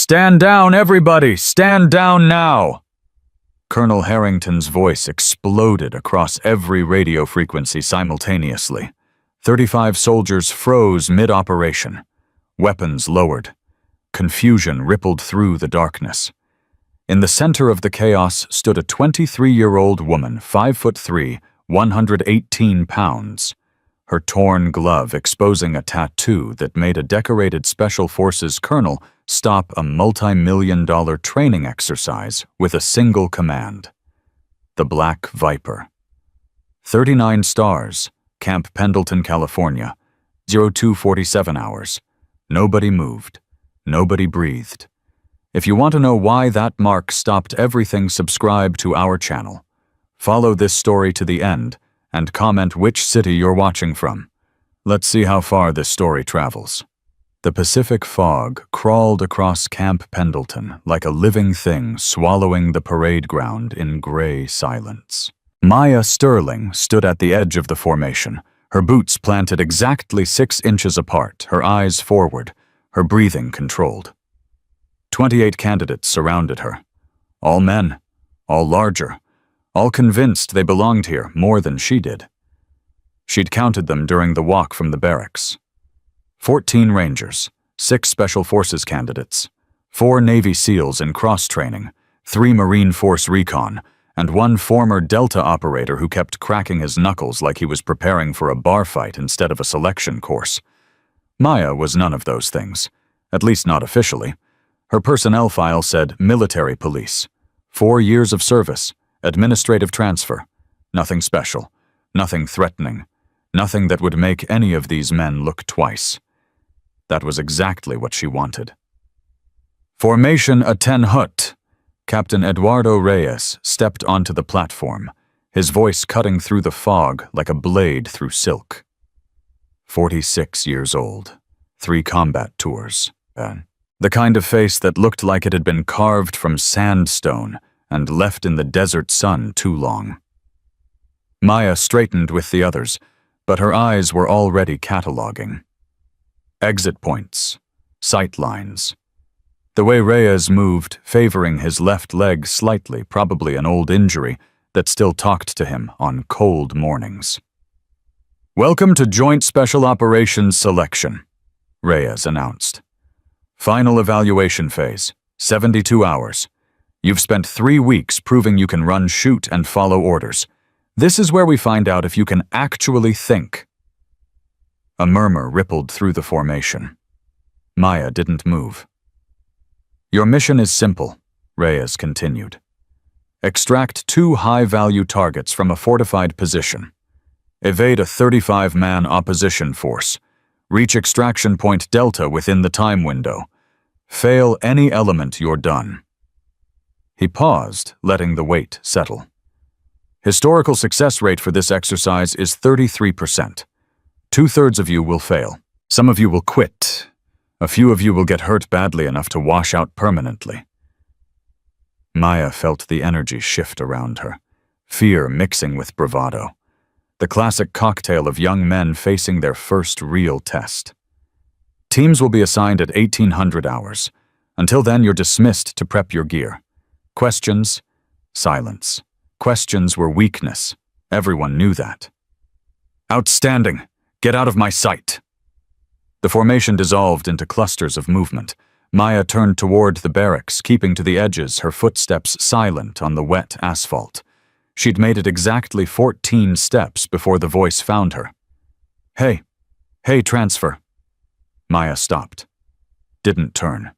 Stand down, everybody! Stand down now! Colonel Harrington's voice exploded across every radio frequency simultaneously. 35 soldiers froze mid-operation. Weapons lowered. Confusion rippled through the darkness. In the center of the chaos stood a 23-year-old woman, 5'3", 118 pounds. Her torn glove exposing a tattoo that made a decorated Special Forces colonel stop a multi-million-dollar training exercise with a single command. The Black Viper. 39 stars, Camp Pendleton, California, 0247 hours. Nobody moved. Nobody breathed. If you want to know why that mark stopped everything, subscribe to our channel. Follow this story to the end and comment which city you're watching from. Let's see how far this story travels. The Pacific fog crawled across Camp Pendleton like a living thing swallowing the parade ground in gray silence. Maya Sterling stood at the edge of the formation, her boots planted exactly 6 inches apart, her eyes forward, her breathing controlled. 28 candidates surrounded her. All men, all larger, all convinced they belonged here more than she did. She'd counted them during the walk from the barracks. 14 Rangers, 6 Special Forces candidates, 4 Navy SEALs in cross-training, 3 Marine Force Recon, and 1 former Delta operator who kept cracking his knuckles like he was preparing for a bar fight instead of a selection course. Maya was none of those things, at least not officially. Her personnel file said military police, 4 years of service, administrative transfer, nothing special, nothing threatening, nothing that would make any of these men look twice. That was exactly what she wanted. Formation a 10 hut. Captain Eduardo Reyes stepped onto the platform, his voice cutting through the fog like a blade through silk. 46 years old, 3 combat tours. The kind of face that looked like it had been carved from sandstone and left in the desert sun too long. Maya straightened with the others, but her eyes were already cataloging. Exit points, sight lines. The way Reyes moved, favoring his left leg slightly, probably an old injury that still talked to him on cold mornings. "Welcome to Joint Special Operations Selection," Reyes announced. "Final evaluation phase, 72 hours. You've spent 3 weeks proving you can run, shoot, and follow orders. This is where we find out if you can actually think." A murmur rippled through the formation. Maya didn't move. "Your mission is simple," Reyes continued. "Extract 2 high-value targets from a fortified position. Evade a 35-man opposition force. Reach extraction point Delta within the time window. Fail any element, you're done." He paused, letting the weight settle. "Historical success rate for this exercise is 33%. 2/3 of you will fail. Some of you will quit. A few of you will get hurt badly enough to wash out permanently." Maya felt the energy shift around her, fear mixing with bravado. The classic cocktail of young men facing their first real test. "Teams will be assigned at 1800 hours. Until then, you're dismissed to prep your gear. Questions? Silence. Questions were weakness. Everyone knew that. "Outstanding! Get out of my sight!" The formation dissolved into clusters of movement. Maya turned toward the barracks, keeping to the edges, her footsteps silent on the wet asphalt. She'd made it exactly 14 steps before the voice found her. Hey, transfer." Maya stopped. Didn't turn.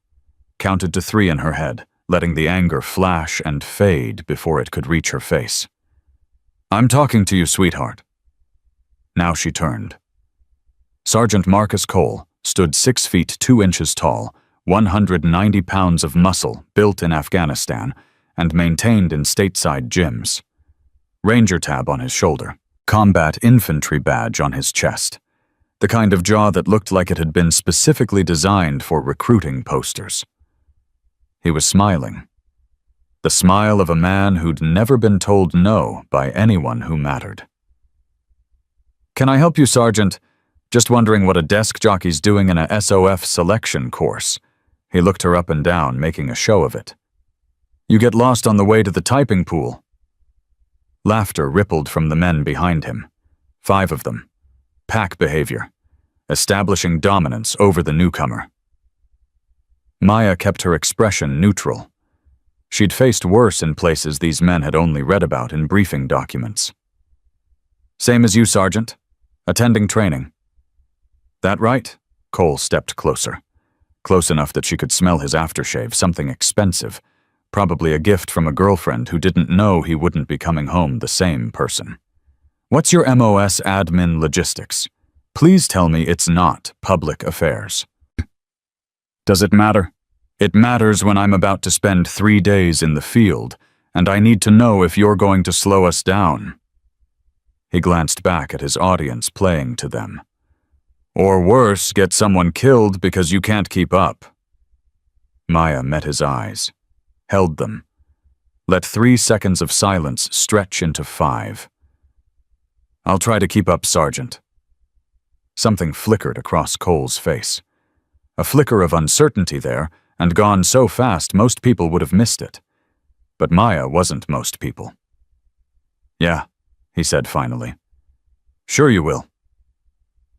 Counted to 3 in her head, letting the anger flash and fade before it could reach her face. "I'm talking to you, sweetheart." Now she turned. Sergeant Marcus Cole stood 6 feet 2 inches tall, 190 pounds of muscle built in Afghanistan and maintained in stateside gyms. Ranger tab on his shoulder, combat infantry badge on his chest. The kind of jaw that looked like it had been specifically designed for recruiting posters. He was smiling. The smile of a man who'd never been told no by anyone who mattered. "Can I help you, Sergeant? Just wondering what a desk jockey's doing in a SOF selection course. He looked her up and down, making a show of it. You get lost on the way to the typing pool. Laughter rippled from the men behind him. 5 of them. Pack behavior, establishing dominance over the newcomer. Maya kept her expression neutral. She'd faced worse in places these men had only read about in briefing documents. Same as you, Sergeant. Attending training. That right? Cole stepped closer. Close enough that she could smell his aftershave, something expensive. Probably a gift from a girlfriend who didn't know he wouldn't be coming home the same person. What's your MOS admin logistics? Please tell me it's not public affairs. Does it matter? It matters when I'm about to spend 3 days in the field, and I need to know if you're going to slow us down. He glanced back at his audience playing to them. Or worse, get someone killed because you can't keep up. Maya met his eyes, held them, let 3 seconds of silence stretch into 5. I'll try to keep up, Sergeant. Something flickered across Cole's face. A flicker of uncertainty there, and gone so fast most people would have missed it. But Maya wasn't most people. Yeah, he said finally. Sure you will.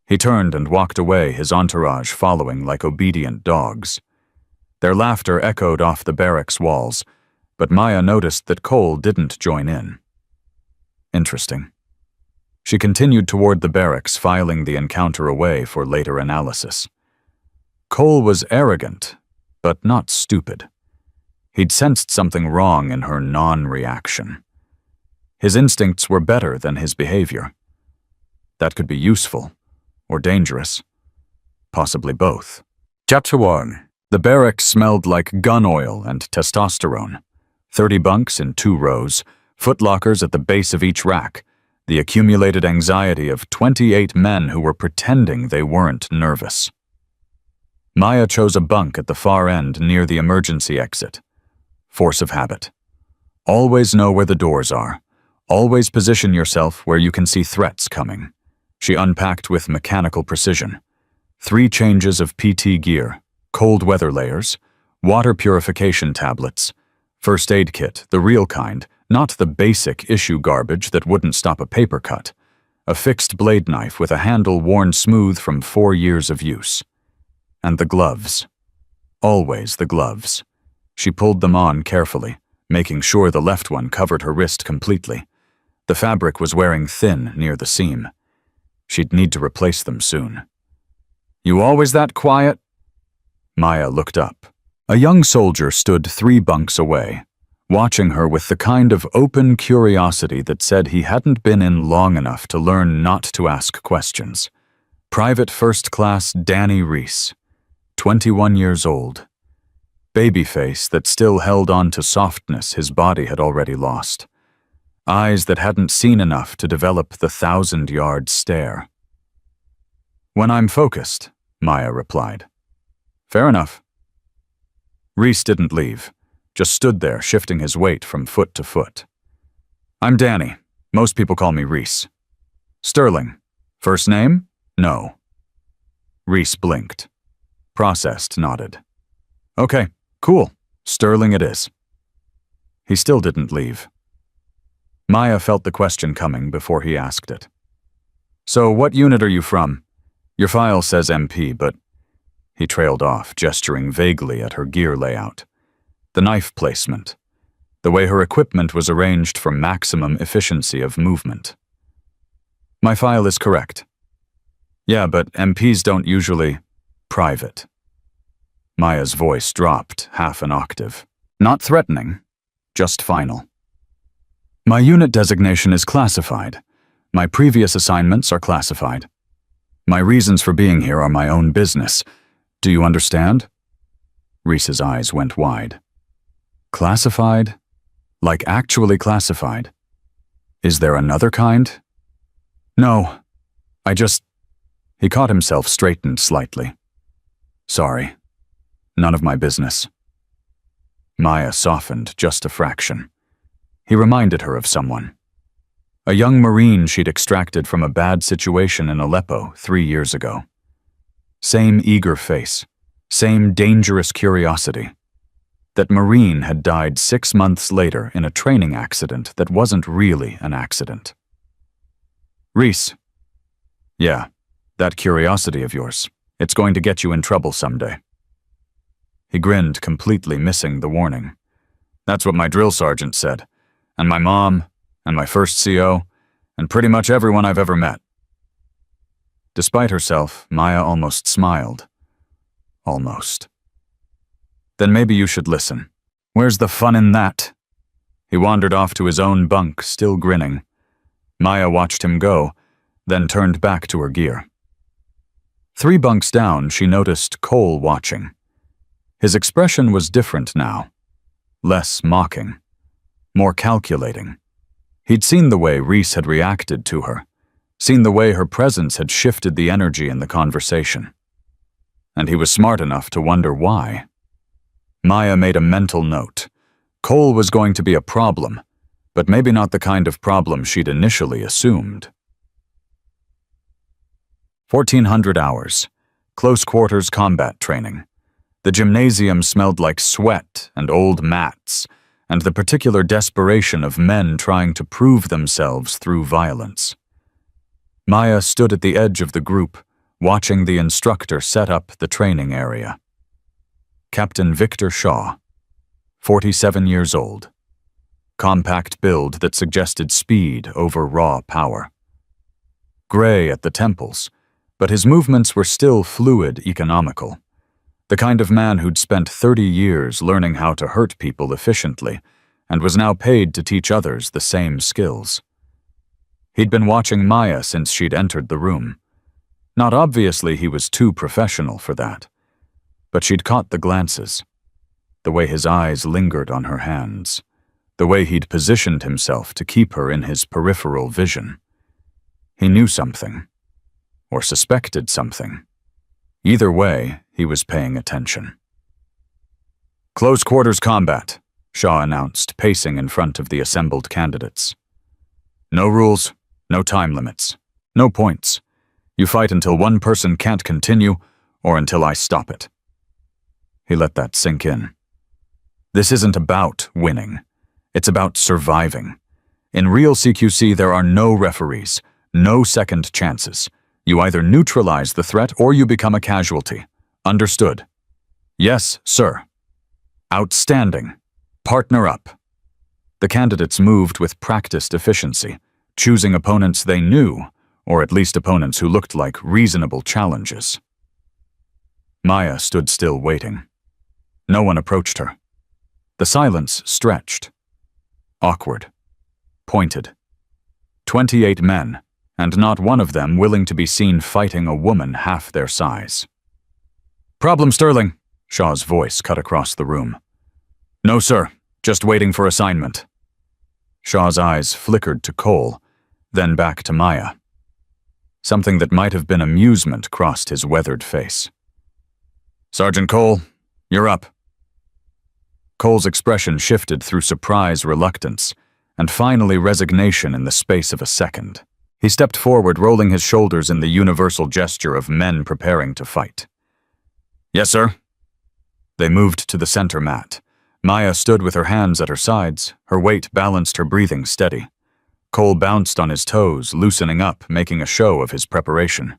He turned and walked away, his entourage following like obedient dogs. Their laughter echoed off the barracks walls, but Maya noticed that Cole didn't join in. Interesting. She continued toward the barracks, filing the encounter away for later analysis. Cole was arrogant, but not stupid. He'd sensed something wrong in her non-reaction. His instincts were better than his behavior. That could be useful, or dangerous. Possibly both. Chapter 1. The barracks smelled like gun oil and testosterone. 30 bunks in 2 rows, footlockers at the base of each rack, the accumulated anxiety of 28 men who were pretending they weren't nervous. Maya chose a bunk at the far end near the emergency exit. Force of habit. Always know where the doors are. Always position yourself where you can see threats coming. She unpacked with mechanical precision. 3 changes of PT gear, cold weather layers, water purification tablets, first aid kit, the real kind, not the basic issue garbage that wouldn't stop a paper cut, a fixed blade knife with a handle worn smooth from 4 years of use. And the gloves. Always the gloves. She pulled them on carefully, making sure the left one covered her wrist completely. The fabric was wearing thin near the seam. She'd need to replace them soon. You always that quiet? Maya looked up. A young soldier stood 3 bunks away, watching her with the kind of open curiosity that said he hadn't been in long enough to learn not to ask questions. Private First Class Danny Reese. 21 years old. Baby face that still held on to softness his body had already lost. Eyes that hadn't seen enough to develop the 1,000-yard stare. When I'm focused, Maya replied. Fair enough. Reese didn't leave, just stood there shifting his weight from foot to foot. I'm Danny. Most people call me Reese. Sterling. First name? No. Reese blinked. Processed, nodded. Okay, cool. Sterling it is. He still didn't leave. Maya felt the question coming before he asked it. So what unit are you from? Your file says MP, but... He trailed off, gesturing vaguely at her gear layout. The knife placement. The way her equipment was arranged for maximum efficiency of movement. My file is correct. Yeah, but MPs don't usually... Private. Maya's voice dropped half an octave. Not threatening, just final. My unit designation is classified. My previous assignments are classified. My reasons for being here are my own business. Do you understand? Reese's eyes went wide. Classified? Like actually classified? Is there another kind? No, I just... He caught himself straightened slightly. Sorry. None of my business. Maya softened just a fraction. He reminded her of someone. A young Marine she'd extracted from a bad situation in Aleppo 3 years ago. Same eager face, Same dangerous curiosity. That Marine had died 6 months later in a training accident that wasn't really an accident. Reese. Yeah, that curiosity of yours. It's going to get you in trouble someday. He grinned, completely missing the warning. That's what my drill sergeant said, and my mom, and my first CO, and pretty much everyone I've ever met. Despite herself, Maya almost smiled. Almost. Then maybe you should listen. Where's the fun in that? He wandered off to his own bunk, still grinning. Maya watched him go, then turned back to her gear. 3 bunks down, she noticed Cole watching. His expression was different now. Less mocking. More calculating. He'd seen the way Reese had reacted to her, seen the way her presence had shifted the energy in the conversation. And he was smart enough to wonder why. Maya made a mental note. Cole was going to be a problem, but maybe not the kind of problem she'd initially assumed. 1400 hours. Close quarters combat training. The gymnasium smelled like sweat and old mats, and the particular desperation of men trying to prove themselves through violence. Maya stood at the edge of the group, watching the instructor set up the training area. Captain Victor Shaw, 47 years old. Compact build that suggested speed over raw power. Gray at the temples, but his movements were still fluid, economical. The kind of man who'd spent 30 years learning how to hurt people efficiently and was now paid to teach others the same skills. He'd been watching Maya since she'd entered the room. Not obviously he was too professional for that, but she'd caught the glances, the way his eyes lingered on her hands, the way he'd positioned himself to keep her in his peripheral vision. He knew something, or suspected something. Either way, he was paying attention. Close quarters combat, Shaw announced, pacing in front of the assembled candidates. No rules, no time limits, no points. You fight until one person can't continue or until I stop it. He let that sink in. This isn't about winning. It's about surviving. In real CQC, there are no referees, no second chances. You either neutralize the threat or you become a casualty. Understood? Yes, sir. Outstanding. Partner up. The candidates moved with practiced efficiency, choosing opponents they knew, or at least opponents who looked like reasonable challenges. Maya stood still waiting. No one approached her. The silence stretched. Awkward. Pointed. 28 men, and not one of them willing to be seen fighting a woman half their size. Problem, Sterling, Shaw's voice cut across the room. No, sir. Just waiting for assignment. Shaw's eyes flickered to Cole, then back to Maya. Something that might have been amusement crossed his weathered face. Sergeant Cole, you're up. Cole's expression shifted through surprise, reluctance, and finally resignation in the space of a second. He stepped forward, rolling his shoulders in the universal gesture of men preparing to fight. Yes, sir. They moved to the center mat. Maya stood with her hands at her sides. Her weight balanced her breathing steady. Cole bounced on his toes, loosening up, making a show of his preparation.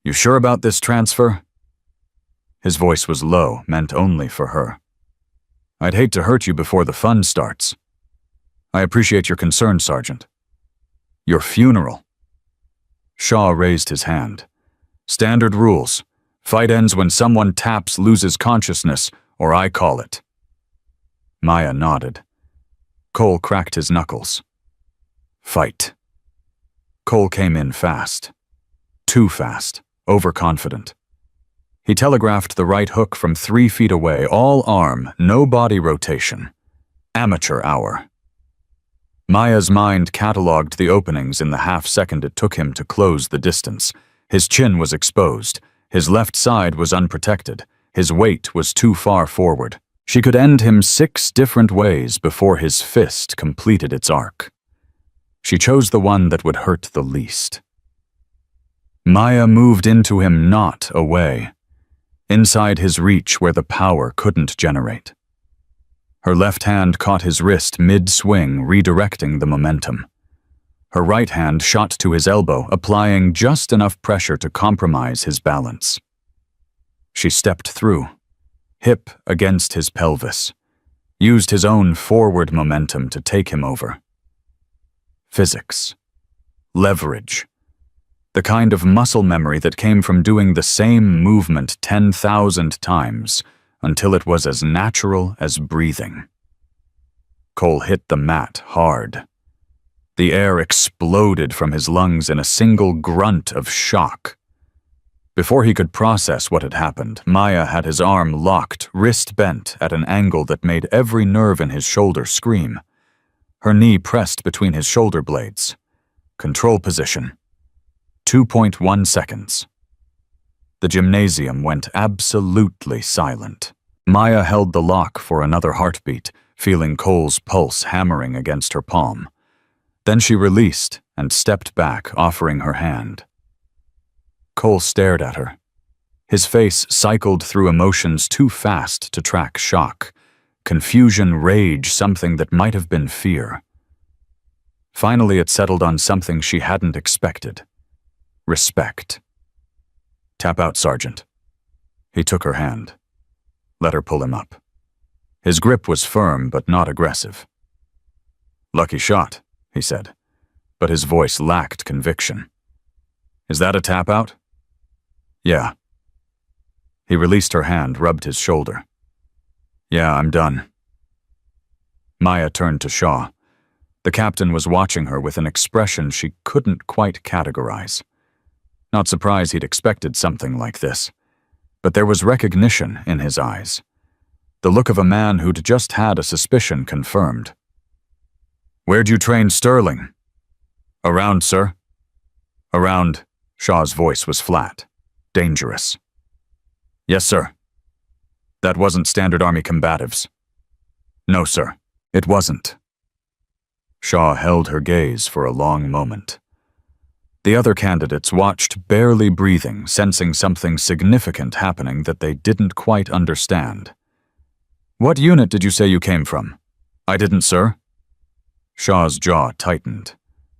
You sure about this transfer? His voice was low, meant only for her. I'd hate to hurt you before the fun starts. I appreciate your concern, Sergeant. Your funeral. Shaw raised his hand. Standard rules. Fight ends when someone taps, loses consciousness, or I call it. Maya nodded. Cole cracked his knuckles. Fight. Cole came in fast. Too fast. Overconfident. He telegraphed the right hook from 3 feet away, all arm, no body rotation. Amateur hour. Maya's mind catalogued the openings in the half-second it took him to close the distance. His chin was exposed. His left side was unprotected. His weight was too far forward. She could end him 6 different ways before his fist completed its arc. She chose the one that would hurt the least. Maya moved into him, not away. inside his reach where the power couldn't generate. Her left hand caught his wrist mid-swing, redirecting the momentum. Her right hand shot to his elbow, applying just enough pressure to compromise his balance. She stepped through, hip against his pelvis, used his own forward momentum to take him over. Physics. Leverage. The kind of muscle memory that came from doing the same movement 10,000 times until it was as natural as breathing. Cole hit the mat hard. The air exploded from his lungs in a single grunt of shock. Before he could process what had happened, Maya had his arm locked, wrist bent at an angle that made every nerve in his shoulder scream. Her knee pressed between his shoulder blades. Control position. 2.1 seconds. The gymnasium went absolutely silent. Maya held the lock for another heartbeat, feeling Cole's pulse hammering against her palm. Then she released and stepped back, offering her hand. Cole stared at her. His face cycled through emotions too fast to track shock, confusion, rage, something that might have been fear. Finally, it settled on something she hadn't expected. Respect. "Tap out, Sergeant." He took her hand. Let her pull him up. His grip was firm but not aggressive. "Lucky shot," he said, but his voice lacked conviction. "Is that a tap out?" "Yeah." He released her hand, rubbed his shoulder. "Yeah, I'm done." Maya turned to Shaw. The captain was watching her with an expression she couldn't quite categorize. Not surprised he'd expected something like this, but there was recognition in his eyes. The look of a man who'd just had a suspicion confirmed. "Where'd you train Sterling?" "Around, sir." "Around." Shaw's voice was flat. Dangerous. "Yes, sir." "That wasn't standard Army combatives." "No, sir, it wasn't." Shaw held her gaze for a long moment. The other candidates watched, barely breathing, sensing something significant happening that they didn't quite understand. "What unit did you say you came from?" "I didn't, sir." Shaw's jaw tightened,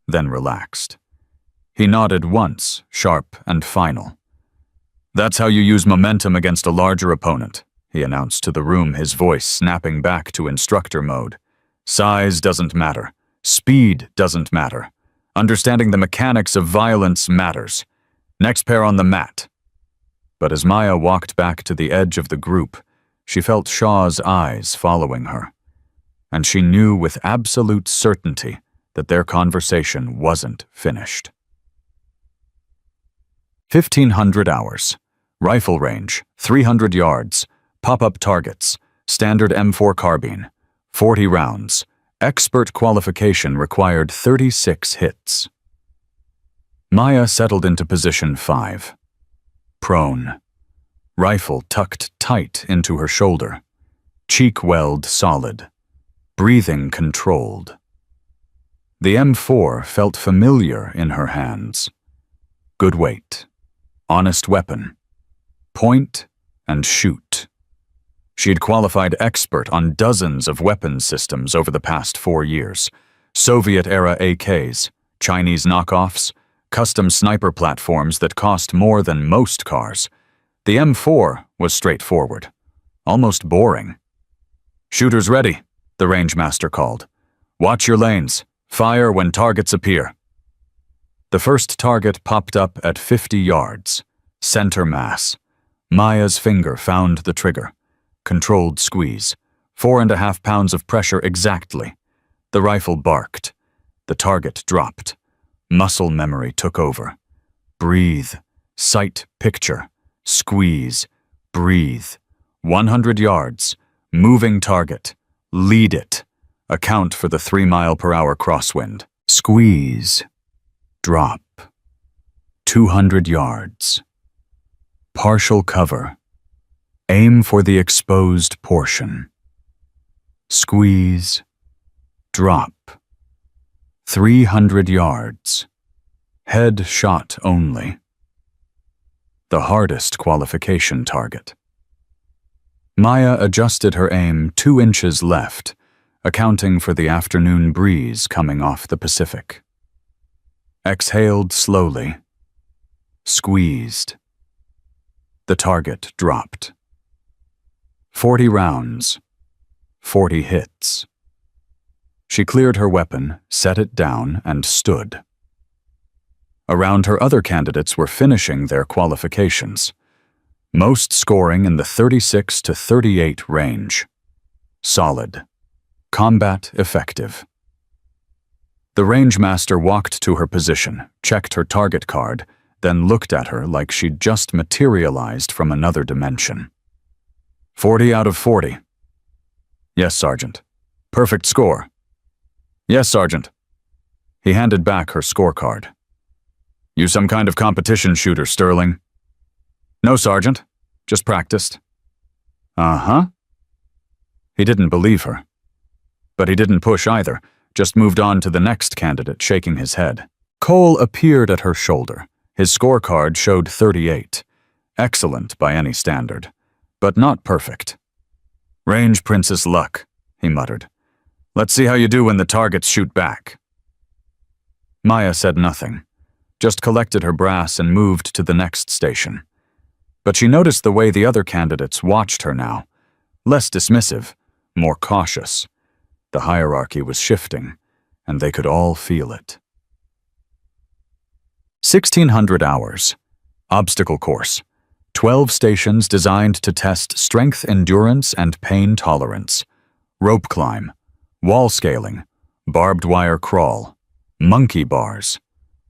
then relaxed. He nodded once, sharp and final. "That's how you use momentum against a larger opponent," he announced to the room, his voice snapping back to instructor mode. "Size doesn't matter. Speed doesn't matter. Understanding the mechanics of violence matters. Next pair on the mat." But as Maya walked back to the edge of the group, she felt Shaw's eyes following her. And she knew with absolute certainty that their conversation wasn't finished. 1,500 hours. Rifle range, 300 yards. Pop-up targets. Standard M4 carbine. 40 rounds. Expert qualification required 36 hits. Maya settled into position 5. Prone. Rifle tucked tight into her shoulder. Cheek weld solid. Breathing controlled. The M4 felt familiar in her hands. Good weight. Honest weapon. Point and shoot. She had qualified expert on dozens of weapons systems over the past 4 years. Soviet-era AKs, Chinese knockoffs, custom sniper platforms that cost more than most cars. The M4 was straightforward, almost boring. "Shooters ready," the rangemaster called. "Watch your lanes. Fire when targets appear." The first target popped up at 50 yards. Center mass. Maya's finger found the trigger. Controlled squeeze. 4.5 pounds of pressure exactly. The rifle barked. The target dropped. Muscle memory took over. Breathe. Sight picture. Squeeze. Breathe. 100 yards. Moving target. Lead it. Account for the 3-mile-per-hour crosswind. Squeeze. Drop. 200 yards. Partial cover. Aim for the exposed portion. Squeeze. Drop. 300 yards. Head shot only. The hardest qualification target. Maya adjusted her aim 2 inches left, accounting for the afternoon breeze coming off the Pacific. Exhaled slowly. Squeezed. The target dropped. 40 rounds. 40 hits. She cleared her weapon, set it down, and stood. Around her, other candidates were finishing their qualifications, most scoring in the 36 to 38 range. Solid. Combat effective. The rangemaster walked to her position, checked her target card, then looked at her like she'd just materialized from another dimension. 40 out of 40. Yes, Sergeant. Perfect score. Yes, Sergeant. He handed back her scorecard. You some kind of competition shooter, Sterling? No, Sergeant. Just practiced. Uh-huh. He didn't believe her. But he didn't push either, just moved on to the next candidate, shaking his head. Cole appeared at her shoulder. His scorecard showed 38. Excellent by any standard, but not perfect. Range Princess luck, he muttered. Let's see how you do when the targets shoot back. Maya said nothing, just collected her brass and moved to the next station. But she noticed the way the other candidates watched her now. Less dismissive, more cautious. The hierarchy was shifting, and they could all feel it. 1600 hours. Obstacle course. 12 stations designed to test strength, endurance, and pain tolerance. Rope climb, wall scaling, barbed wire crawl, monkey bars.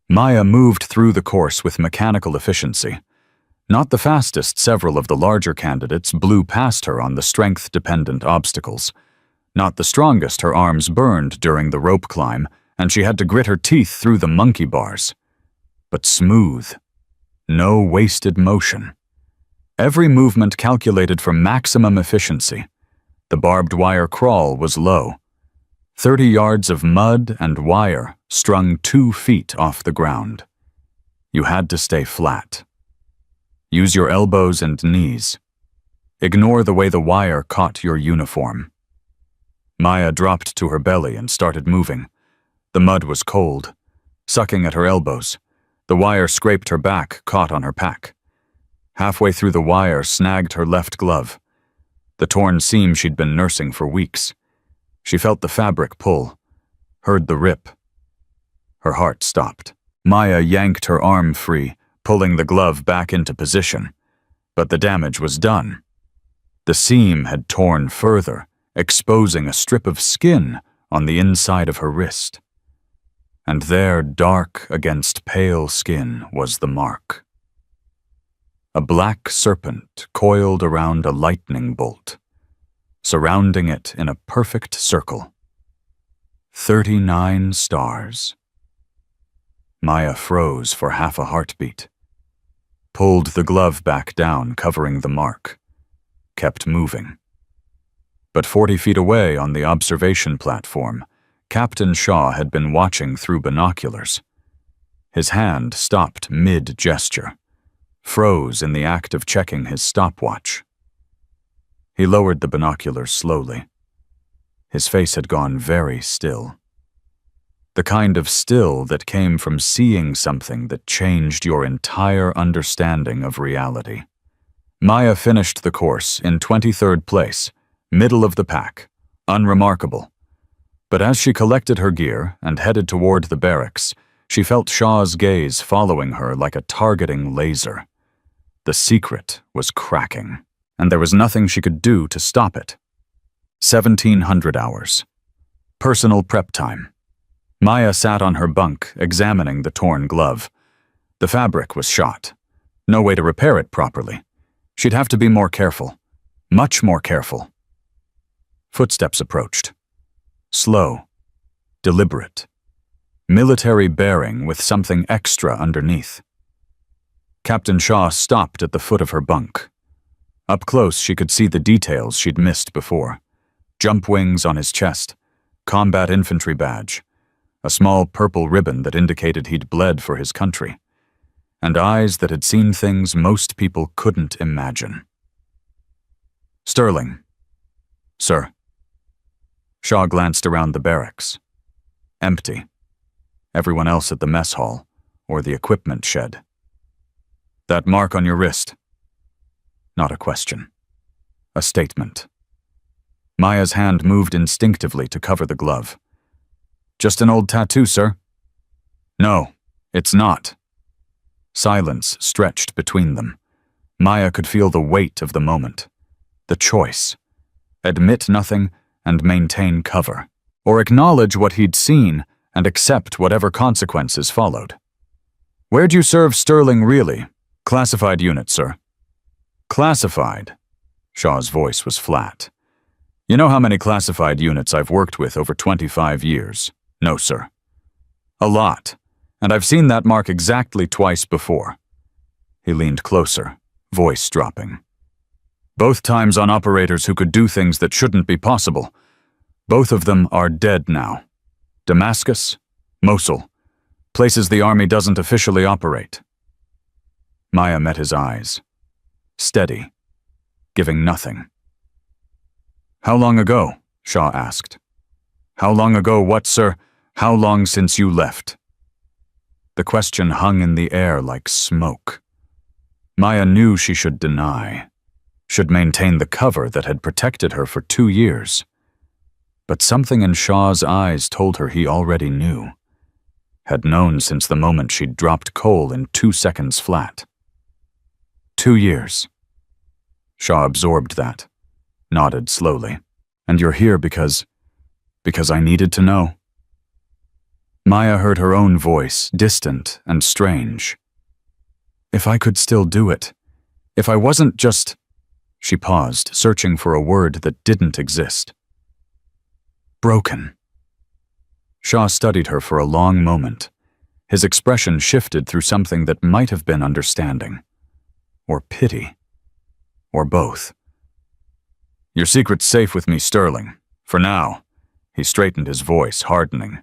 Maya moved through the course with mechanical efficiency. Not the fastest, several of the larger candidates blew past her on the strength-dependent obstacles. Not the strongest, her arms burned during the rope climb, and she had to grit her teeth through the monkey bars. But smooth. No wasted motion. Every movement calculated for maximum efficiency. The barbed wire crawl was low. 30 yards of mud and wire strung 2 feet off the ground. You had to stay flat. Use your elbows and knees. Ignore the way the wire caught your uniform. Maya dropped to her belly and started moving. The mud was cold, sucking at her elbows. The wire scraped her back, caught on her pack. Halfway through the wire, snagged her left glove. The torn seam she'd been nursing for weeks. She felt the fabric pull, heard the rip. Her heart stopped. Maya yanked her arm free, pulling the glove back into position. But the damage was done. The seam had torn further, exposing a strip of skin on the inside of her wrist. And there, dark against pale skin, was the mark. A black serpent coiled around a lightning bolt, surrounding it in a perfect circle. 39 stars. Maya froze for half a heartbeat. Pulled the glove back down, covering the mark. Kept moving. But 40 feet away on the observation platform, Captain Shaw had been watching through binoculars. His hand stopped mid-gesture, froze in the act of checking his stopwatch. He lowered the binoculars slowly. His face had gone very still. The kind of still that came from seeing something that changed your entire understanding of reality. Maya finished the course in 23rd place, middle of the pack, unremarkable. But as she collected her gear and headed toward the barracks, she felt Shaw's gaze following her like a targeting laser. The secret was cracking, and there was nothing she could do to stop it. 1700 hours. Personal prep time. Maya sat on her bunk, examining the torn glove. The fabric was shot. No way to repair it properly. She'd have to be more careful. Much more careful. Footsteps approached. Slow. Deliberate. Military bearing with something extra underneath. Captain Shaw stopped at the foot of her bunk. Up close, she could see the details she'd missed before. Jump wings on his chest, combat infantry badge, a small purple ribbon that indicated he'd bled for his country, and eyes that had seen things most people couldn't imagine. Sterling. Sir. Shaw glanced around the barracks. Empty. Everyone else at the mess hall or the equipment shed. That mark on your wrist. Not a question. A statement. Maya's hand moved instinctively to cover the glove. Just an old tattoo, sir. No, it's not. Silence stretched between them. Maya could feel the weight of the moment. The choice. Admit nothing and maintain cover. Or acknowledge what he'd seen and accept whatever consequences followed. Where'd you serve Sterling really? Classified unit, sir. Classified? Shaw's voice was flat. You know how many classified units I've worked with over 25 years? No, sir. A lot. And I've seen that mark exactly twice before. He leaned closer, voice dropping. Both times on operators who could do things that shouldn't be possible. Both of them are dead now. Damascus, Mosul, places the army doesn't officially operate. Maya met his eyes. Steady, giving nothing. How long ago? Shaw asked. How long ago what, sir? How long since you left? The question hung in the air like smoke. Maya knew she should deny, should maintain the cover that had protected her for 2 years. But something in Shaw's eyes told her he already knew, had known since the moment she'd dropped Cole in 2 seconds flat. 2 years. Shaw absorbed that, nodded slowly. And you're here because I needed to know. Maya heard her own voice, distant and strange. If I could still do it, if I wasn't just... She paused, searching for a word that didn't exist. Broken. Shaw studied her for a long moment. His expression shifted through something that might have been understanding. Or pity. Or both. Your secret's safe with me, Sterling. For now. He straightened his voice, hardening.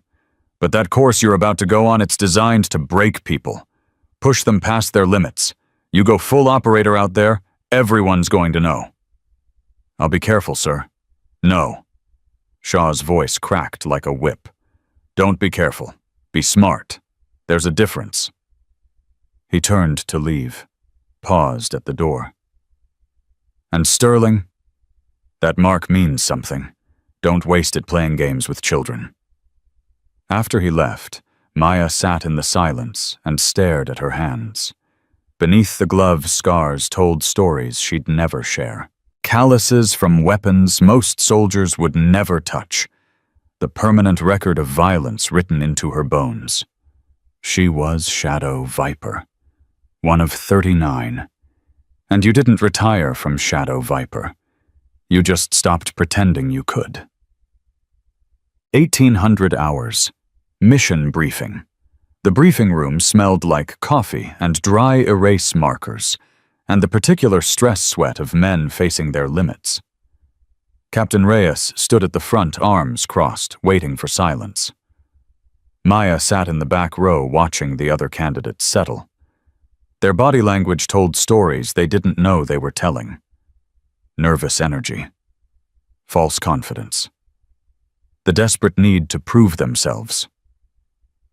But that course you're about to go on, it's designed to break people. Push them past their limits. You go full operator out there, everyone's going to know. I'll be careful, sir. No. Shaw's voice cracked like a whip. Don't be careful. Be smart. There's a difference. He turned to leave, paused at the door. And Sterling? That mark means something. Don't waste it playing games with children. After he left, Maya sat in the silence and stared at her hands. Beneath the glove, scars told stories she'd never share. Calluses from weapons most soldiers would never touch. The permanent record of violence written into her bones. She was Shadow Viper. One of 39. And you didn't retire from Shadow Viper. You just stopped pretending you could. 1800 hours. Mission briefing. The briefing room smelled like coffee and dry erase markers, and the particular stress sweat of men facing their limits. Captain Reyes stood at the front, arms crossed, waiting for silence. Maya sat in the back row watching the other candidates settle. Their body language told stories they didn't know they were telling. Nervous energy. False confidence. The desperate need to prove themselves.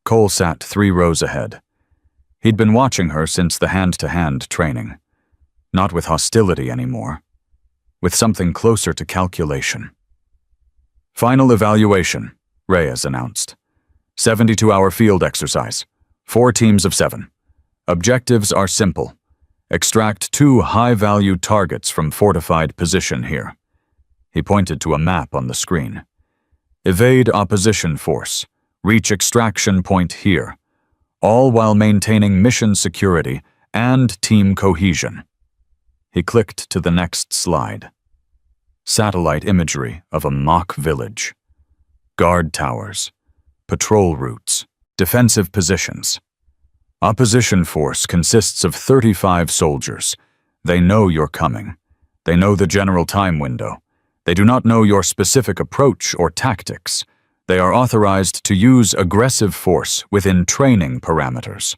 Cole sat 3 rows ahead. He'd been watching her since the hand-to-hand training. Not with hostility anymore. With something closer to calculation. Final evaluation, Reyes announced. 72-hour field exercise. 4 teams of 7. Objectives are simple. Extract 2 high-value targets from fortified position here. He pointed to a map on the screen. Evade opposition force. Reach extraction point here. All while maintaining mission security and team cohesion. He clicked to the next slide. Satellite imagery of a mock village. Guard towers. Patrol routes. Defensive positions. Opposition force consists of 35 soldiers. They know you're coming. They know the general time window. They do not know your specific approach or tactics. They are authorized to use aggressive force within training parameters.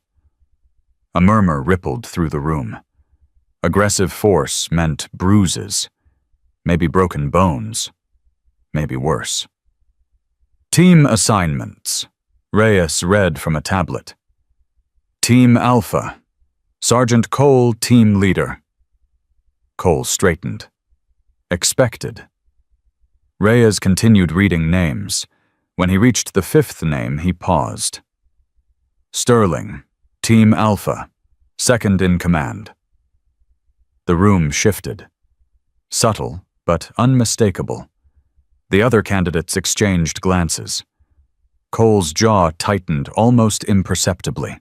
A murmur rippled through the room. Aggressive force meant bruises. maybe broken bones, maybe worse. Team assignments. Reyes read from a tablet. Team Alpha. Sergeant Cole, team leader. Cole straightened. Expected. Reyes continued reading names. When he reached the fifth name, he paused. Sterling, Team Alpha, second in command. The room shifted. Subtle, but unmistakable. The other candidates exchanged glances. Cole's jaw tightened almost imperceptibly.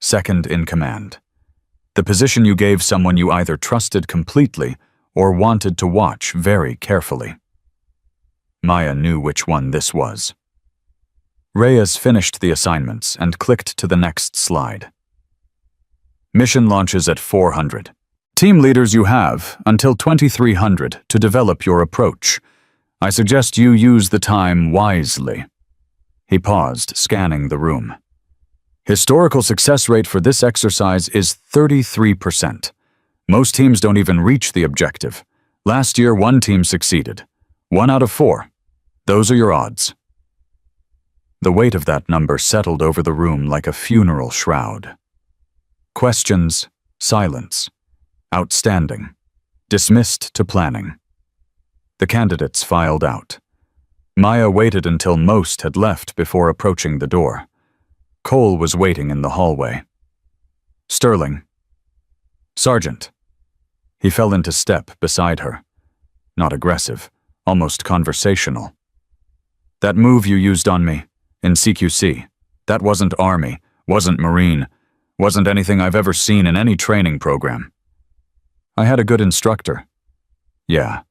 Second in command. The position you gave someone you either trusted completely or wanted to watch very carefully. Maya knew which one this was. Reyes finished the assignments and clicked to the next slide. Mission launches at 400. Team leaders, you have until 2300 to develop your approach. I suggest you use the time wisely. He paused, scanning the room. Historical success rate for this exercise is 33%. Most teams don't even reach the objective. Last year, one team succeeded. 1 out of 4. Those are your odds. The weight of that number settled over the room like a funeral shroud. Questions, silence. Outstanding. Dismissed to planning. The candidates filed out. Maya waited until most had left before approaching the door. Cole was waiting in the hallway. Sterling. Sergeant. He fell into step beside her. Not aggressive, almost conversational. That move you used on me, in CQC, that wasn't Army, wasn't Marine, wasn't anything I've ever seen in any training program. I had a good instructor. Yeah.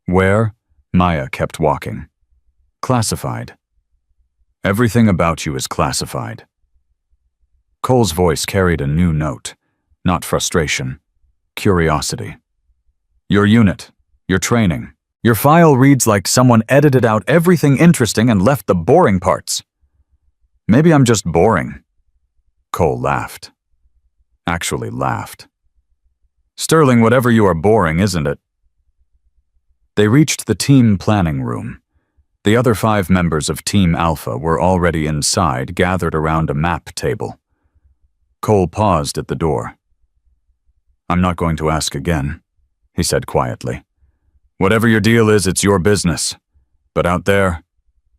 Where? Maya kept walking. Classified. Everything about you is classified. Cole's voice carried a new note, not frustration, curiosity. Your unit, your training, your file reads like someone edited out everything interesting and left the boring parts. Maybe I'm just boring. Cole laughed. Actually laughed. Sterling, whatever you are boring, isn't it? They reached the team planning room. The other 5 members of Team Alpha were already inside, gathered around a map table. Cole paused at the door. I'm not going to ask again, he said quietly. Whatever your deal is, it's your business. But out there,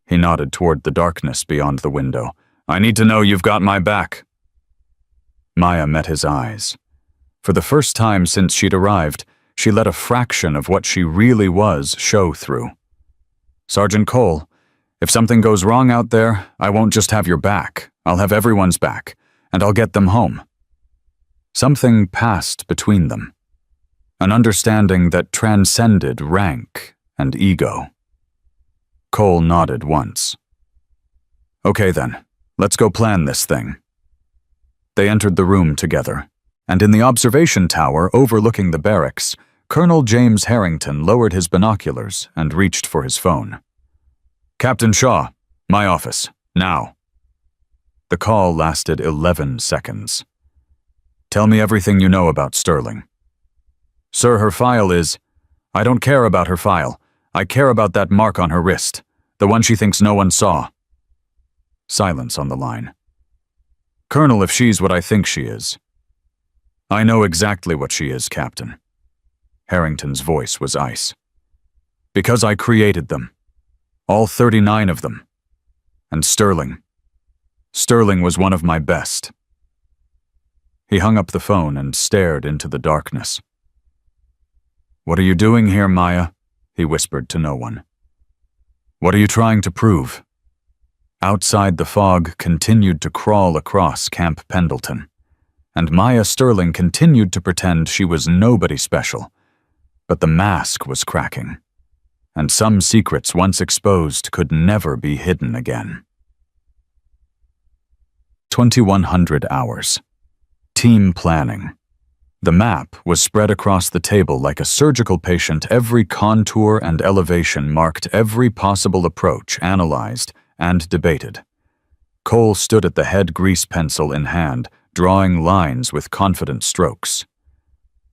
he nodded toward the darkness beyond the window, I need to know you've got my back. Maya met his eyes. For the first time since she'd arrived, she let a fraction of what she really was show through. Sergeant Cole, if something goes wrong out there, I won't just have your back. I'll have everyone's back, and I'll get them home. Something passed between them. An understanding that transcended rank and ego. Cole nodded once. Okay then, let's go plan this thing. They entered the room together, and in the observation tower overlooking the barracks, Colonel James Harrington lowered his binoculars and reached for his phone. Captain Shaw, my office, now. The call lasted 11 seconds. Tell me everything you know about Sterling. Sir, her file is... I don't care about her file. I care about that mark on her wrist, the one she thinks no one saw. Silence on the line. Colonel, if she's what I think she is. I know exactly what she is, Captain. Harrington's voice was ice. Because I created them. All 39 of them. And Sterling. Sterling was one of my best. He hung up the phone and stared into the darkness. What are you doing here, Maya? He whispered to no one. What are you trying to prove? Outside, the fog continued to crawl across Camp Pendleton, and Maya Sterling continued to pretend she was nobody special. But the mask was cracking, and some secrets once exposed could never be hidden again. 2100 hours. Team planning. The map was spread across the table like a surgical patient. Every contour and elevation marked every possible approach, analyzed and debated. Cole stood at the head, grease pencil in hand, drawing lines with confident strokes.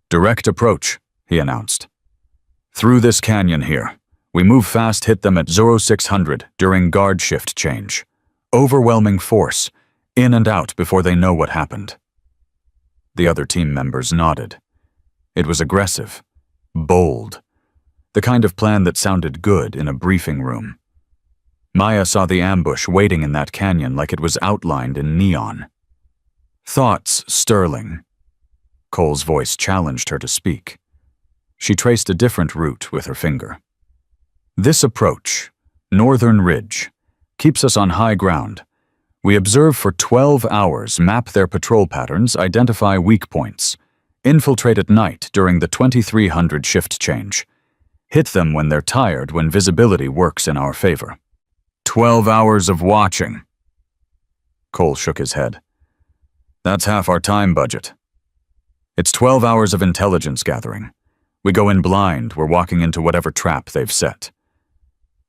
Direct approach, he announced. Through this canyon here. We move fast, hit them at 0600 during guard shift change. Overwhelming force, in and out before they know what happened. The other team members nodded. It was aggressive, bold, the kind of plan that sounded good in a briefing room. Maya saw the ambush waiting in that canyon like it was outlined in neon. Thoughts sterling. Cole's voice challenged her to speak. She traced a different route with her finger. This approach, Northern Ridge, keeps us on high ground. We observe for 12 hours, map their patrol patterns, identify weak points, infiltrate at night during the 2300 shift change, hit them when they're tired when visibility works in our favor. 12 hours of watching. Cole shook his head. That's half our time budget. It's 12 hours of intelligence gathering. We go in blind, we're walking into whatever trap they've set.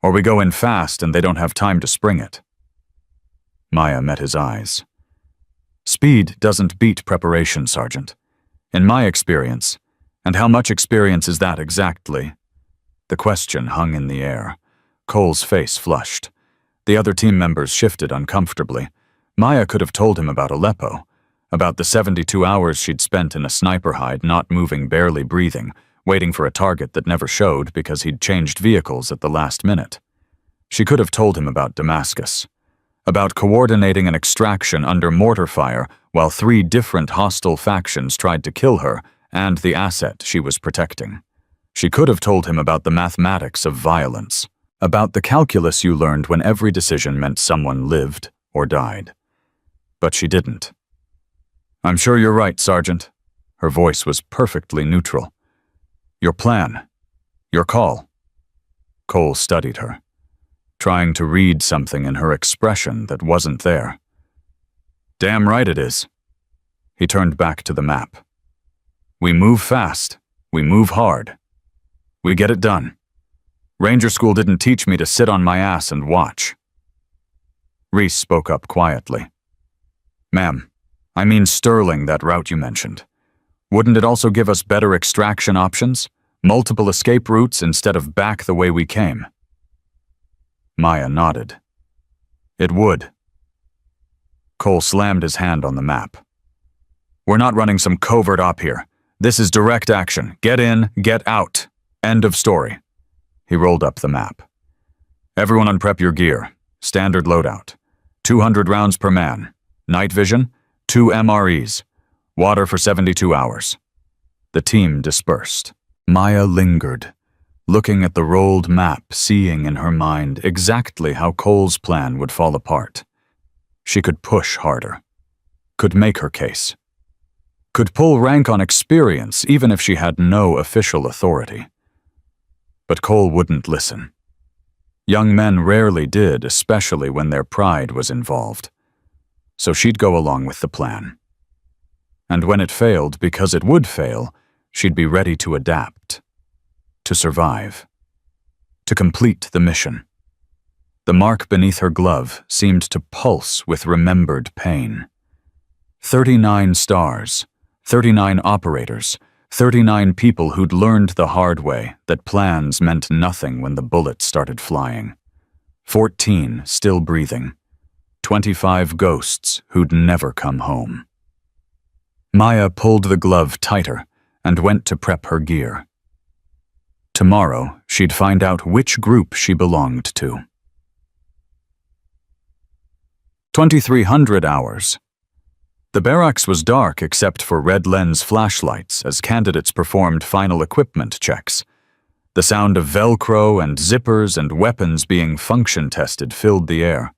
Or we go in fast and they don't have time to spring it. Maya met his eyes. Speed doesn't beat preparation, Sergeant. In my experience, and how much experience is that exactly? The question hung in the air. Cole's face flushed. The other team members shifted uncomfortably. Maya could have told him about Aleppo, about the 72 hours she'd spent in a sniper hide, not moving, barely breathing, waiting for a target that never showed because he'd changed vehicles at the last minute. She could have told him about Damascus, about coordinating an extraction under mortar fire while 3 different hostile factions tried to kill her and the asset she was protecting. She could have told him about the mathematics of violence, about the calculus you learned when every decision meant someone lived or died. But she didn't. I'm sure you're right, Sergeant. Her voice was perfectly neutral. Your plan. Your call. Cole studied her, trying to read something in her expression that wasn't there. Damn right it is. He turned back to the map. We move fast. We move hard. We get it done. Ranger School didn't teach me to sit on my ass and watch. Reese spoke up quietly. Ma'am, I mean Sterling, that route you mentioned. Wouldn't it also give us better extraction options? Multiple escape routes instead of back the way we came? Maya nodded. It would. Cole slammed his hand on the map. We're not running some covert op here. This is direct action. Get in, get out. End of story. He rolled up the map. Everyone unprep your gear. Standard loadout. 200 rounds per man. Night vision, 2 MREs. Water for 72 hours. The team dispersed. Maya lingered, looking at the rolled map, seeing in her mind exactly how Cole's plan would fall apart. She could push harder, could make her case, could pull rank on experience even if she had no official authority. But Cole wouldn't listen. Young men rarely did, especially when their pride was involved. So she'd go along with the plan. And when it failed, because it would fail, she'd be ready to adapt, to survive, to complete the mission. The mark beneath her glove seemed to pulse with remembered pain. 39 stars, 39 operators, 39 people who'd learned the hard way that plans meant nothing when the bullets started flying. 14 still breathing. 25 ghosts who'd never come home. Maya pulled the glove tighter and went to prep her gear. Tomorrow, she'd find out which group she belonged to. 2300 hours. The barracks was dark except for red lens flashlights as candidates performed final equipment checks. The sound of Velcro and zippers and weapons being function tested filled the air.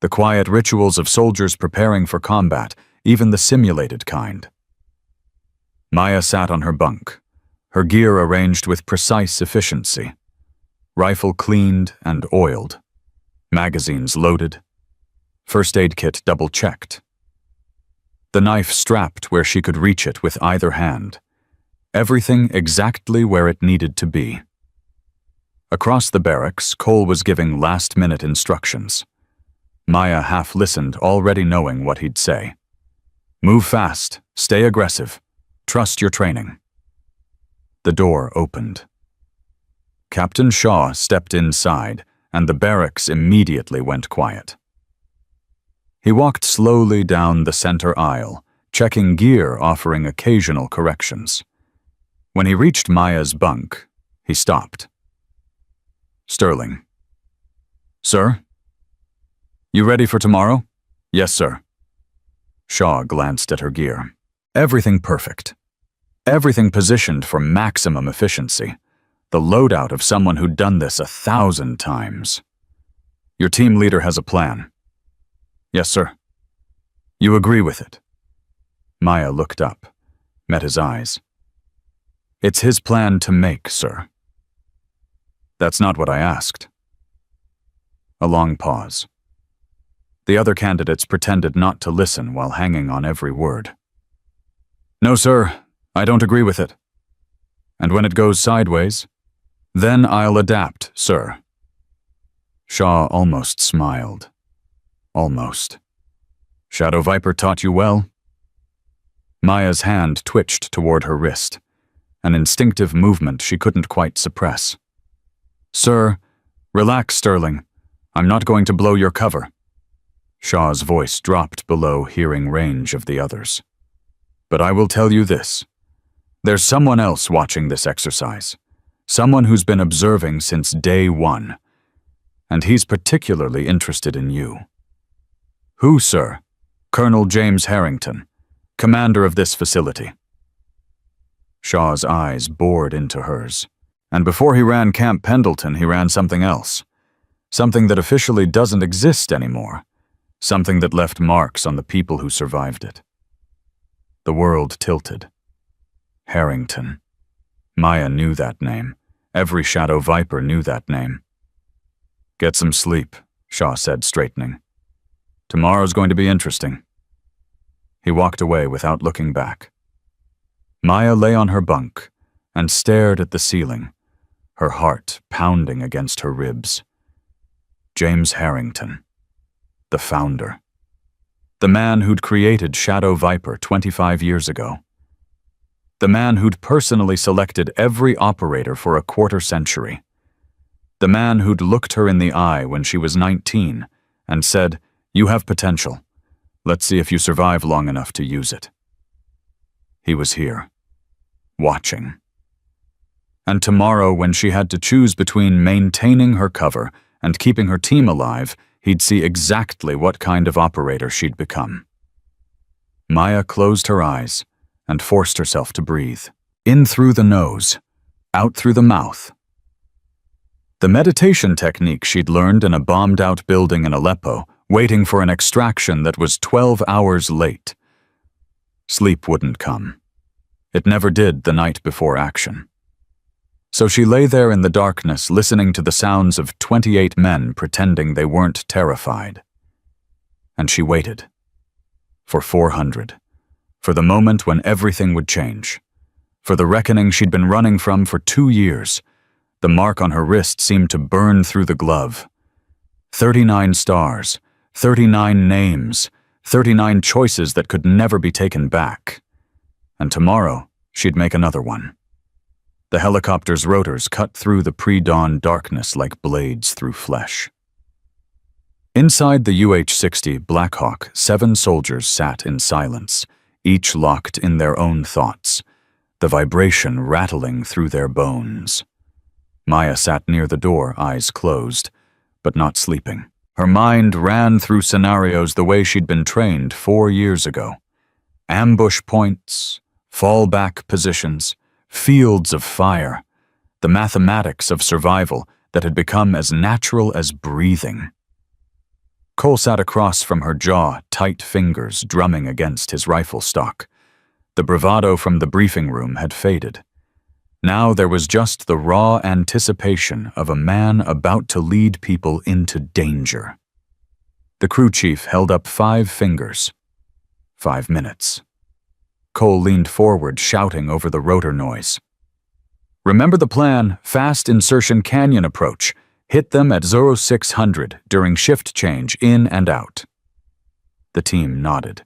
The quiet rituals of soldiers preparing for combat, even the simulated kind. Maya sat on her bunk, her gear arranged with precise efficiency. Rifle cleaned and oiled. Magazines loaded. First aid kit double-checked. The knife strapped where she could reach it with either hand. Everything exactly where it needed to be. Across the barracks, Cole was giving last-minute instructions. Maya half listened, already knowing what he'd say. Move fast, stay aggressive. Trust your training. The door opened. Captain Shaw stepped inside, and the barracks immediately went quiet. He walked slowly down the center aisle, checking gear offering occasional corrections. When he reached Maya's bunk, he stopped. "Sterling." "Sir?" "You ready for tomorrow?" "Yes, sir." Shaw glanced at her gear. Everything perfect. Everything positioned for maximum efficiency. The loadout of someone who'd done this 1,000 times. "Your team leader has a plan." "Yes, sir." "You agree with it?" Maya looked up, met his eyes. "It's his plan to make, sir." "That's not what I asked." A long pause. The other candidates pretended not to listen while hanging on every word. "No, sir, I don't agree with it." "And when it goes sideways?" "Then I'll adapt, sir." Shaw almost smiled. Almost. "Shadow Viper taught you well?" Maya's hand twitched toward her wrist, an instinctive movement she couldn't quite suppress. "Sir, relax, Sterling. I'm not going to blow your cover." Shaw's voice dropped below hearing range of the others. "But I will tell you this. There's someone else watching this exercise. Someone who's been observing since day one. And he's particularly interested in you." "Who, sir?" "Colonel James Harrington, commander of this facility." Shaw's eyes bored into hers. And before he ran Camp Pendleton, he ran something else. Something that officially doesn't exist anymore. Something that left marks on the people who survived it. The world tilted. Harrington. Maya knew that name. Every Shadow Viper knew that name. "Get some sleep," Shaw said, straightening. "Tomorrow's going to be interesting." He walked away without looking back. Maya lay on her bunk and stared at the ceiling, her heart pounding against her ribs. James Harrington. The founder. The man who'd created Shadow Viper 25 years ago. The man who'd personally selected every operator for a quarter century. The man who'd looked her in the eye when she was 19 and said, "You have potential. Let's see if you survive long enough to use it." He was here, watching. And tomorrow, when she had to choose between maintaining her cover and keeping her team alive, he'd see exactly what kind of operator she'd become. Maya closed her eyes and forced herself to breathe. In through the nose, out through the mouth. The meditation technique she'd learned in a bombed-out building in Aleppo, waiting for an extraction that was 12 hours late. Sleep wouldn't come. It never did the night before action. So she lay there in the darkness, listening to the sounds of 28 men pretending they weren't terrified. And she waited. For 400. For the moment when everything would change. For the reckoning she'd been running from for 2 years. The mark on her wrist seemed to burn through the glove. 39 stars, 39 names, 39 choices that could never be taken back. And tomorrow, she'd make another one. The helicopter's rotors cut through the pre-dawn darkness like blades through flesh. Inside the UH-60 Black Hawk, 7 soldiers sat in silence, each locked in their own thoughts, the vibration rattling through their bones. Maya sat near the door, eyes closed, but not sleeping. Her mind ran through scenarios the way she'd been trained 4 years ago. Ambush points, fallback positions, fields of fire, the mathematics of survival that had become as natural as breathing. Cole sat across from her jaw, tight fingers drumming against his rifle stock. The bravado from the briefing room had faded. Now there was just the raw anticipation of a man about to lead people into danger. The crew chief held up 5 fingers. 5 minutes. Cole leaned forward, shouting over the rotor noise. "Remember the plan, fast insertion canyon approach. Hit them at 0600 during shift change in and out." The team nodded.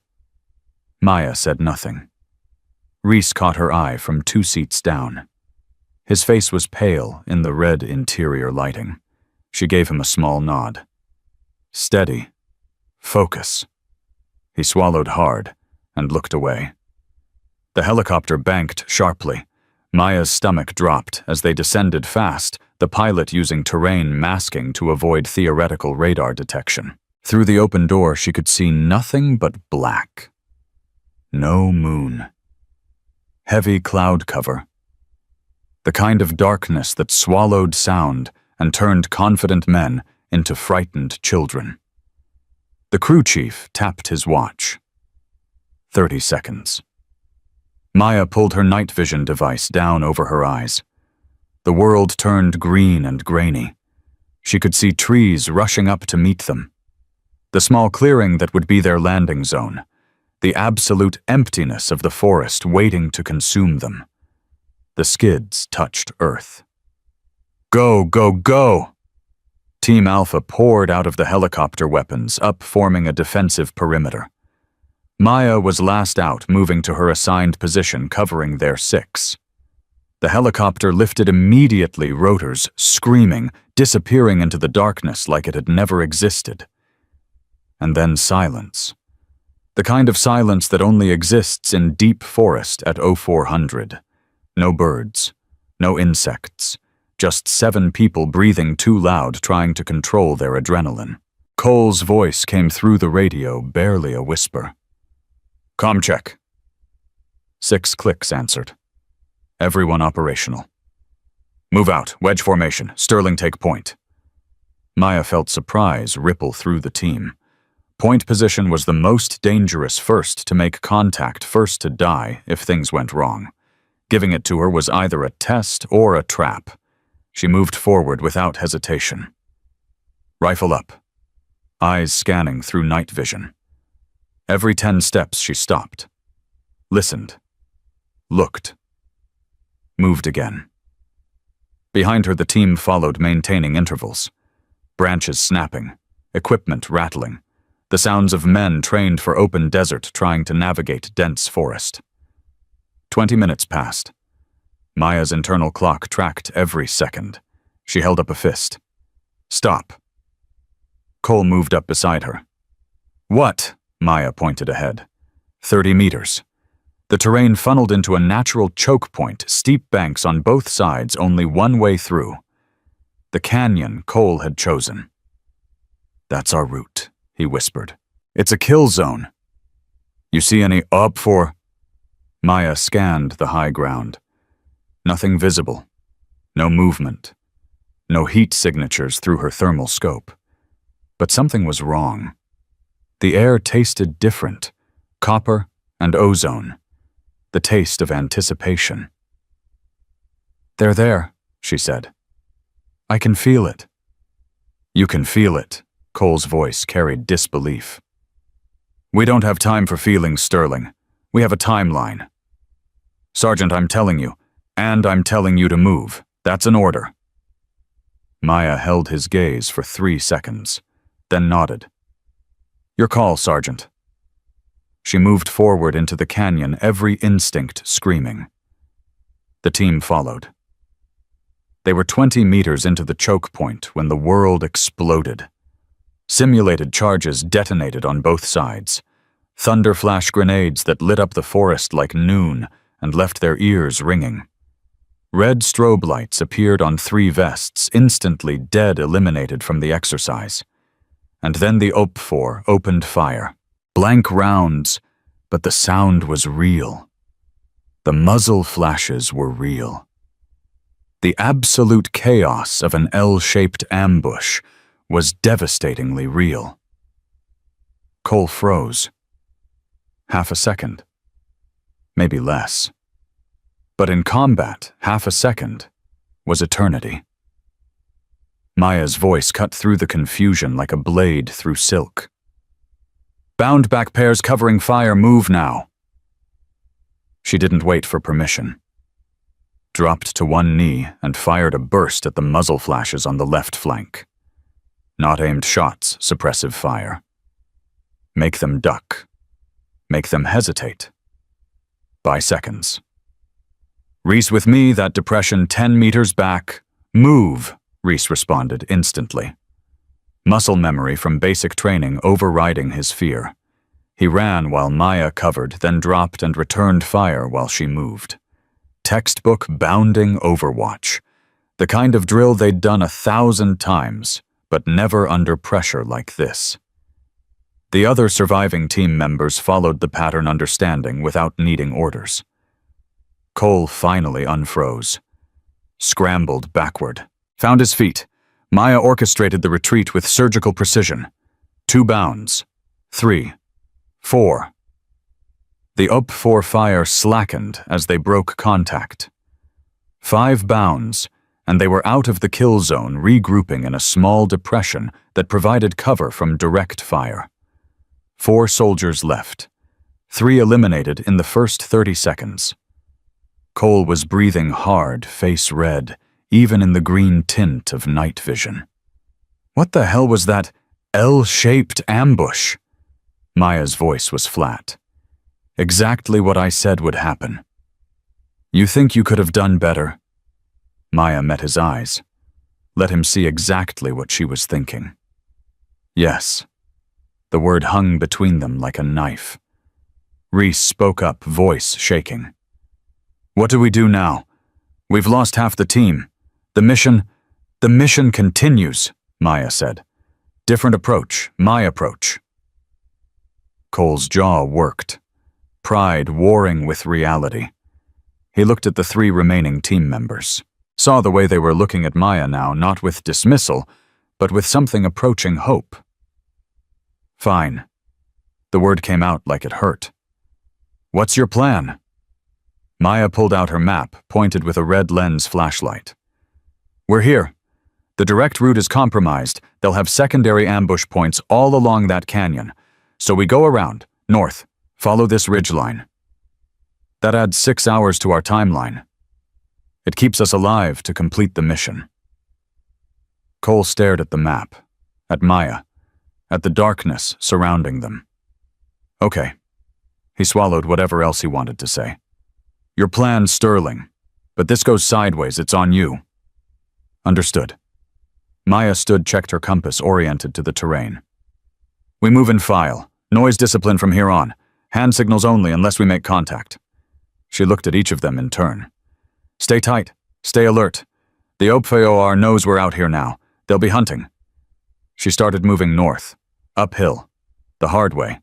Maya said nothing. Reese caught her eye from 2 seats down. His face was pale in the red interior lighting. She gave him a small nod. Steady. Focus. He swallowed hard and looked away. The helicopter banked sharply. Maya's stomach dropped as they descended fast, the pilot using terrain masking to avoid theoretical radar detection. Through the open door, she could see nothing but black. No moon. Heavy cloud cover. The kind of darkness that swallowed sound and turned confident men into frightened children. The crew chief tapped his watch. 30 seconds. Maya pulled her night vision device down over her eyes. The world turned green and grainy. She could see trees rushing up to meet them. The small clearing that would be their landing zone. The absolute emptiness of the forest waiting to consume them. The skids touched Earth. Go, go, go! Team Alpha poured out of the helicopter weapons, up forming a defensive perimeter. Maya was last out, moving to her assigned position, covering their 6. The helicopter lifted immediately, rotors screaming, disappearing into the darkness like it had never existed. And then silence. The kind of silence that only exists in deep forest at 0400. No birds, no insects, just 7 people breathing too loud trying to control their adrenaline. Cole's voice came through the radio, barely a whisper. "Com check." 6 clicks answered. Everyone operational. "Move out, wedge formation, Sterling take point." Maya felt surprise ripple through the team. Point position was the most dangerous, first to make contact, first to die if things went wrong. Giving it to her was either a test or a trap. She moved forward without hesitation. Rifle up. Eyes scanning through night vision. Every 10 steps she stopped. Listened. Looked. Moved again. Behind her the team followed, maintaining intervals. Branches snapping. Equipment rattling. The sounds of men trained for open desert trying to navigate dense forest. 20 minutes passed. Maya's internal clock tracked every second. She held up a fist. "Stop." Cole moved up beside her. "What?" Maya pointed ahead. 30 meters. The terrain funneled into a natural choke point, steep banks on both sides, only one way through. The canyon Cole had chosen. "That's our route," he whispered. "It's a kill zone. You see any up for?" Maya scanned the high ground. Nothing visible. No movement. No heat signatures through her thermal scope. But something was wrong. The air tasted different. Copper and ozone. The taste of anticipation. "They're there," she said. "I can feel it." "You can feel it," Cole's voice carried disbelief. "We don't have time for feelings, Sterling. We have a timeline. Sergeant, I'm telling you, and I'm telling you to move. That's an order." Maya held his gaze for 3 seconds, then nodded. "Your call, Sergeant." She moved forward into the canyon, every instinct screaming. The team followed. They were 20 meters into the choke point when the world exploded. Simulated charges detonated on both sides. Thunder flash grenades that lit up the forest like noon and left their ears ringing. Red strobe lights appeared on 3 vests, instantly dead eliminated from the exercise. And then the OP-4 opened fire. Blank rounds, but the sound was real. The muzzle flashes were real. The absolute chaos of an L-shaped ambush was devastatingly real. Cole froze. Half a second. Maybe less. But in combat, half a second was eternity. Maya's voice cut through the confusion like a blade through silk. "Bound back pairs covering fire, move now." She didn't wait for permission. Dropped to one knee and fired a burst at the muzzle flashes on the left flank. Not aimed shots, suppressive fire. Make them duck. Make them hesitate. By seconds. Reese with me, that depression 10 meters back. Move, Reese responded instantly. Muscle memory from basic training overriding his fear. He ran while Maya covered, then dropped and returned fire while she moved. Textbook bounding Overwatch. The kind of drill they'd done 1,000 times, but never under pressure like this. The other surviving team members followed the pattern understanding without needing orders. Cole finally unfroze. Scrambled backward. Found his feet. Maya orchestrated the retreat with surgical precision. 2 bounds. 3. 4. The UP-4 fire slackened as they broke contact. 5 bounds, and they were out of the kill zone, regrouping in a small depression that provided cover from direct fire. 4 soldiers left. 3 eliminated in the first 30 seconds. Cole was breathing hard, face red, even in the green tint of night vision. What the hell was that L-shaped ambush? Maya's voice was flat. Exactly what I said would happen. You think you could have done better? Maya met his eyes. Let him see exactly what she was thinking. Yes. The word hung between them like a knife. Reese spoke up, voice shaking. What do we do now? We've lost half the team. The mission continues, Maya said. Different approach, my approach. Cole's jaw worked, pride warring with reality. He looked at the 3 remaining team members, saw the way they were looking at Maya now, not with dismissal, but with something approaching hope. Fine. The word came out like it hurt. What's your plan? Maya pulled out her map, pointed with a red lens flashlight. We're here. The direct route is compromised. They'll have secondary ambush points all along that canyon. So we go around, north, follow this ridgeline. That adds 6 hours to our timeline. It keeps us alive to complete the mission. Cole stared at the map, at Maya, at the darkness surrounding them. Okay. He swallowed whatever else he wanted to say. Your plan's sterling, but this goes sideways, it's on you. Understood. Maya stood, checked her compass, oriented to the terrain. We move in file. Noise discipline from here on. Hand signals only unless we make contact. She looked at each of them in turn. Stay tight. Stay alert. The OPFOR knows we're out here now. They'll be hunting. She started moving north, uphill, the hard way.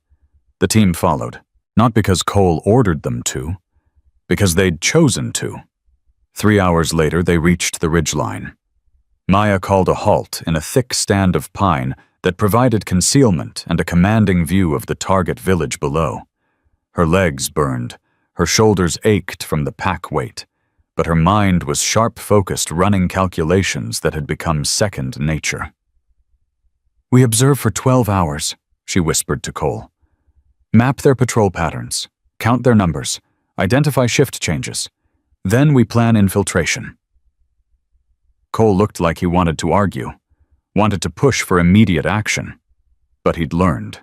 The team followed, not because Cole ordered them to, because they'd chosen to. 3 hours later, they reached the ridgeline. Maya called a halt in a thick stand of pine that provided concealment and a commanding view of the target village below. Her legs burned, her shoulders ached from the pack weight, but her mind was sharp-focused, running calculations that had become second nature. We observe for 12 hours, she whispered to Cole. Map their patrol patterns, count their numbers, identify shift changes. Then we plan infiltration. Cole looked like he wanted to argue, wanted to push for immediate action, but he'd learned.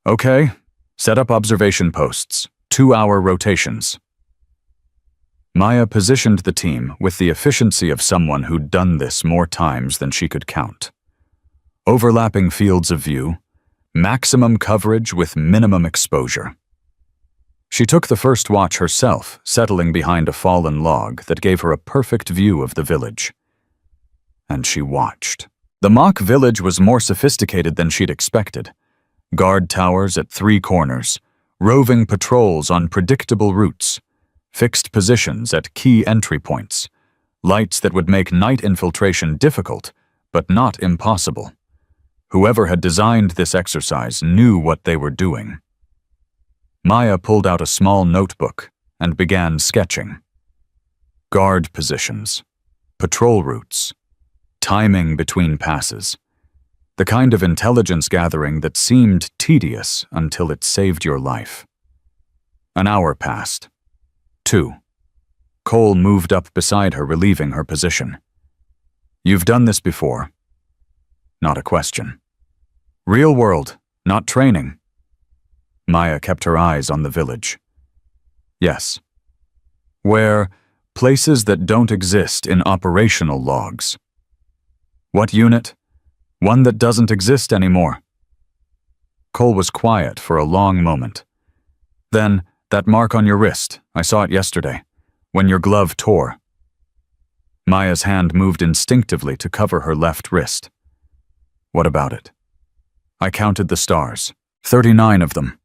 Okay, set up observation posts, 2-hour rotations. Maya positioned the team with the efficiency of someone who'd done this more times than she could count. Overlapping fields of view, maximum coverage with minimum exposure. She took the first watch herself, settling behind a fallen log that gave her a perfect view of the village. And she watched. The mock village was more sophisticated than she'd expected. Guard towers at 3 corners, roving patrols on predictable routes, fixed positions at key entry points, lights that would make night infiltration difficult, but not impossible. Whoever had designed this exercise knew what they were doing. Maya pulled out a small notebook and began sketching. Guard positions, patrol routes, timing between passes, the kind of intelligence gathering that seemed tedious until it saved your life. An hour passed. 2. Cole moved up beside her, relieving her position. You've done this before. Not a question. Real world, not training. Maya kept her eyes on the village. Yes. Where places that don't exist in operational logs. What unit? One that doesn't exist anymore. Cole was quiet for a long moment. Then, that mark on your wrist, I saw it yesterday, when your glove tore. Maya's hand moved instinctively to cover her left wrist. What about it? I counted the stars, 39 of them.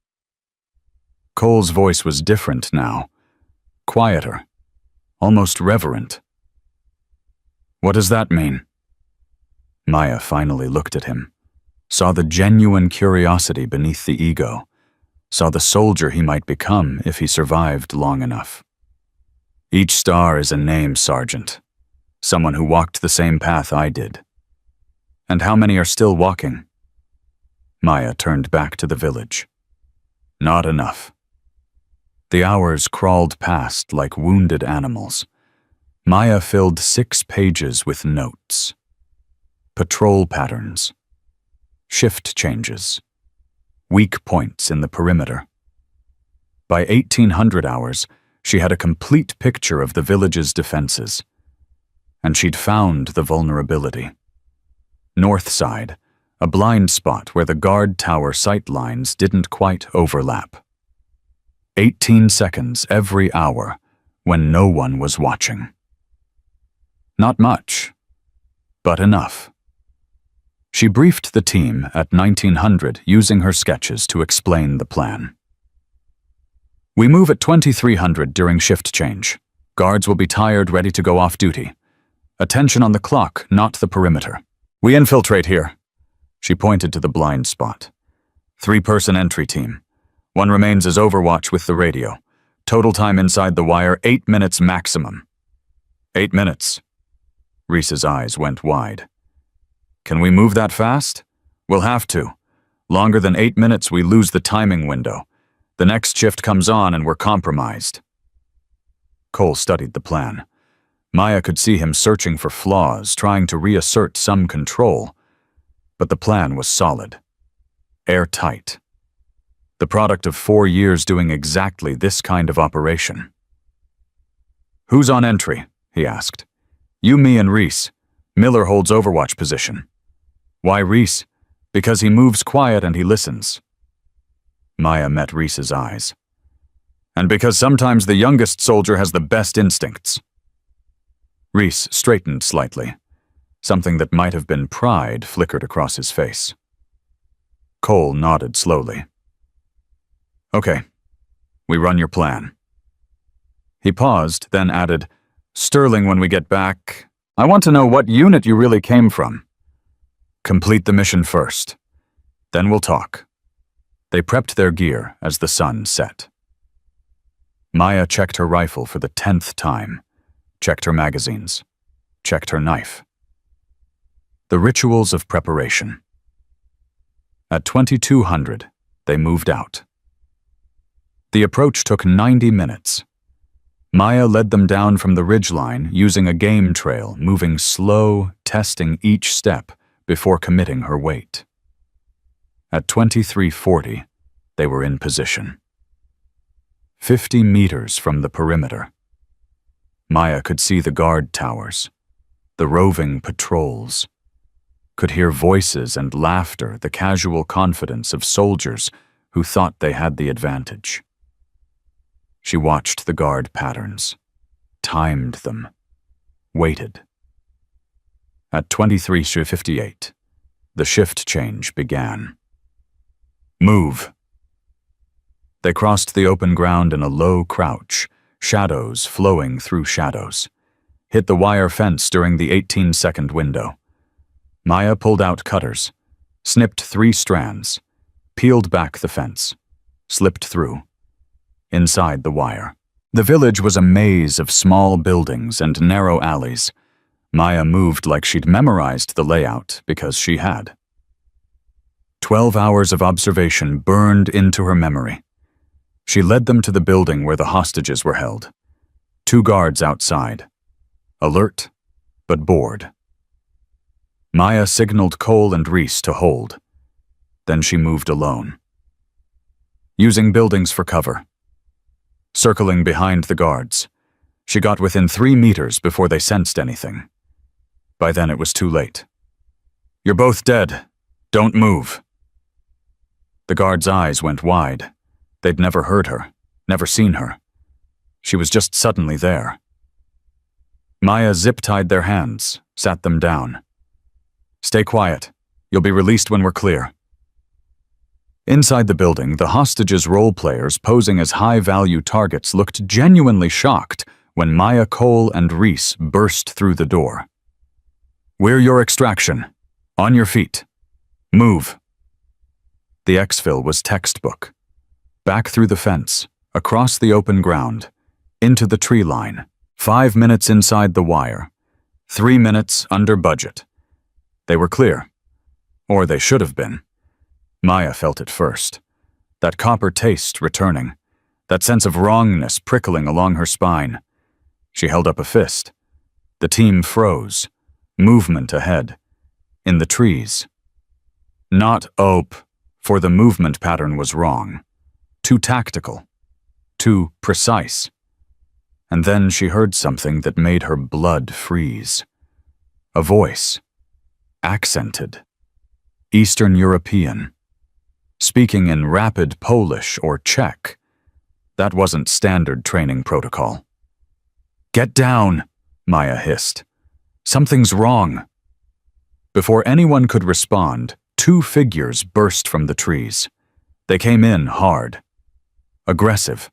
Cole's voice was different now, quieter, almost reverent. What does that mean? Maya finally looked at him, saw the genuine curiosity beneath the ego, saw the soldier he might become if he survived long enough. Each star is a name, Sergeant. Someone who walked the same path I did. And how many are still walking? Maya turned back to the village. Not enough. The hours crawled past like wounded animals. Maya filled 6 pages with notes. Patrol patterns. Shift changes. Weak points in the perimeter. By 1800 hours, she had a complete picture of the village's defenses. And she'd found the vulnerability. North side, a blind spot where the guard tower sight lines didn't quite overlap. 18 seconds every hour when no one was watching. Not much, but enough. She briefed the team at 1900 using her sketches to explain the plan. We move at 2300 during shift change. Guards will be tired, ready to go off duty. Attention on the clock, not the perimeter. We infiltrate here. She pointed to the blind spot. 3-person entry team. One remains as overwatch with the radio. Total time inside the wire, 8 minutes maximum. 8 minutes. Reese's eyes went wide. Can we move that fast? We'll have to. Longer than 8 minutes, we lose the timing window. The next shift comes on and we're compromised. Cole studied the plan. Maya could see him searching for flaws, trying to reassert some control. But the plan was solid. Airtight. The product of 4 years doing exactly this kind of operation. Who's on entry? He asked. You, me, and Reese. Miller holds overwatch position. Why Reese? Because he moves quiet and he listens. Maya met Reese's eyes. And because sometimes the youngest soldier has the best instincts. Reese straightened slightly. Something that might have been pride flickered across his face. Cole nodded slowly. Okay, we run your plan. He paused, then added, Sterling, when we get back, I want to know what unit you really came from. Complete the mission first. Then we'll talk. They prepped their gear as the sun set. Maya checked her rifle for the 10th time, checked her magazines, checked her knife. The rituals of preparation. At 2200, they moved out. The approach took 90 minutes. Maya led them down from the ridgeline using a game trail, moving slow, testing each step before committing her weight. At 2340, they were in position. 50 meters from the perimeter. Maya could see the guard towers, the roving patrols, could hear voices and laughter, the casual confidence of soldiers who thought they had the advantage. She watched the guard patterns, timed them, waited. At 23:58, the shift change began. Move! They crossed the open ground in a low crouch, shadows flowing through shadows, hit the wire fence during the 18-second window. Maya pulled out cutters, snipped 3 strands, peeled back the fence, slipped through. Inside the wire. The village was a maze of small buildings and narrow alleys. Maya moved like she'd memorized the layout because she had. 12 hours of observation burned into her memory. She led them to the building where the hostages were held. 2 guards outside. Alert, but bored. Maya signaled Cole and Reese to hold. Then she moved alone. Using buildings for cover. Circling behind the guards. She got within 3 meters before they sensed anything. By then it was too late. "You're both dead. Don't move." The guard's eyes went wide. They'd never heard her, never seen her. She was just suddenly there. Maya zip-tied their hands, sat them down. "Stay quiet. You'll be released when we're clear." Inside the building, the hostages' role players posing as high-value targets looked genuinely shocked when Maya Cole and Reese burst through the door. "We're your extraction. On your feet. Move." The exfil was textbook. Back through the fence, across the open ground, into the tree line, 5 minutes inside the wire, 3 minutes under budget. They were clear. Or they should have been. Maya felt it first. That copper taste returning. That sense of wrongness prickling along her spine. She held up a fist. The team froze. Movement ahead. In the trees. Not ope, for the movement pattern was wrong. Too tactical. Too precise. And then she heard something that made her blood freeze. A voice. Accented. Eastern European. Speaking in rapid Polish or Czech. That wasn't standard training protocol. "Get down," Maya hissed. "Something's wrong." Before anyone could respond, 2 figures burst from the trees. They came in hard. Aggressive.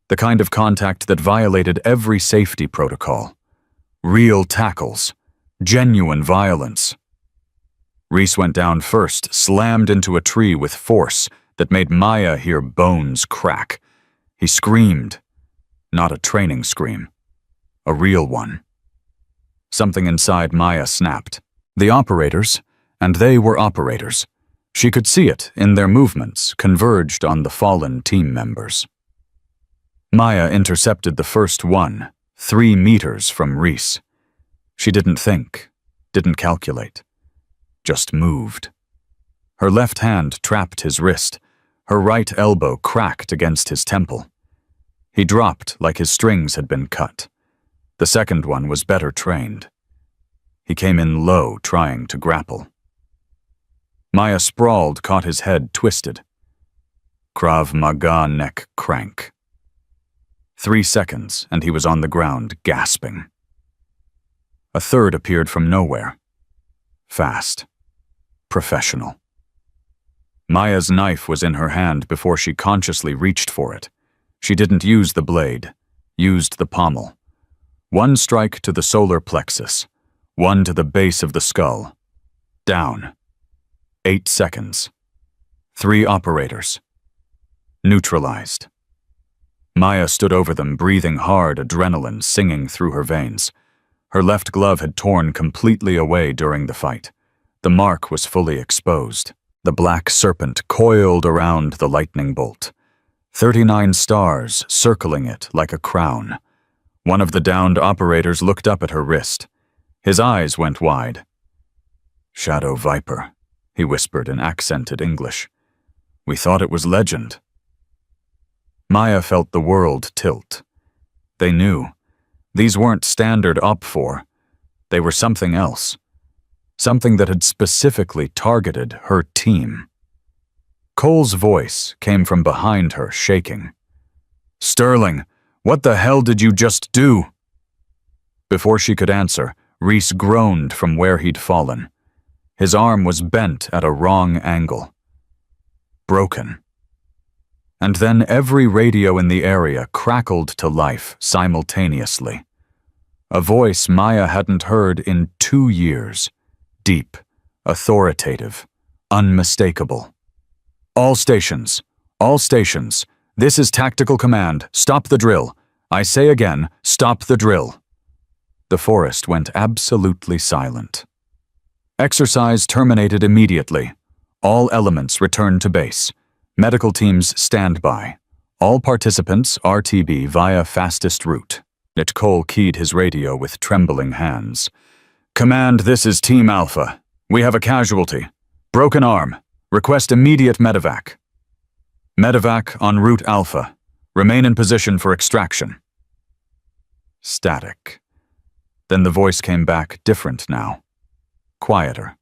The kind of contact that violated every safety protocol. Real tackles. Genuine violence. Reese went down first, slammed into a tree with force that made Maya hear bones crack. He screamed. Not a training scream. A real one. Something inside Maya snapped. The operators, and they were operators. She could see it in their movements, converged on the fallen team members. Maya intercepted the first one, 3 meters from Reese. She didn't think, didn't calculate. Just moved. Her left hand trapped his wrist. Her right elbow cracked against his temple. He dropped like his strings had been cut. The second one was better trained. He came in low, trying to grapple. Maya sprawled, caught his head twisted. Krav Maga neck crank. 3 seconds, and he was on the ground, gasping. A third appeared from nowhere. Fast. Professional. Maya's knife was in her hand before she consciously reached for it. She didn't use the blade, used the pommel. 1 strike to the solar plexus, 1 to the base of the skull. Down. 8 seconds. 3 operators. Neutralized. Maya stood over them, breathing hard, adrenaline singing through her veins. Her left glove had torn completely away during the fight. The mark was fully exposed. The black serpent coiled around the lightning bolt. 39 stars circling it like a crown. One of the downed operators looked up at her wrist. His eyes went wide. "Shadow Viper," he whispered in accented English. "We thought it was legend." Maya felt the world tilt. They knew. These weren't standard OPFOR. They were something else. Something that had specifically targeted her team. Cole's voice came from behind her, shaking. "Sterling, what the hell did you just do?" Before she could answer, Reese groaned from where he'd fallen. His arm was bent at a wrong angle. Broken. And then every radio in the area crackled to life simultaneously. A voice Maya hadn't heard in 2 years. Deep, authoritative, unmistakable. All stations, this is tactical command, stop the drill. I say again, stop the drill." The forest went absolutely silent. Exercise terminated immediately. All elements return to base. Medical teams stand by. All participants RTB via fastest route. Cole keyed his radio with trembling hands. "Command, this is Team Alpha. We have a casualty. Broken arm. Request immediate medevac. Medevac en route Alpha. Remain in position for extraction." Static. Then the voice came back, different now. Quieter.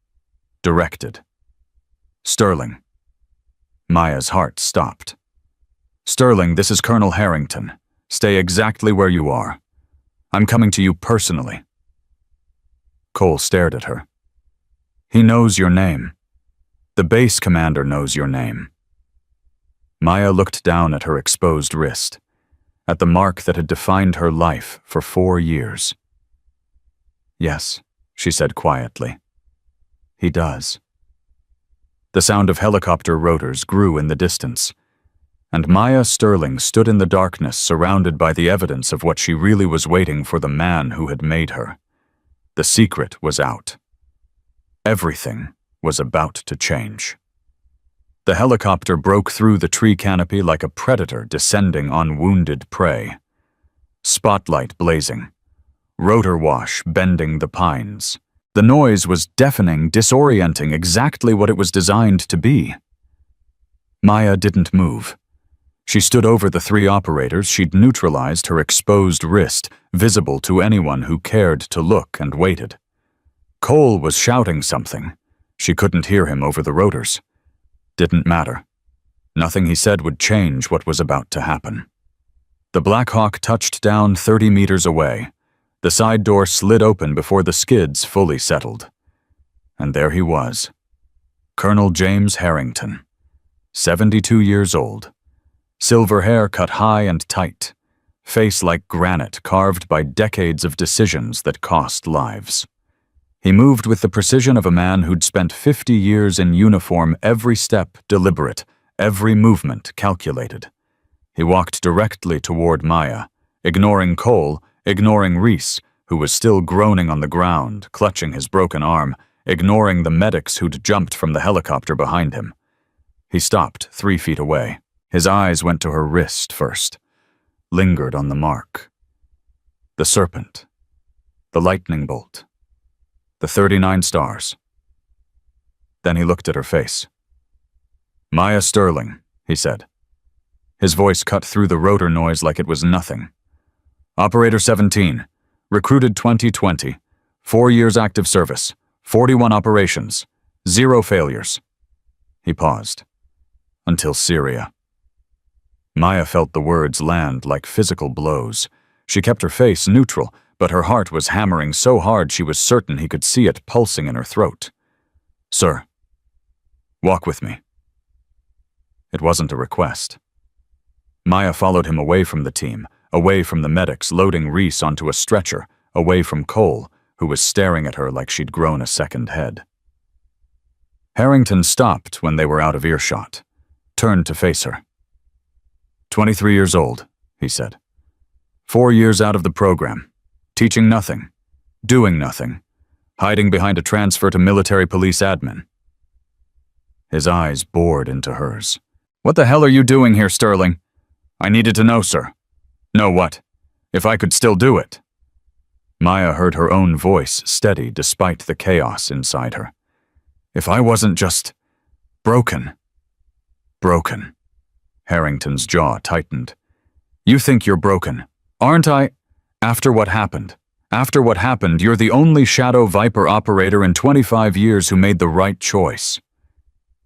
Directed. Sterling. Maya's heart stopped. Sterling, this is Colonel Harrington. Stay exactly where you are. I'm coming to you personally. Cole stared at her. He knows your name. The base commander knows your name. Maya looked down at her exposed wrist, at the mark that had defined her life for 4 years. Yes, she said quietly. He does. The sound of helicopter rotors grew in the distance, and Maya Sterling stood in the darkness surrounded by the evidence of what she really was waiting for the man who had made her. The secret was out. Everything was about to change. The helicopter broke through the tree canopy like a predator descending on wounded prey. Spotlight blazing. Rotor wash bending the pines. The noise was deafening, disorienting, exactly what it was designed to be. Maya didn't move. She stood over the 3 operators. She'd neutralized her exposed wrist, visible to anyone who cared to look, and waited. Cole was shouting something. She couldn't hear him over the rotors. Didn't matter. Nothing he said would change what was about to happen. The Black Hawk touched down 30 meters away. The side door slid open before the skids fully settled. And there he was. Colonel James Harrington. 72 years old. Silver hair cut high and tight. Face like granite carved by decades of decisions that cost lives. He moved with the precision of a man who'd spent 50 years in uniform, every step deliberate, every movement calculated. He walked directly toward Maya, ignoring Cole, ignoring Reese, who was still groaning on the ground, clutching his broken arm, ignoring the medics who'd jumped from the helicopter behind him. He stopped 3 feet away. His eyes went to her wrist first, lingered on the mark. The serpent, the lightning bolt, the 39 stars. Then he looked at her face. Maya Sterling, he said. His voice cut through the rotor noise like it was nothing. Operator 17, recruited 2020, 4 years active service, 41 operations, 0 failures. He paused. Until Syria. Maya felt the words land like physical blows. She kept her face neutral, but her heart was hammering so hard she was certain he could see it pulsing in her throat. Sir, walk with me. It wasn't a request. Maya followed him away from the team, away from the medics loading Reese onto a stretcher, away from Cole, who was staring at her like she'd grown a second head. Harrington stopped when they were out of earshot, turned to face her. 23 years old, he said. 4 years out of the program, teaching nothing, doing nothing, hiding behind a transfer to military police admin. His eyes bored into hers. What the hell are you doing here, Sterling? I needed to know, sir. Know what? If I could still do it. Maya heard her own voice steady despite the chaos inside her. If I wasn't just broken. Broken. Harrington's jaw tightened. You think you're broken, aren't I? After what happened, you're the only Shadow Viper operator in 25 years who made the right choice.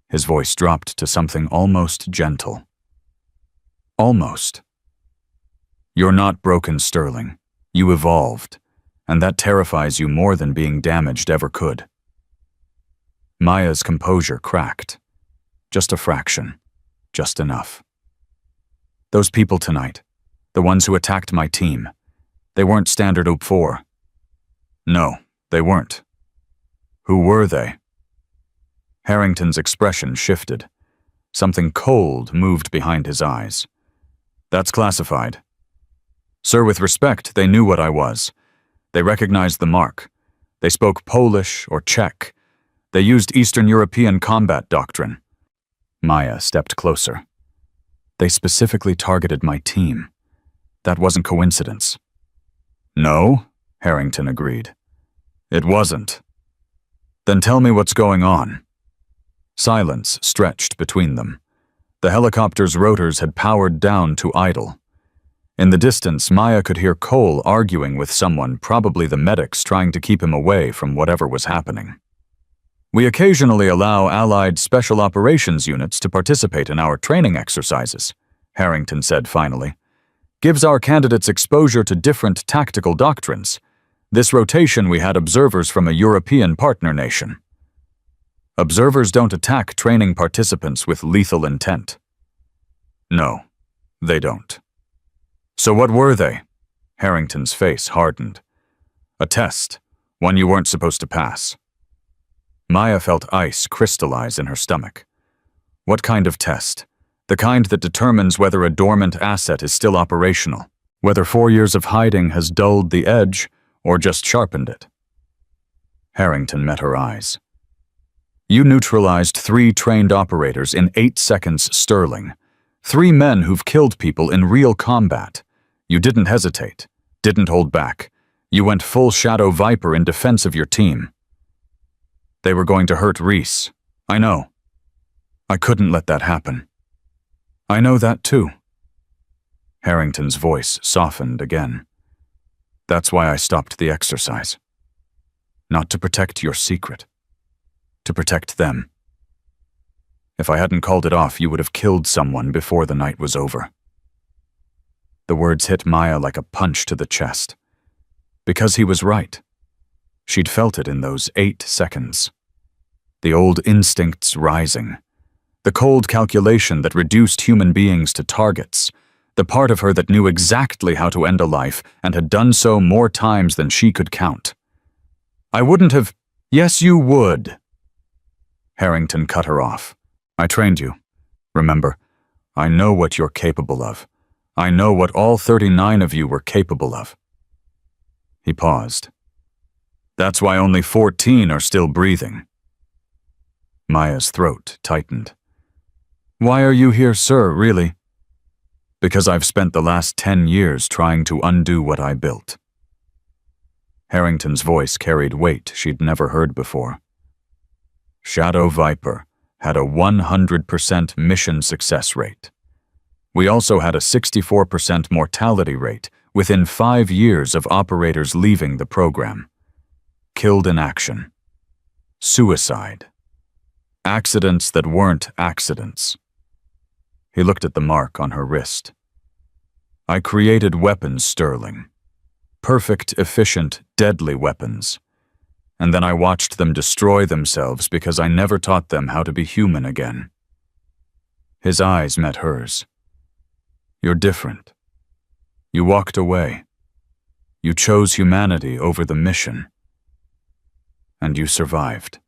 His voice dropped to something almost gentle. Almost. You're not broken, Sterling. You evolved, and that terrifies you more than being damaged ever could. Maya's composure cracked. Just a fraction. Just enough. Those people tonight, the ones who attacked my team, they weren't Standard OP4. No, they weren't. Who were they? Harrington's expression shifted. Something cold moved behind his eyes. That's classified. Sir, with respect, they knew what I was. They recognized the mark. They spoke Polish or Czech. They used Eastern European combat doctrine. Maya stepped closer. They specifically targeted my team. That wasn't coincidence. No, Harrington agreed. It wasn't. Then tell me what's going on. Silence stretched between them. The helicopter's rotors had powered down to idle. In the distance, Maya could hear Cole arguing with someone, probably the medics trying to keep him away from whatever was happening. We occasionally allow Allied Special Operations units to participate in our training exercises, Harrington said finally. Gives our candidates exposure to different tactical doctrines. This rotation we had observers from a European partner nation. Observers don't attack training participants with lethal intent. No, they don't. So what were they? Harrington's face hardened. A test, one you weren't supposed to pass. Maya felt ice crystallize in her stomach. What kind of test? The kind that determines whether a dormant asset is still operational, whether 4 years of hiding has dulled the edge or just sharpened it. Harrington met her eyes. You neutralized 3 trained operators in 8 seconds sterling. 3 men who've killed people in real combat. You didn't hesitate, didn't hold back. You went full Shadow Viper in defense of your team. They were going to hurt Reese. I know. I couldn't let that happen. I know that too. Harrington's voice softened again. That's why I stopped the exercise. Not to protect your secret. To protect them. If I hadn't called it off, you would have killed someone before the night was over. The words hit Maya like a punch to the chest. Because he was right. She'd felt it in those 8 seconds. The old instincts rising. The cold calculation that reduced human beings to targets. The part of her that knew exactly how to end a life and had done so more times than she could count. I wouldn't have... Yes, you would. Harrington cut her off. I trained you. Remember, I know what you're capable of. I know what all 39 of you were capable of. He paused. That's why only 14 are still breathing. Maya's throat tightened. Why are you here, sir, really? Because I've spent the last 10 years trying to undo what I built. Harrington's voice carried weight she'd never heard before. Shadow Viper had a 100% mission success rate. We also had a 64% mortality rate within 5 years of operators leaving the program. Killed in action. Suicide. Accidents that weren't accidents. He looked at the mark on her wrist. I created weapons, Sterling. Perfect, efficient, deadly weapons. And then I watched them destroy themselves because I never taught them how to be human again. His eyes met hers. You're different. You walked away. You chose humanity over the mission. And you survived.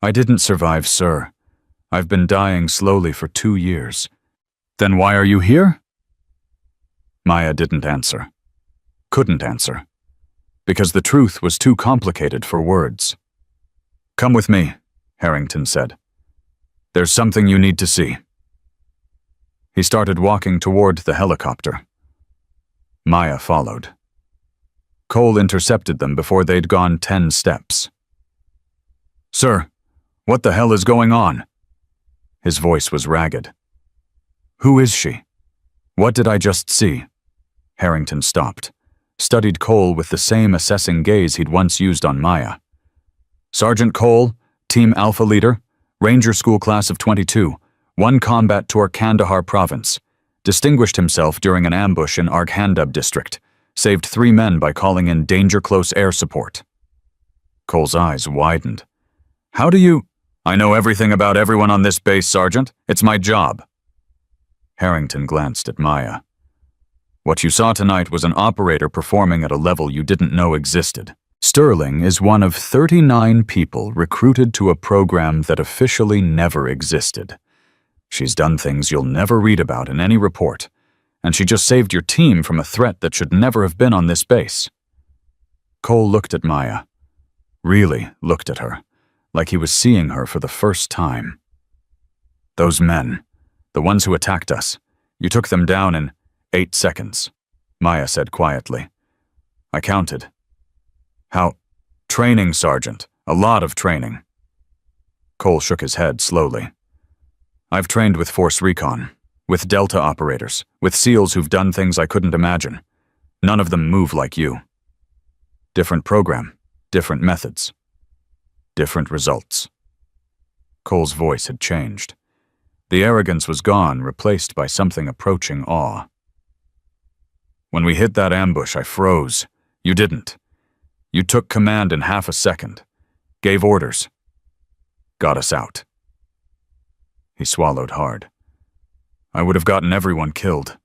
I didn't survive, sir. I've been dying slowly for 2 years. Then why are you here? Maya didn't answer. Couldn't answer. Because the truth was too complicated for words. Come with me, Harrington said. There's something you need to see. He started walking toward the helicopter. Maya followed. Cole intercepted them before they'd gone 10 steps. Sir, what the hell is going on? His voice was ragged. Who is she? What did I just see? Harrington stopped, studied Cole with the same assessing gaze he'd once used on Maya. Sergeant Cole, Team Alpha Leader, Ranger School Class of 22, won combat tour Kandahar Province, distinguished himself during an ambush in Arghandab District, saved 3 men by calling in danger close air support. Cole's eyes widened. How do you... I know everything about everyone on this base, Sergeant. It's my job. Harrington glanced at Maya. What you saw tonight was an operator performing at a level you didn't know existed. Sterling is one of 39 people recruited to a program that officially never existed. She's done things you'll never read about in any report, and she just saved your team from a threat that should never have been on this base. Cole looked at Maya. Really looked at her, like he was seeing her for the first time. Those men, the ones who attacked us, you took them down in 8 seconds, Maya said quietly. I counted. How? Training, Sergeant. A lot of training. Cole shook his head slowly. I've trained with Force Recon. with Delta operators, with SEALs who've done things I couldn't imagine. None of them move like you. Different program, different methods, different results. Cole's voice had changed. The arrogance was gone, replaced by something approaching awe. When we hit that ambush, I froze. You didn't. You took command in half a second, gave orders, got us out. He swallowed hard. I would have gotten everyone killed.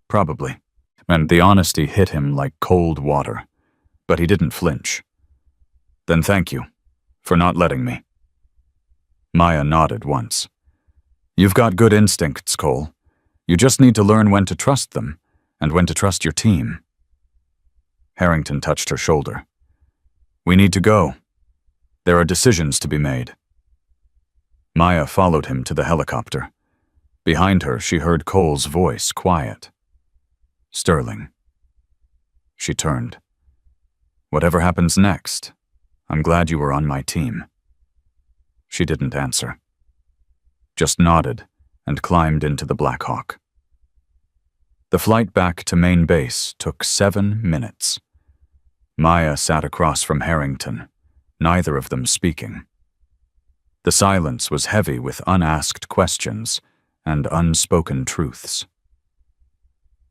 Probably. And the honesty hit him like cold water, but he didn't flinch. Then thank you for not letting me. Maya nodded once. You've got good instincts, Cole. You just need to learn when to trust them and when to trust your team. Harrington touched her shoulder. We need to go. There are decisions to be made. Maya followed him to the helicopter. Behind her, she heard Cole's voice, quiet. Sterling. She turned. Whatever happens next, I'm glad you were on my team. She didn't answer. Just nodded and climbed into the Black Hawk. The flight back to main base took 7 minutes. Maya sat across from Harrington, neither of them speaking. The silence was heavy with unasked questions and unspoken truths.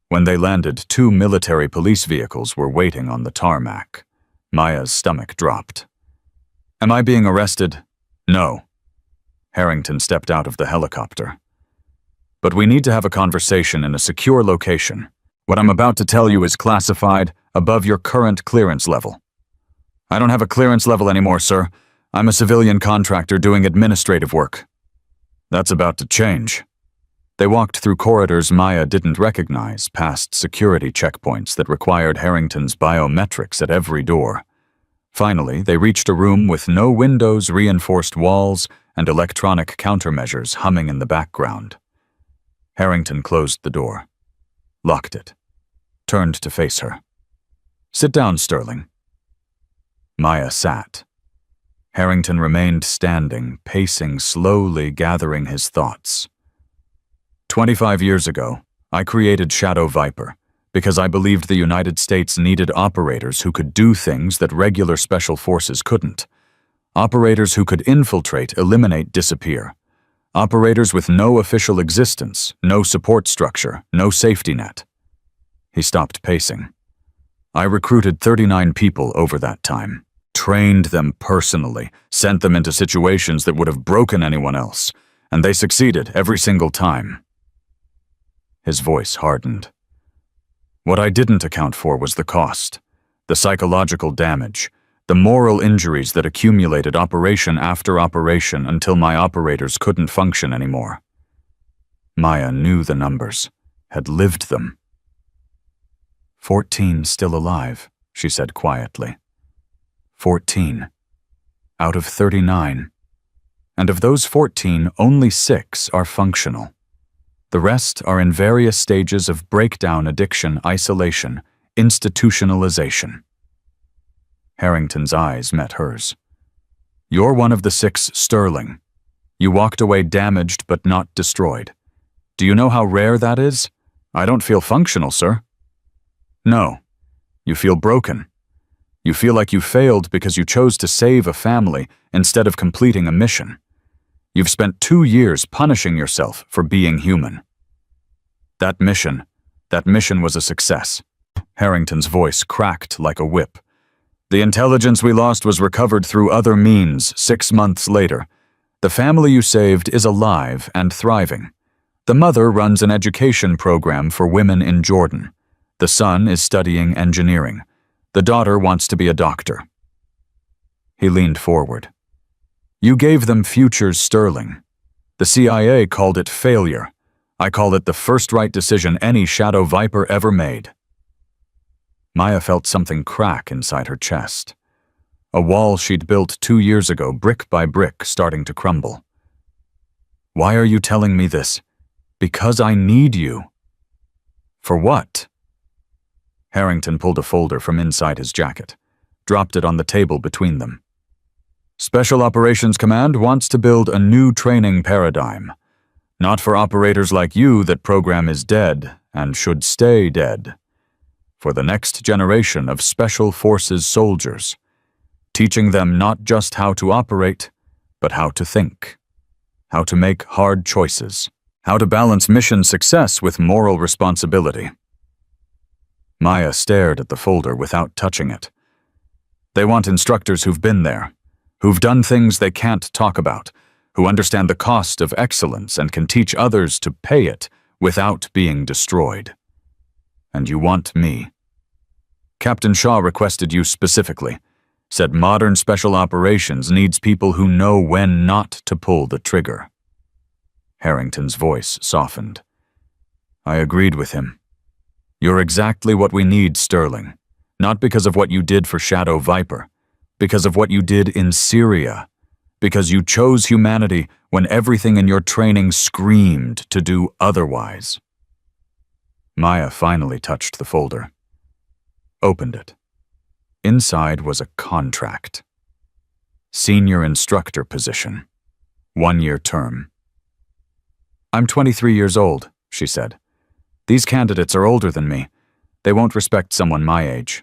When they landed, 2 military police vehicles were waiting on the tarmac. Maya's stomach dropped. Am I being arrested? No. Harrington stepped out of the helicopter. But we need to have a conversation in a secure location. What I'm about to tell you is classified above your current clearance level. I don't have a clearance level anymore, sir. I'm a civilian contractor doing administrative work. That's about to change. They walked through corridors Maya didn't recognize, past security checkpoints that required Harrington's biometrics at every door. Finally, they reached a room with no windows, reinforced walls, and electronic countermeasures humming in the background. Harrington closed the door, locked it, turned to face her. Sit down, Sterling. Maya sat. Harrington remained standing, pacing slowly, gathering his thoughts. 25 years ago, I created Shadow Viper because I believed the United States needed operators who could do things that regular special forces couldn't. Operators who could infiltrate, eliminate, disappear. Operators with no official existence, no support structure, no safety net. He stopped pacing. I recruited 39 people over that time, trained them personally, sent them into situations that would have broken anyone else, and they succeeded every single time. His voice hardened. What I didn't account for was the cost, the psychological damage, the moral injuries that accumulated operation after operation until my operators couldn't function anymore. Maya knew the numbers, had lived them. 14 still alive, she said quietly. 14. Out of 39. And of those 14, only 6 are functional. The rest are in various stages of breakdown, addiction, isolation, institutionalization. Harrington's eyes met hers. You're one of the 6, Sterling. You walked away damaged but not destroyed. Do you know how rare that is? I don't feel functional, sir. No. You feel broken. You feel like you failed because you chose to save a family instead of completing a mission. You've spent 2 years punishing yourself for being human. That mission was a success. Harrington's voice cracked like a whip. The intelligence we lost was recovered through other means 6 months later. The family you saved is alive and thriving. The mother runs an education program for women in Jordan. The son is studying engineering. The daughter wants to be a doctor. He leaned forward. You gave them futures, Sterling. The CIA called it failure. I call it the first right decision any Shadow Viper ever made. Maya felt something crack inside her chest. A wall she'd built 2 years ago, brick by brick, starting to crumble. Why are you telling me this? Because I need you. For what? Harrington pulled a folder from inside his jacket, dropped it on the table between them. Special Operations Command wants to build a new training paradigm. Not for operators like you, that program is dead and should stay dead. For the next generation of Special Forces soldiers, teaching them not just how to operate, but how to think, how to make hard choices, how to balance mission success with moral responsibility. Maya stared at the folder without touching it. They want instructors who've been there, who've done things they can't talk about, who understand the cost of excellence and can teach others to pay it without being destroyed. And you want me. Captain Shaw requested you specifically, said modern special operations needs people who know when not to pull the trigger. Harrington's voice softened. I agreed with him. You're exactly what we need, Sterling. Not because of what you did for Shadow Viper, because of what you did in Syria, because you chose humanity when everything in your training screamed to do otherwise. Maya finally touched the folder. Opened it. Inside was a contract. Senior instructor position. 1-year term. I'm 23 years old, she said. These candidates are older than me. They won't respect someone my age.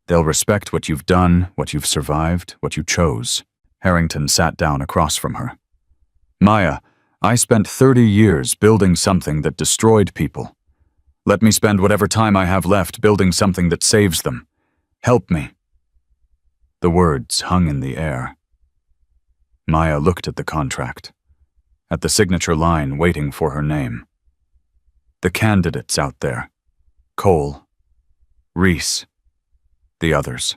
They'll respect what you've done, what you've survived, what you chose. Harrington sat down across from her. Maya, I spent 30 years building something that destroyed people. Let me spend whatever time I have left building something that saves them. Help me. The words hung in the air. Maya looked at the contract, at the signature line waiting for her name. The candidates out there. Cole, Reese, the others.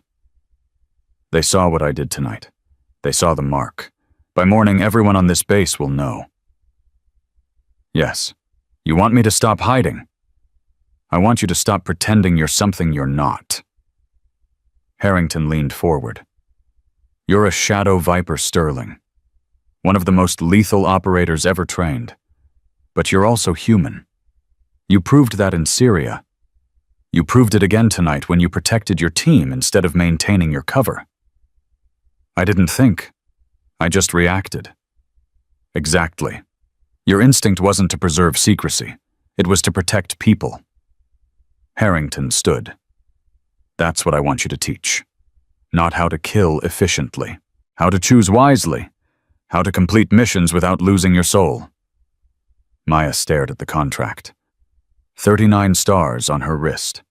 They saw what I did tonight. They saw the mark. By morning, everyone on this base will know. Yes, you want me to stop hiding? I want you to stop pretending you're something you're not. Harrington leaned forward. You're a Shadow Viper Sterling, one of the most lethal operators ever trained. But you're also human. You proved that in Syria. You proved it again tonight when you protected your team instead of maintaining your cover. I didn't think. I just reacted. Exactly. Your instinct wasn't to preserve secrecy. It was to protect people. Harrington stood. That's what I want you to teach. Not how to kill efficiently. How to choose wisely. How to complete missions without losing your soul. Maya stared at the contract. 39 stars on her wrist.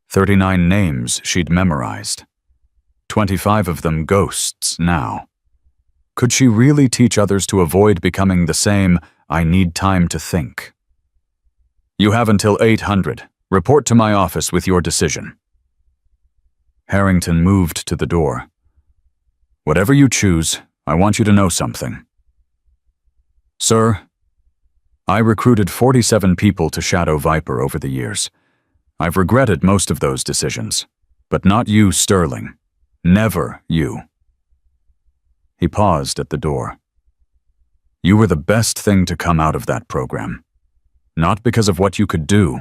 39 names she'd memorized. 25 of them ghosts now. Could she really teach others to avoid becoming the same, I need time to think? You have until 800. Report to my office with your decision. Harrington moved to the door. Whatever you choose, I want you to know something. Sir, I recruited 47 people to Shadow Viper over the years. I've regretted most of those decisions, but not you, Sterling. Never you. He paused at the door. You were the best thing to come out of that program. Not because of what you could do,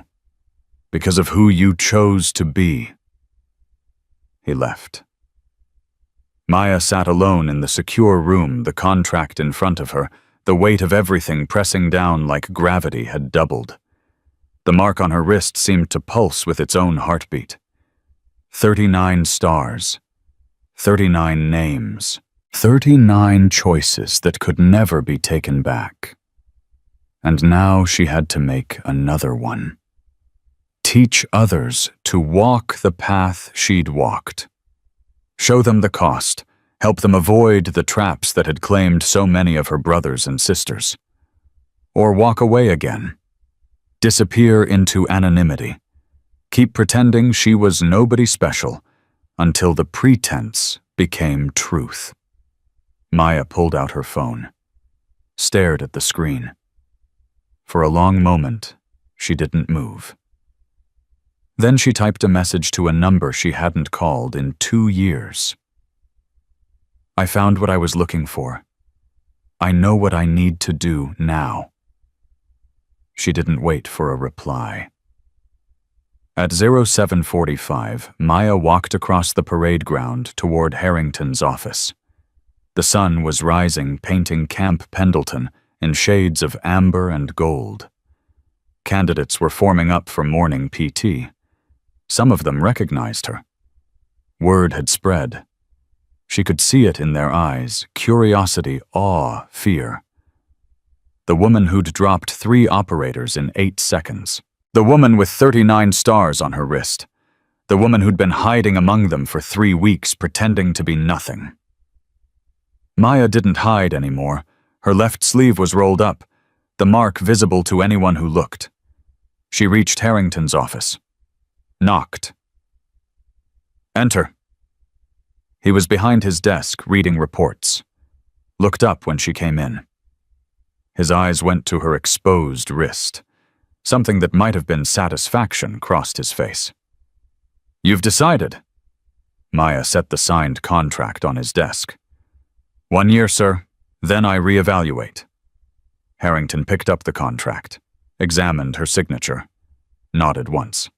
because of who you chose to be. He left. Maya sat alone in the secure room, the contract in front of her, the weight of everything pressing down like gravity had doubled. The mark on her wrist seemed to pulse with its own heartbeat. 39 stars. 39 names. 39 choices that could never be taken back. And now she had to make another one. Teach others to walk the path she'd walked. Show them the cost, help them avoid the traps that had claimed so many of her brothers and sisters. Or walk away again. Disappear into anonymity. Keep pretending she was nobody special until the pretense became truth. Maya pulled out her phone, stared at the screen. For a long moment, she didn't move. Then she typed a message to a number she hadn't called in 2 years. I found what I was looking for. I know what I need to do now. She didn't wait for a reply. At 07:45, Maya walked across the parade ground toward Harrington's office. The sun was rising, painting Camp Pendleton in shades of amber and gold. Candidates were forming up for morning PT. Some of them recognized her. Word had spread. She could see it in their eyes: curiosity, awe, fear. The woman who'd dropped 3 operators in 8 seconds. The woman with 39 stars on her wrist. The woman who'd been hiding among them for 3 weeks, pretending to be nothing. Maya didn't hide anymore. Her left sleeve was rolled up, the mark visible to anyone who looked. She reached Harrington's office. Knocked. "Enter." He was behind his desk, reading reports. Looked up when she came in. His eyes went to her exposed wrist. Something that might have been satisfaction crossed his face. "You've decided." Maya set the signed contract on his desk. "1 year, sir. Then I reevaluate." Harrington picked up the contract, examined her signature, nodded once.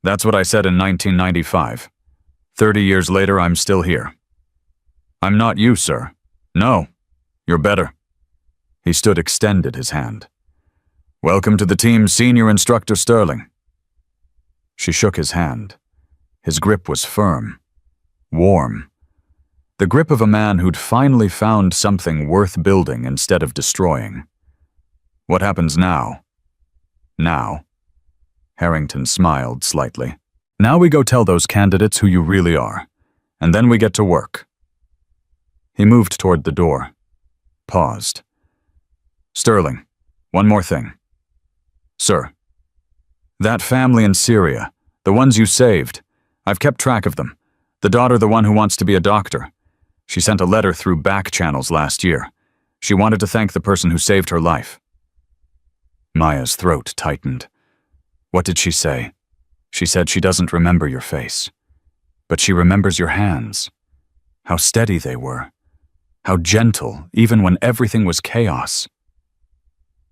"That's what I said in 1995. 30 years later, I'm still here." "I'm not you, sir." "No, you're better." He stood, extended his hand. "Welcome to the team, Senior Instructor Sterling." She shook his hand. His grip was firm, warm. The grip of a man who'd finally found something worth building instead of destroying. "What happens now?" "Now?" Harrington smiled slightly. "Now we go tell those candidates who you really are, and then we get to work." He moved toward the door, paused. "Sterling, one more thing." "Sir." "That family in Syria, the ones you saved, I've kept track of them. The daughter, the one who wants to be a doctor. She sent a letter through back channels last year. She wanted to thank the person who saved her life." Maya's throat tightened. "What did she say?" "She said she doesn't remember your face, but she remembers your hands. How steady they were. How gentle, even when everything was chaos."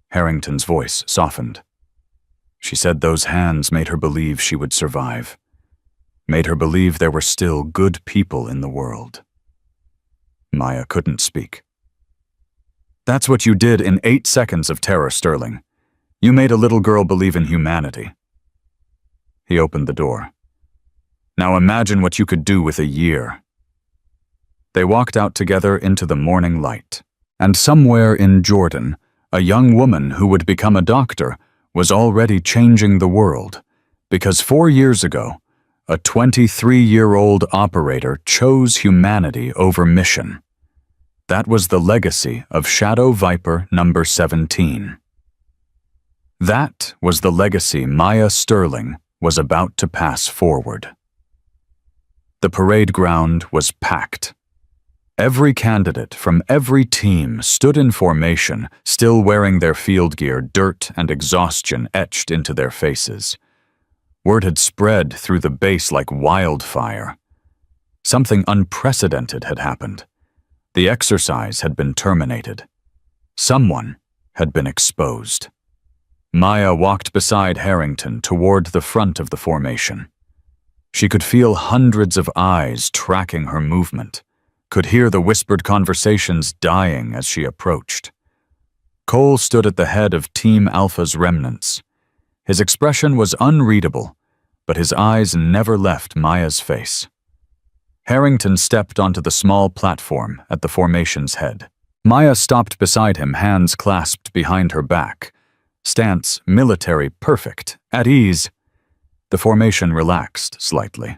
Harrington's voice softened. "She said those hands made her believe she would survive. Made her believe there were still good people in the world." Maya couldn't speak. "That's what you did in 8 seconds of terror, Sterling. You made a little girl believe in humanity." He opened the door. "Now imagine what you could do with a year." They walked out together into the morning light. And somewhere in Jordan, a young woman who would become a doctor was already changing the world, because 4 years ago, a 23-year-old operator chose humanity over mission. That was the legacy of Shadow Viper number 17. That was the legacy Maya Sterling was about to pass forward. The parade ground was packed. Every candidate from every team stood in formation, still wearing their field gear, dirt and exhaustion etched into their faces. Word had spread through the base like wildfire. Something unprecedented had happened. The exercise had been terminated. Someone had been exposed. Maya walked beside Harrington toward the front of the formation. She could feel hundreds of eyes tracking her movement, could hear the whispered conversations dying as she approached. Cole stood at the head of Team Alpha's remnants. His expression was unreadable, but his eyes never left Maya's face. Harrington stepped onto the small platform at the formation's head. Maya stopped beside him, hands clasped behind her back. Stance military perfect, at ease. The formation relaxed slightly.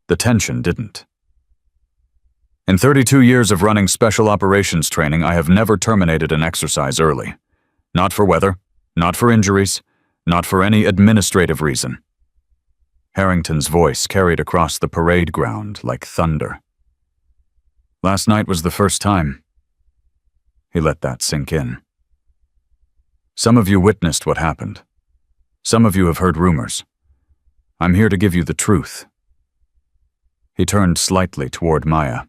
The tension didn't. "In 32 years of running special operations training, I have never terminated an exercise early. Not for weather, not for injuries, not for any administrative reason." Harrington's voice carried across the parade ground like thunder. "Last night was the first time." He let that sink in. "Some of you witnessed what happened. Some of you have heard rumors. I'm here to give you the truth." He turned slightly toward Maya.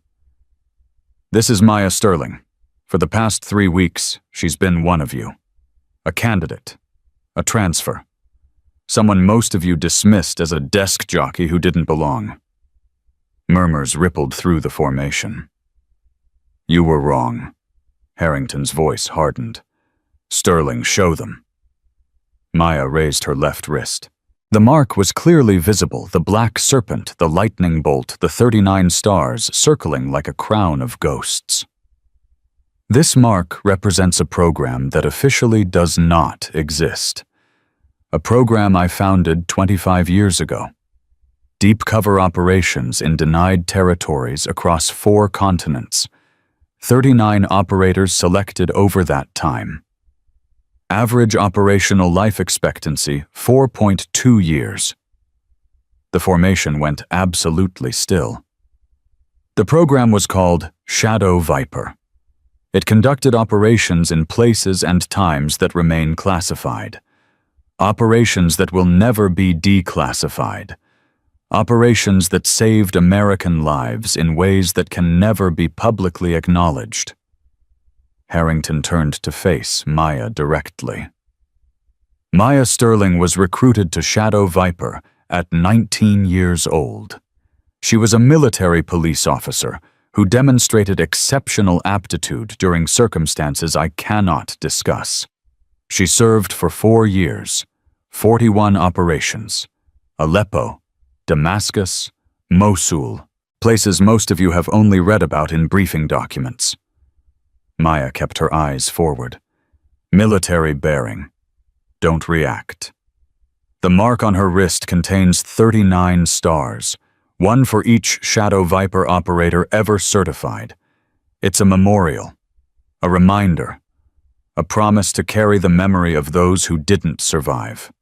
"This is Maya Sterling. For the past 3 weeks, she's been one of you. A candidate. A transfer. Someone most of you dismissed as a desk jockey who didn't belong." Murmurs rippled through the formation. "You were wrong." Harrington's voice hardened. "Sterling, show them." Maya raised her left wrist. The mark was clearly visible, the black serpent, the lightning bolt, the 39 stars circling like a crown of ghosts. This mark represents a program that officially does not exist. A program I founded 25 years ago. Deep cover operations in denied territories across 4 continents. 39 operators selected over that time. Average operational life expectancy, 4.2 years. The formation went absolutely still. The program was called Shadow Viper. It conducted operations in places and times that remain classified. Operations that will never be declassified. Operations that saved American lives in ways that can never be publicly acknowledged. Harrington turned to face Maya directly. Maya Sterling was recruited to Shadow Viper at 19 years old. She was a military police officer who demonstrated exceptional aptitude during circumstances I cannot discuss. She served for 4 years, 41 operations. Aleppo, Damascus, Mosul, places most of you have only read about in briefing documents. Maya kept her eyes forward. Military bearing. Don't react. The mark on her wrist contains 39 stars, 1 for each Shadow Viper operator ever certified. It's a memorial, a reminder, a promise to carry the memory of those who didn't survive.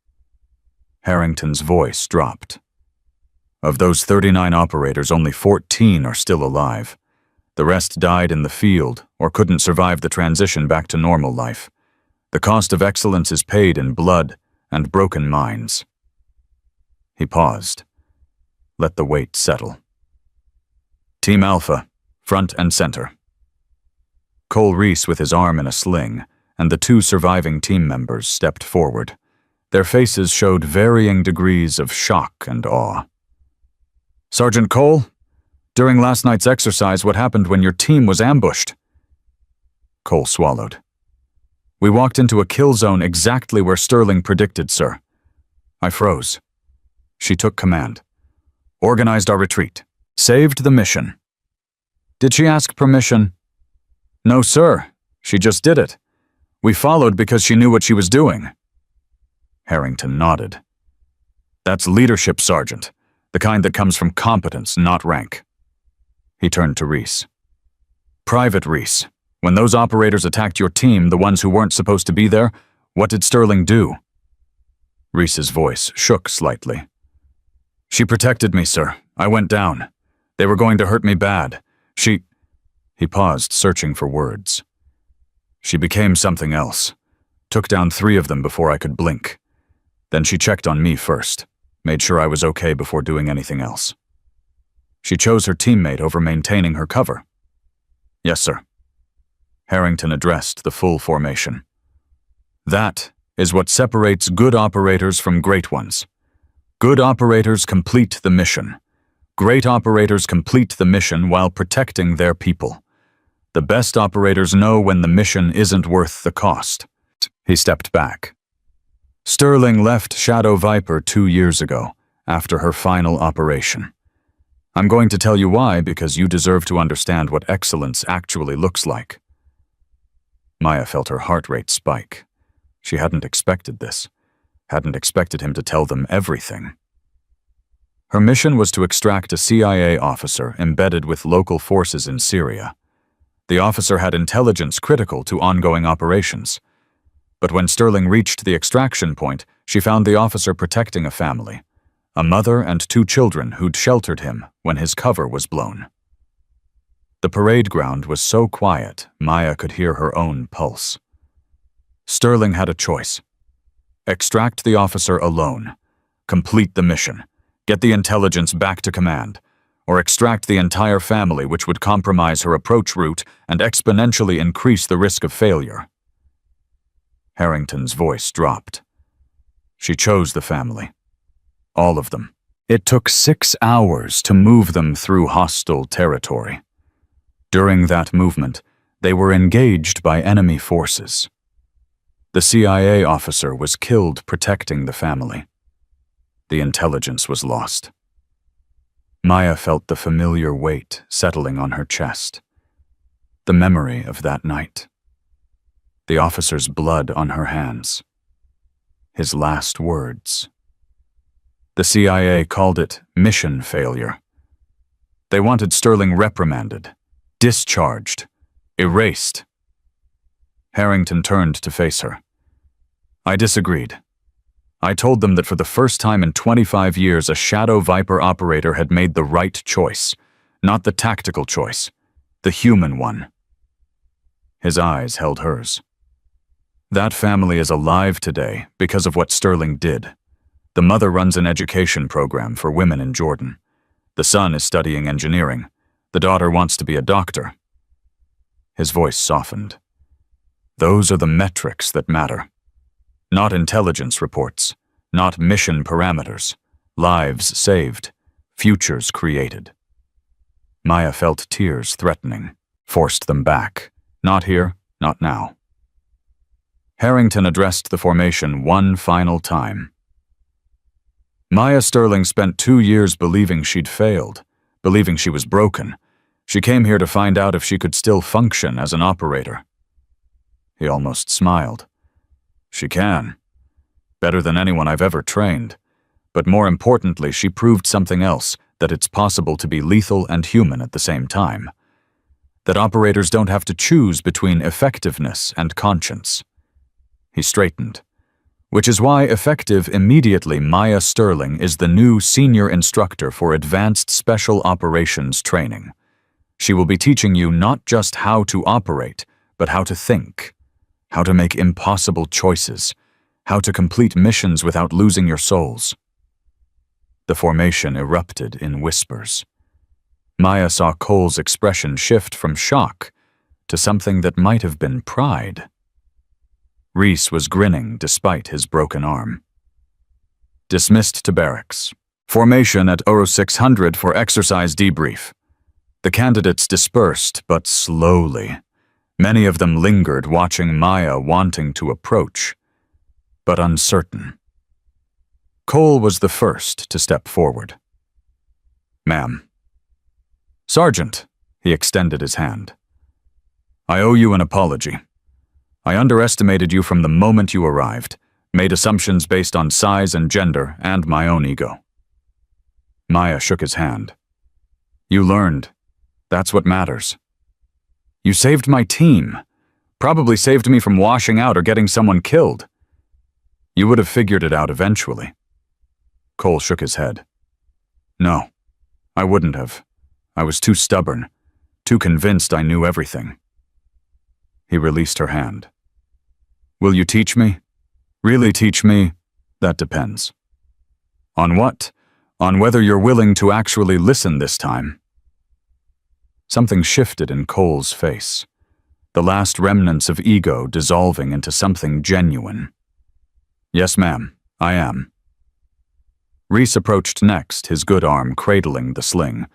Harrington's voice dropped. Of those 39 operators, only 14 are still alive. The rest died in the field or couldn't survive the transition back to normal life. The cost of excellence is paid in blood and broken minds. He paused. Let the weight settle. Team Alpha, front and center. Cole Reese with his arm in a sling, and the 2 surviving team members stepped forward. Their faces showed varying degrees of shock and awe. Sergeant Cole, during last night's exercise, what happened when your team was ambushed? Cole swallowed. We walked into a kill zone exactly where Sterling predicted, sir. I froze. She took command. Organized our retreat. Saved the mission. Did she ask permission? No, sir. She just did it. We followed because she knew what she was doing. Harrington nodded. That's leadership, Sergeant. The kind that comes from competence, not rank. He turned to Reese. Private Reese, when those operators attacked your team, the ones who weren't supposed to be there, what did Sterling do? Reese's voice shook slightly. She protected me, sir. I went down. They were going to hurt me bad. He paused, searching for words. She became something else. Took down 3 of them before I could blink. Then she checked on me first. Made sure I was okay before doing anything else. She chose her teammate over maintaining her cover. Yes, sir. Harrington addressed the full formation. That is what separates good operators from great ones. Good operators complete the mission. Great operators complete the mission while protecting their people. The best operators know when the mission isn't worth the cost. He stepped back. Sterling left Shadow Viper 2 years ago, after her final operation. I'm going to tell you why, because you deserve to understand what excellence actually looks like. Maya felt her heart rate spike. She hadn't expected this. Hadn't expected him to tell them everything. Her mission was to extract a CIA officer embedded with local forces in Syria. The officer had intelligence critical to ongoing operations. But when Sterling reached the extraction point, she found the officer protecting a family, a mother and 2 children who'd sheltered him when his cover was blown. The parade ground was so quiet, Maya could hear her own pulse. Sterling had a choice. Extract the officer alone, complete the mission, get the intelligence back to command, or extract the entire family, which would compromise her approach route and exponentially increase the risk of failure. Harrington's voice dropped. She chose the family. All of them. It took 6 hours to move them through hostile territory. During that movement, They were engaged by enemy forces. The CIA officer was killed protecting the family. The intelligence was lost. Maya felt the familiar weight settling on her chest. The memory of that night. The officer's blood on her hands. His last words. The CIA called it mission failure. They wanted Sterling reprimanded, discharged, erased. Harrington turned to face her. I disagreed. I told them that for the first time in 25 years, a Shadow Viper operator had made the right choice, not the tactical choice, the human one. His eyes held hers. That family is alive today because of what Sterling did. The mother runs an education program for women in Jordan. The son is studying engineering. The daughter wants to be a doctor. His voice softened. Those are the metrics that matter. Not intelligence reports, not mission parameters, lives saved, futures created. Maya felt tears threatening, forced them back. Not here, not now. Harrington addressed the formation one final time. Maya Sterling spent 2 years believing she'd failed, believing she was broken. She came here to find out if she could still function as an operator. He almost smiled. She can. Better than anyone I've ever trained. But more importantly, she proved something else, that it's possible to be lethal and human at the same time. That operators don't have to choose between effectiveness and conscience. He straightened. Which is why, effective immediately, Maya Sterling is the new senior instructor for advanced special operations training. She will be teaching you not just how to operate, but how to think. How to make impossible choices, how to complete missions without losing your souls. The formation erupted in whispers. Maya saw Cole's expression shift from shock to something that might have been pride. Reese was grinning despite his broken arm. Dismissed to barracks. Formation at 0600 for exercise debrief. The candidates dispersed, but slowly. Many of them lingered, watching Maya, wanting to approach, but uncertain. Cole was the first to step forward. Ma'am. Sergeant, he extended his hand. I owe you an apology. I underestimated you from the moment you arrived, made assumptions based on size and gender and my own ego. Maya shook his hand. You learned. That's what matters. You saved my team. Probably saved me from washing out or getting someone killed. You would have figured it out eventually. Cole shook his head. No, I wouldn't have. I was too stubborn, too convinced I knew everything. He released her hand. Will you teach me? Really teach me? That depends. On what? On whether you're willing to actually listen this time. Something shifted in Cole's face, the last remnants of ego dissolving into something genuine. Yes, ma'am, I am. Reese approached next, his good arm cradling the sling.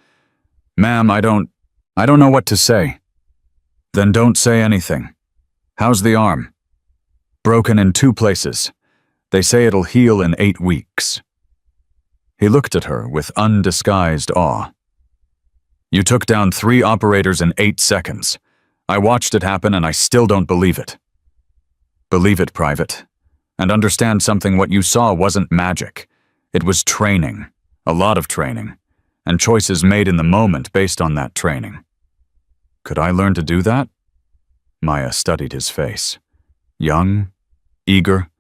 Ma'am, I don't know what to say. Then don't say anything. How's the arm? Broken in 2 places. They say it'll heal in 8 weeks. He looked at her with undisguised awe. You took down 3 operators in 8 seconds. I watched it happen and I still don't believe it. Believe it, Private. And understand something, what you saw wasn't magic. It was training. A lot of training. And choices made in the moment based on that training. Could I learn to do that? Maya studied his face. Young, eager,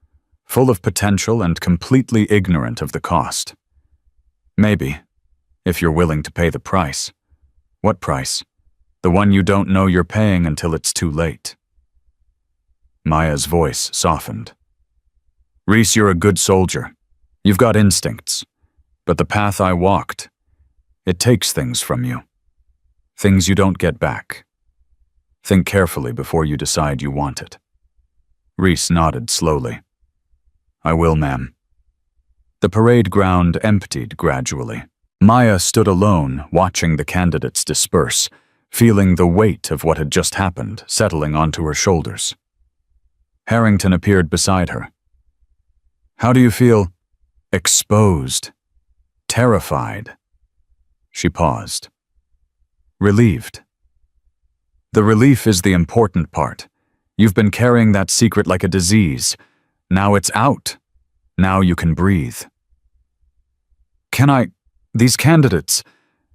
full of potential and completely ignorant of the cost. Maybe, if you're willing to pay the price. What price? The one you don't know you're paying until it's too late. Maya's voice softened. Reese, you're a good soldier. You've got instincts. But the path I walked, it takes things from you. Things you don't get back. Think carefully before you decide you want it. Reese nodded slowly. I will, ma'am. The parade ground emptied gradually. Maya stood alone, watching the candidates disperse, feeling the weight of what had just happened settling onto her shoulders. Harrington appeared beside her. "How do you feel?" "Exposed. Terrified." She paused. "Relieved." "The relief is the important part. You've been carrying that secret like a disease. Now it's out. Now you can breathe." These candidates,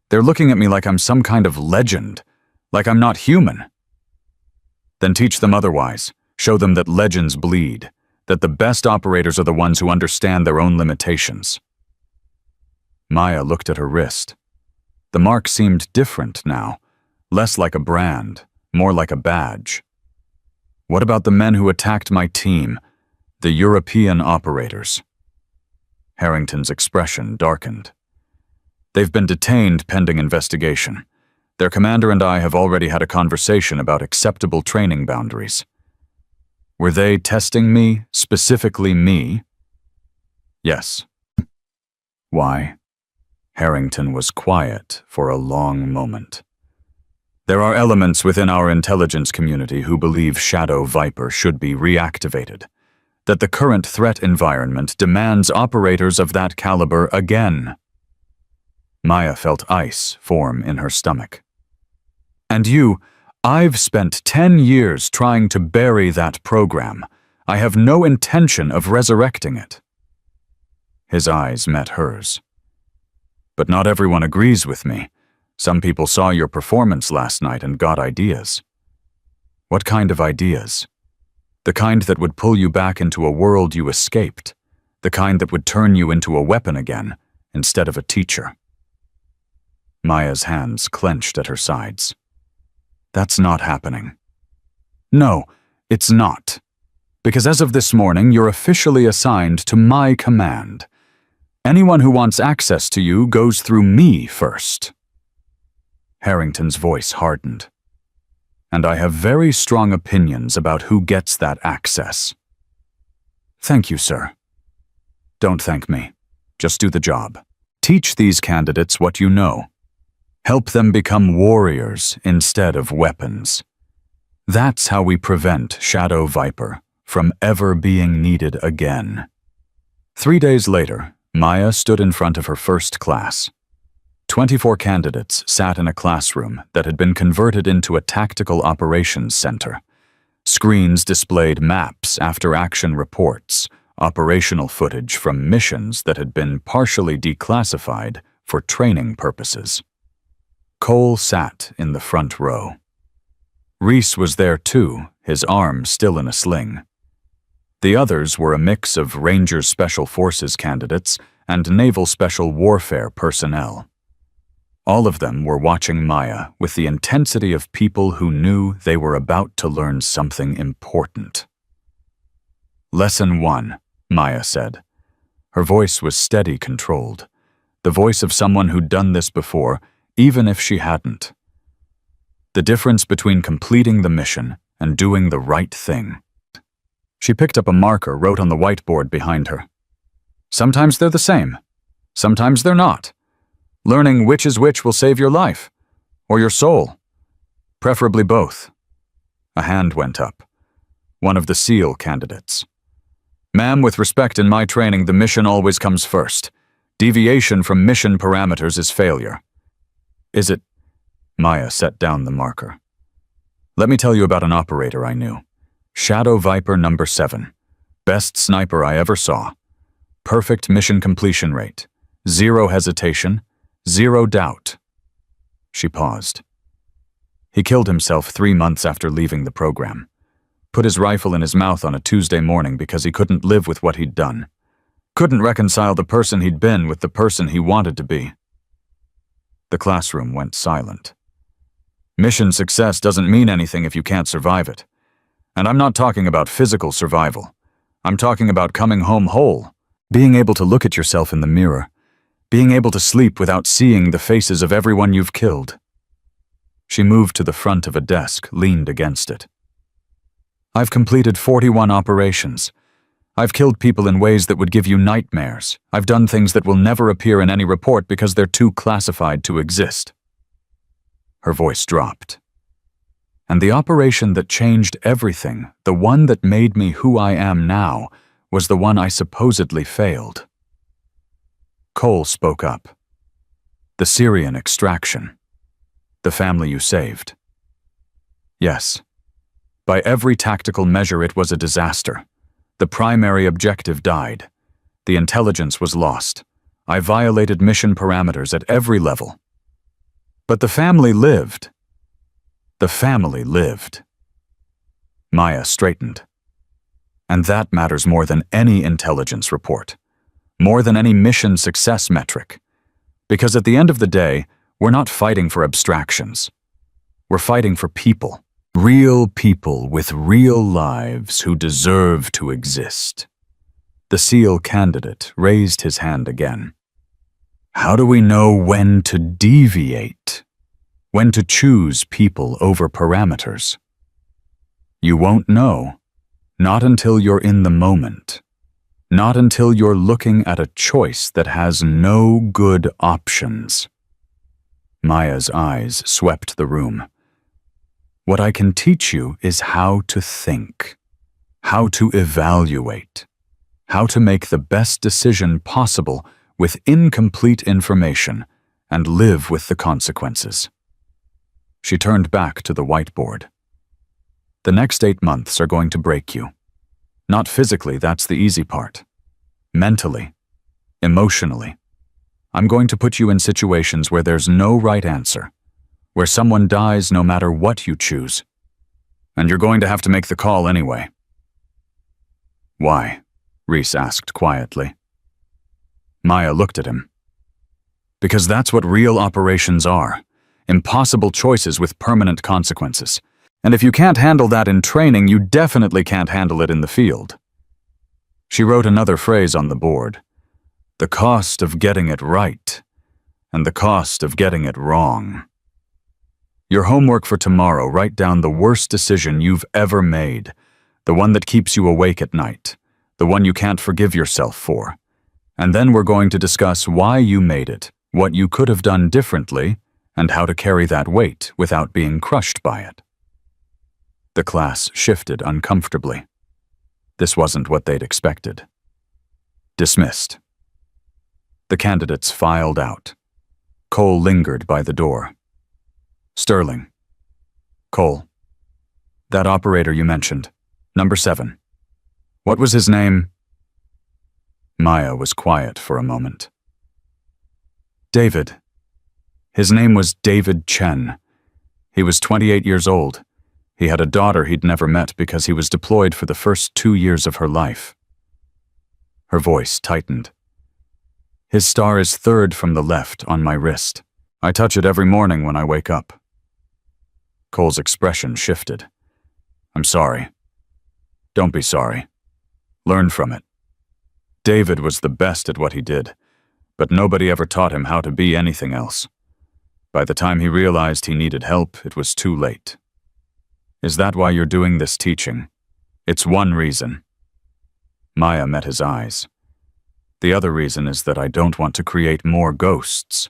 they're looking at me like I'm some kind of legend, like I'm not human." "Then teach them otherwise. Show them that legends bleed, that the best operators are the ones who understand their own limitations." Maya looked at her wrist. The mark seemed different now, less like a brand, more like a badge. "What about the men who attacked my team, the European operators?" Harrington's expression darkened. "They've been detained pending investigation. Their commander and I have already had a conversation about acceptable training boundaries." "Were they testing me, specifically me?" "Yes." "Why?" Harrington was quiet for a long moment. "There are elements within our intelligence community who believe Shadow Viper should be reactivated, that the current threat environment demands operators of that caliber again." Maya felt ice form in her stomach. "And I've spent 10 years trying to bury that program. I have no intention of resurrecting it." His eyes met hers. "But not everyone agrees with me. Some people saw your performance last night and got ideas." "What kind of ideas?" "The kind that would pull you back into a world you escaped. The kind that would turn you into a weapon again, instead of a teacher." Maya's hands clenched at her sides. "That's not happening." "No, it's not. Because as of this morning, you're officially assigned to my command. Anyone who wants access to you goes through me first." Harrington's voice hardened. "And I have very strong opinions about who gets that access." "Thank you, sir." "Don't thank me. Just do the job. Teach these candidates what you know. Help them become warriors instead of weapons. That's how we prevent Shadow Viper from ever being needed again." 3 days later, Maya stood in front of her first class. 24 candidates sat in a classroom that had been converted into a tactical operations center. Screens displayed maps, after-action reports, operational footage from missions that had been partially declassified for training purposes. Cole sat in the front row. Reese was there too, his arm still in a sling. The others were a mix of Ranger Special Forces candidates and Naval Special Warfare personnel. All of them were watching Maya with the intensity of people who knew they were about to learn something important. "Lesson 1, Maya said. Her voice was steady, controlled. The voice of someone who'd done this before, even if she hadn't. The difference between completing the mission and doing the right thing. She picked up a marker, wrote on the whiteboard behind her. Sometimes they're the same. Sometimes they're not. Learning which is which will save your life. Or your soul. Preferably both. A hand went up. One of the SEAL candidates. "Ma'am, with respect in my training, the mission always comes first. Deviation from mission parameters is failure." "Is it?" Maya set down the marker. "Let me tell you about an operator I knew. Shadow Viper number 7. Best sniper I ever saw. Perfect mission completion rate. 0 hesitation. 0 doubt." She paused. "He killed himself 3 months after leaving the program. Put his rifle in his mouth on a Tuesday morning because he couldn't live with what he'd done. Couldn't reconcile the person he'd been with the person he wanted to be." The classroom went silent. Mission success doesn't mean anything if you can't survive it. And I'm not talking about physical survival. I'm talking about coming home whole, being able to look at yourself in the mirror, being able to sleep without seeing the faces of everyone you've killed. She moved to the front of a desk, leaned against it. "I've completed 41 operations. I've killed people in ways that would give you nightmares. I've done things that will never appear in any report because they're too classified to exist." Her voice dropped. And the operation that changed everything, the one that made me who I am now, was the one I supposedly failed. Cole spoke up. The Syrian extraction. The family you saved. Yes. By every tactical measure, it was a disaster. The primary objective died. The intelligence was lost. I violated mission parameters at every level. But the family lived. The family lived. Maya straightened. And that matters more than any intelligence report, more than any mission success metric. Because at the end of the day, we're not fighting for abstractions. We're fighting for people. Real people with real lives who deserve to exist. The SEAL candidate raised his hand again. How do we know when to deviate? When to choose people over parameters? You won't know. Not until you're in the moment. Not until you're looking at a choice that has no good options. Maya's eyes swept the room. What I can teach you is how to think, how to evaluate, how to make the best decision possible with incomplete information and live with the consequences. She turned back to the whiteboard. The next 8 months are going to break you. Not physically, that's the easy part. Mentally, emotionally. I'm going to put you in situations where there's no right answer, where someone dies no matter what you choose. And you're going to have to make the call anyway. Why? Reese asked quietly. Maya looked at him. Because that's what real operations are. Impossible choices with permanent consequences. And if you can't handle that in training, you definitely can't handle it in the field. She wrote another phrase on the board. The cost of getting it right, and the cost of getting it wrong. Your homework for tomorrow, write down the worst decision you've ever made, the one that keeps you awake at night, the one you can't forgive yourself for. And then we're going to discuss why you made it, what you could have done differently, and how to carry that weight without being crushed by it. The class shifted uncomfortably. This wasn't what they'd expected. Dismissed. The candidates filed out. Cole lingered by the door. Sterling. Cole. That operator you mentioned. Number 7. What was his name? Maya was quiet for a moment. David. His name was David Chen. He was 28 years old. He had a daughter he'd never met because he was deployed for the first 2 years of her life. Her voice tightened. His star is 3rd from the left on my wrist. I touch it every morning when I wake up. Cole's expression shifted. I'm sorry. Don't be sorry. Learn from it. David was the best at what he did, but nobody ever taught him how to be anything else. By the time he realized he needed help, it was too late. Is that why you're doing this teaching? It's one reason. Maya met his eyes. The other reason is that I don't want to create more ghosts.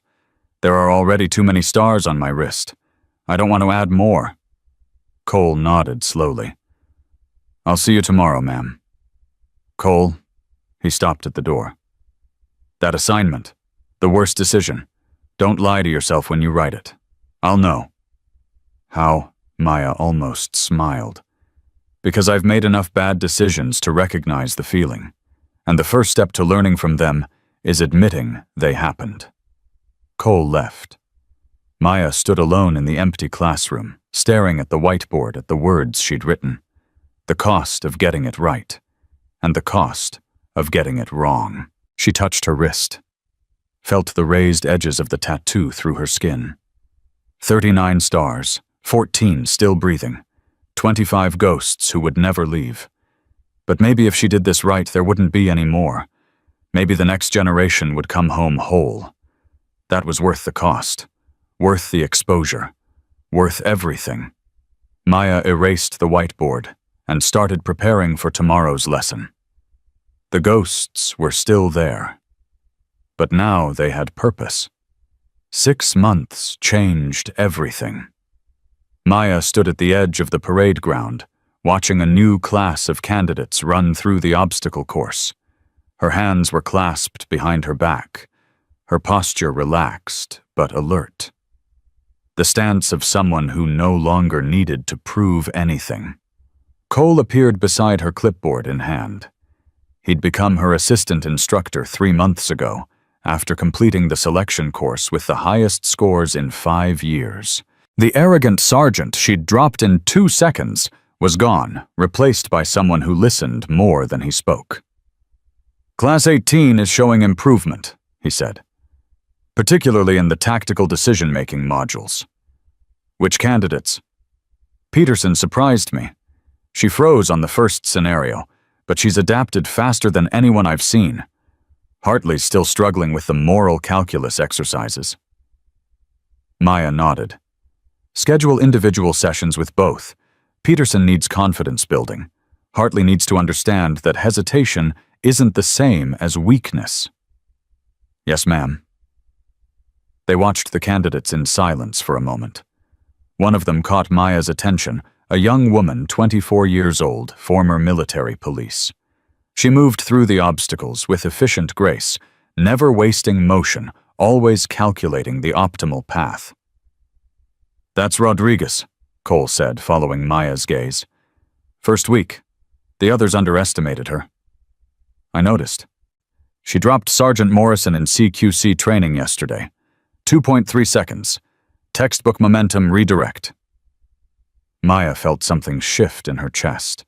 There are already too many stars on my wrist. I don't want to add more. Cole nodded slowly. I'll see you tomorrow, ma'am. Cole, he stopped at the door. That assignment, the worst decision. Don't lie to yourself when you write it. I'll know. How? Maya almost smiled. Because I've made enough bad decisions to recognize the feeling, and the first step to learning from them is admitting they happened. Cole left. Maya stood alone in the empty classroom, staring at the whiteboard at the words she'd written. The cost of getting it right, and the cost of getting it wrong. She touched her wrist, felt the raised edges of the tattoo through her skin. 39 stars. 14 still breathing, 25 ghosts who would never leave. But maybe if she did this right, there wouldn't be any more. Maybe the next generation would come home whole. That was worth the cost, worth the exposure, worth everything. Maya erased the whiteboard and started preparing for tomorrow's lesson. The ghosts were still there, but now they had purpose. 6 months changed everything. Maya stood at the edge of the parade ground, watching a new class of candidates run through the obstacle course. Her hands were clasped behind her back, her posture relaxed but alert. The stance of someone who no longer needed to prove anything. Cole appeared beside her, clipboard in hand. He'd become her assistant instructor 3 months ago, after completing the selection course with the highest scores in 5 years. The arrogant sergeant she'd dropped in 2 seconds was gone, replaced by someone who listened more than he spoke. "Class 18 is showing improvement," he said, "particularly in the tactical decision-making modules." "Which candidates?" Peterson surprised me. She froze on the first scenario, but she's adapted faster than anyone I've seen. Hartley's still struggling with the moral calculus exercises. Maya nodded. "Schedule individual sessions with both. Peterson needs confidence building. Hartley needs to understand that hesitation isn't the same as weakness." "Yes, ma'am." They watched the candidates in silence for a moment. One of them caught Maya's attention, a young woman, 24 years old, former military police. She moved through the obstacles with efficient grace, never wasting motion, always calculating the optimal path. "That's Rodriguez," Cole said, following Maya's gaze. "First week. The others underestimated her." "I noticed. She dropped Sergeant Morrison in CQC training yesterday. 2.3 seconds. Textbook momentum redirect." Maya felt something shift in her chest.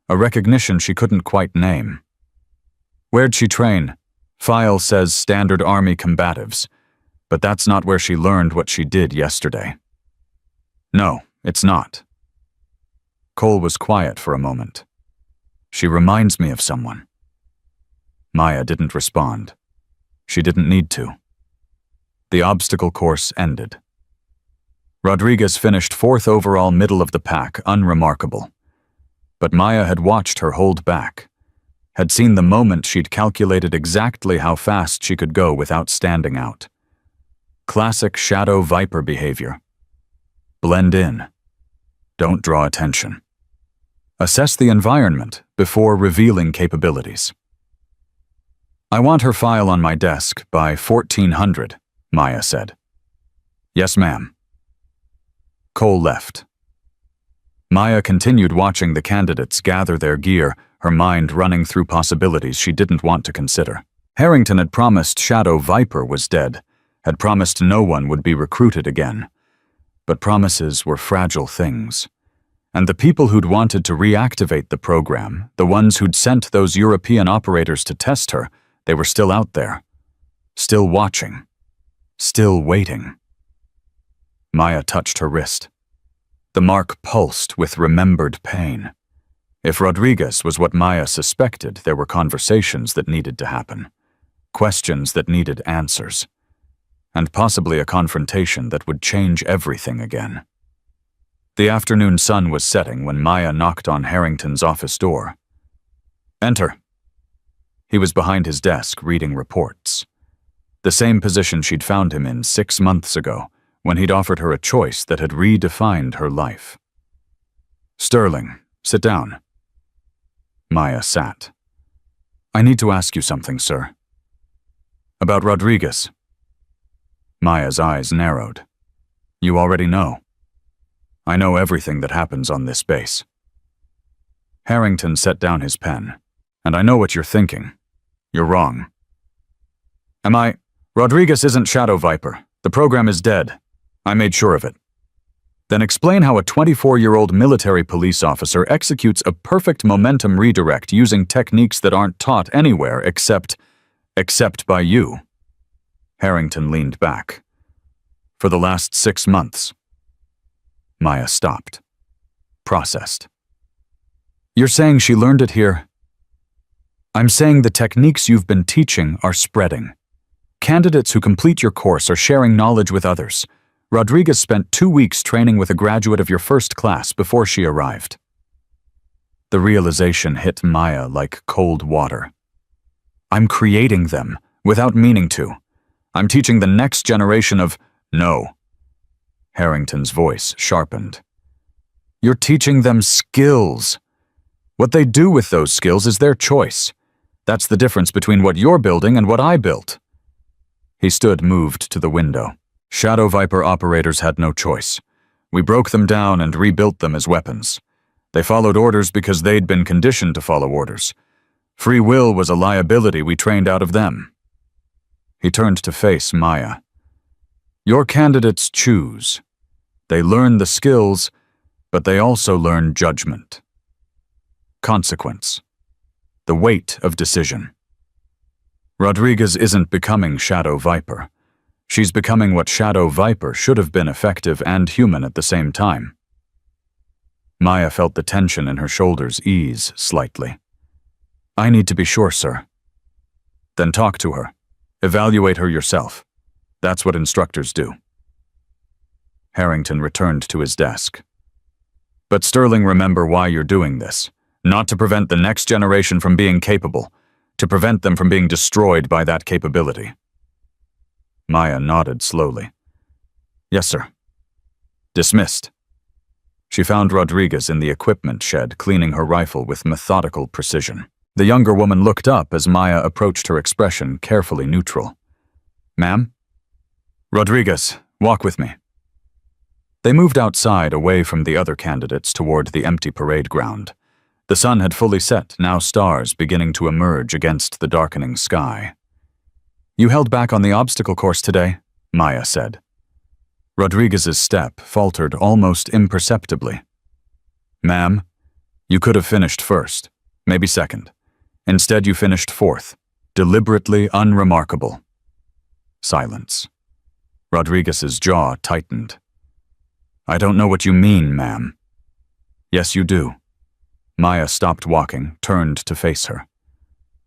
A recognition she couldn't quite name. "Where'd she train? File says Standard Army Combatives, but that's not where she learned what she did yesterday." "No, it's not." Cole was quiet for a moment. "She reminds me of someone." Maya didn't respond. She didn't need to. The obstacle course ended. Rodriguez finished 4th overall, middle of the pack, unremarkable. But Maya had watched her hold back, had seen the moment she'd calculated exactly how fast she could go without standing out. Classic shadow viper behavior. Blend in. Don't draw attention. Assess the environment before revealing capabilities. "I want her file on my desk by 1400, Maya said. "Yes, ma'am." Cole left. Maya continued watching the candidates gather their gear, her mind running through possibilities she didn't want to consider. Harrington had promised Shadow Viper was dead, had promised no one would be recruited again. But promises were fragile things. And the people who'd wanted to reactivate the program, the ones who'd sent those European operators to test her, they were still out there. Still watching. Still waiting. Maya touched her wrist. The mark pulsed with remembered pain. If Rodriguez was what Maya suspected, there were conversations that needed to happen. Questions that needed answers. And possibly a confrontation that would change everything again. The afternoon sun was setting when Maya knocked on Harrington's office door. "Enter." He was behind his desk reading reports. The same position she'd found him in 6 months ago, when he'd offered her a choice that had redefined her life. "Sterling, sit down." Maya sat. "I need to ask you something, sir." "About Rodriguez." Maya's eyes narrowed. "You already know." "I know everything that happens on this base." Harrington set down his pen. "And I know what you're thinking. You're wrong." Rodriguez isn't Shadow Viper. The program is dead. I made sure of it." "Then explain how a 24-year-old military police officer executes a perfect momentum redirect using techniques that aren't taught anywhere except by you." Harrington leaned back. "For the last 6 months." Maya stopped. Processed. "You're saying she learned it here?" "I'm saying the techniques you've been teaching are spreading. Candidates who complete your course are sharing knowledge with others. Rodriguez spent 2 weeks training with a graduate of your first class before she arrived." The realization hit Maya like cold water. "I'm creating them, without meaning to. I'm teaching the next generation of— No. Harrington's voice sharpened. You're teaching them skills. What they do with those skills is their choice. That's the difference between what you're building and what I built. He stood moved to the window. Shadow Viper operators had no choice. We broke them down and rebuilt them as weapons. They followed orders because they'd been conditioned to follow orders. Free will was a liability we trained out of them. He turned to face Maya. Your candidates choose. They learn the skills, but they also learn judgment. Consequence. The weight of decision. Rodriguez isn't becoming Shadow Viper. She's becoming what Shadow Viper should have been, effective and human at the same time. Maya felt the tension in her shoulders ease slightly. I need to be sure, sir. Then talk to her. Evaluate her yourself. That's what instructors do. Harrington returned to his desk. But Sterling, remember why you're doing this. Not to prevent the next generation from being capable, to prevent them from being destroyed by that capability. Maya nodded slowly. Yes, sir. Dismissed. She found Rodriguez in the equipment shed, cleaning her rifle with methodical precision. The younger woman looked up as Maya approached, her expression carefully neutral. Ma'am? Rodriguez, walk with me. They moved outside, away from the other candidates, toward the empty parade ground. The sun had fully set, now stars beginning to emerge against the darkening sky. You held back on the obstacle course today, Maya said. Rodriguez's step faltered almost imperceptibly. Ma'am, you could have finished first, maybe second. Instead, you finished fourth, deliberately unremarkable. Silence. Rodriguez's jaw tightened. I don't know what you mean, ma'am. Yes, you do. Maya stopped walking, turned to face her.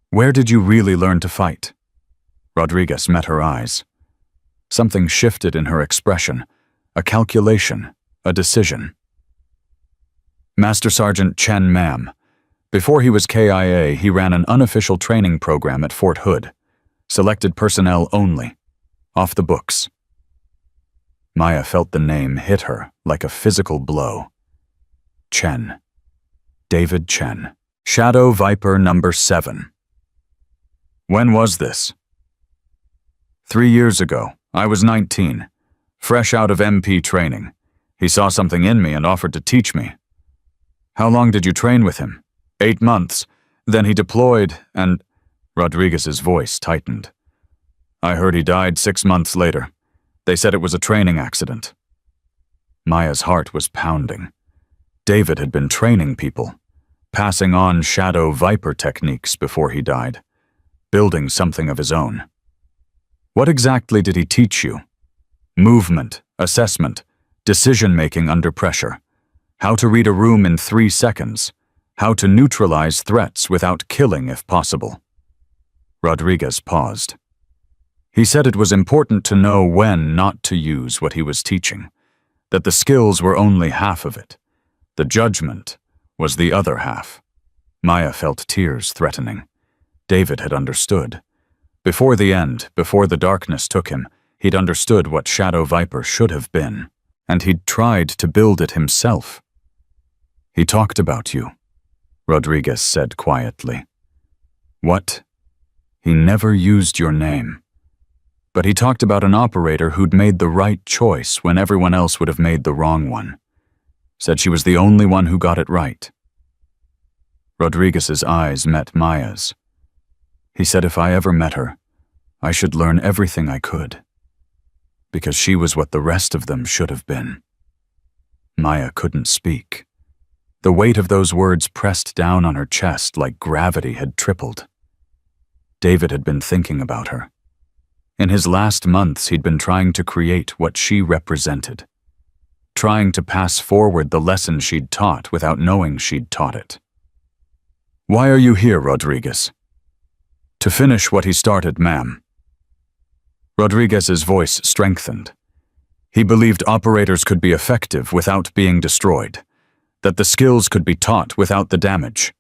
Where did you really learn to fight? Rodriguez met her eyes. Something shifted in her expression, a calculation, a decision. Master Sergeant Chen, ma'am. Before he was KIA, he ran an unofficial training program at Fort Hood. Selected personnel only. Off the books. Maya felt the name hit her like a physical blow. Chen. David Chen. Shadow Viper number 7. When was this? 3 years ago. I was 19. Fresh out of MP training. He saw something in me and offered to teach me. How long did you train with him? 8 months. Then he deployed and— Rodriguez's voice tightened. I heard he died 6 months later. They said it was a training accident. Maya's heart was pounding. David had been training people, passing on Shadow Viper techniques before he died, building something of his own. What exactly did he teach you? Movement, assessment, decision-making under pressure, how to read a room in 3 seconds, how to neutralize threats without killing if possible. Rodriguez paused. He said it was important to know when not to use what he was teaching, that the skills were only half of it. The judgment was the other half. Maya felt tears threatening. David had understood. Before the end, before the darkness took him, he'd understood what Shadow Viper should have been, and he'd tried to build it himself. He talked about you, Rodriguez said quietly. What? He never used your name. But he talked about an operator who'd made the right choice when everyone else would have made the wrong one. Said she was the only one who got it right. Rodriguez's eyes met Maya's. He said if I ever met her, I should learn everything I could, because she was what the rest of them should have been. Maya couldn't speak. The weight of those words pressed down on her chest like gravity had tripled. David had been thinking about her. In his last months, he'd been trying to create what she represented, trying to pass forward the lesson she'd taught without knowing she'd taught it. Why are you here, Rodriguez? To finish what he started, ma'am. Rodriguez's voice strengthened. He believed operators could be effective without being destroyed, that the skills could be taught without the damage.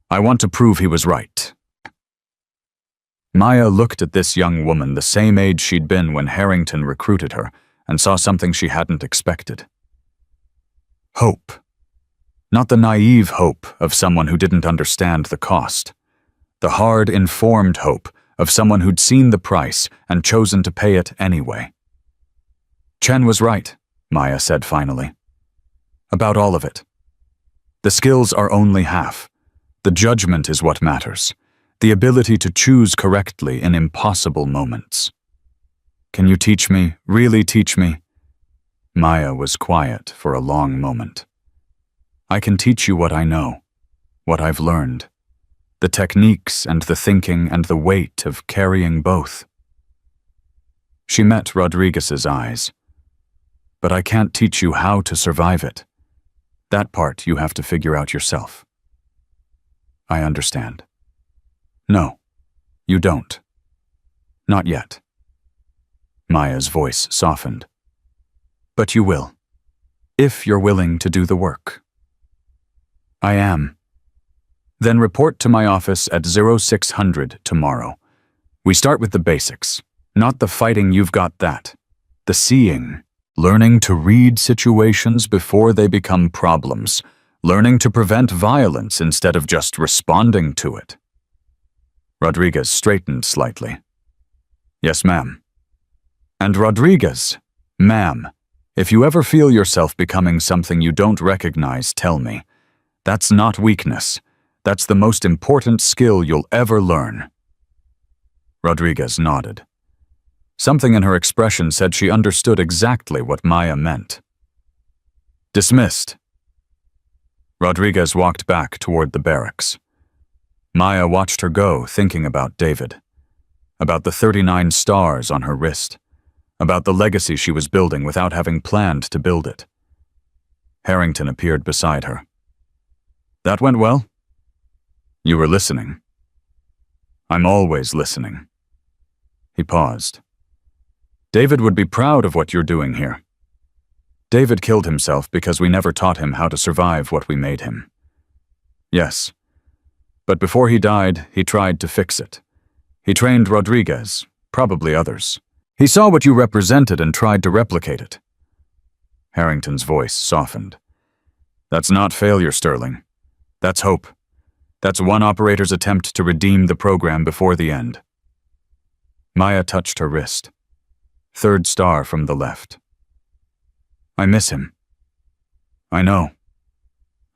I want to prove he was right. Maya looked at this young woman the same age she'd been when Harrington recruited her and saw something she hadn't expected. Hope. Not the naive hope of someone who didn't understand the cost. The hard, informed hope of someone who'd seen the price and chosen to pay it anyway. Chen was right, Maya said finally. About all of it. The skills are only half. The judgment is what matters. The ability to choose correctly in impossible moments. Can you teach me, really teach me? Maya was quiet for a long moment. I can teach you what I know, what I've learned. The techniques and the thinking and the weight of carrying both. She met Rodriguez's eyes. But I can't teach you how to survive it. That part you have to figure out yourself. I understand. No, you don't. Not yet. Maya's voice softened. But you will, if you're willing to do the work. I am. Then report to my office at 0600 tomorrow. We start with the basics, not the fighting, you've got that. The seeing, learning to read situations before they become problems, learning to prevent violence instead of just responding to it. Rodriguez straightened slightly. Yes, ma'am. And Rodriguez, ma'am, if you ever feel yourself becoming something you don't recognize, tell me. That's not weakness. That's the most important skill you'll ever learn. Rodriguez nodded. Something in her expression said she understood exactly what Maya meant. Dismissed. Rodriguez walked back toward the barracks. Maya watched her go, thinking about David, about the 39 stars on her wrist, about the legacy she was building without having planned to build it. Harrington appeared beside her. That went well? You were listening. I'm always listening. He paused. David would be proud of what you're doing here. David killed himself because we never taught him how to survive what we made him. Yes. But before he died, he tried to fix it. He trained Rodriguez, probably others. He saw what you represented and tried to replicate it. Harrington's voice softened. That's not failure, Sterling. That's hope. That's one operator's attempt to redeem the program before the end. Maya touched her wrist. 3rd star from the left. I miss him. I know.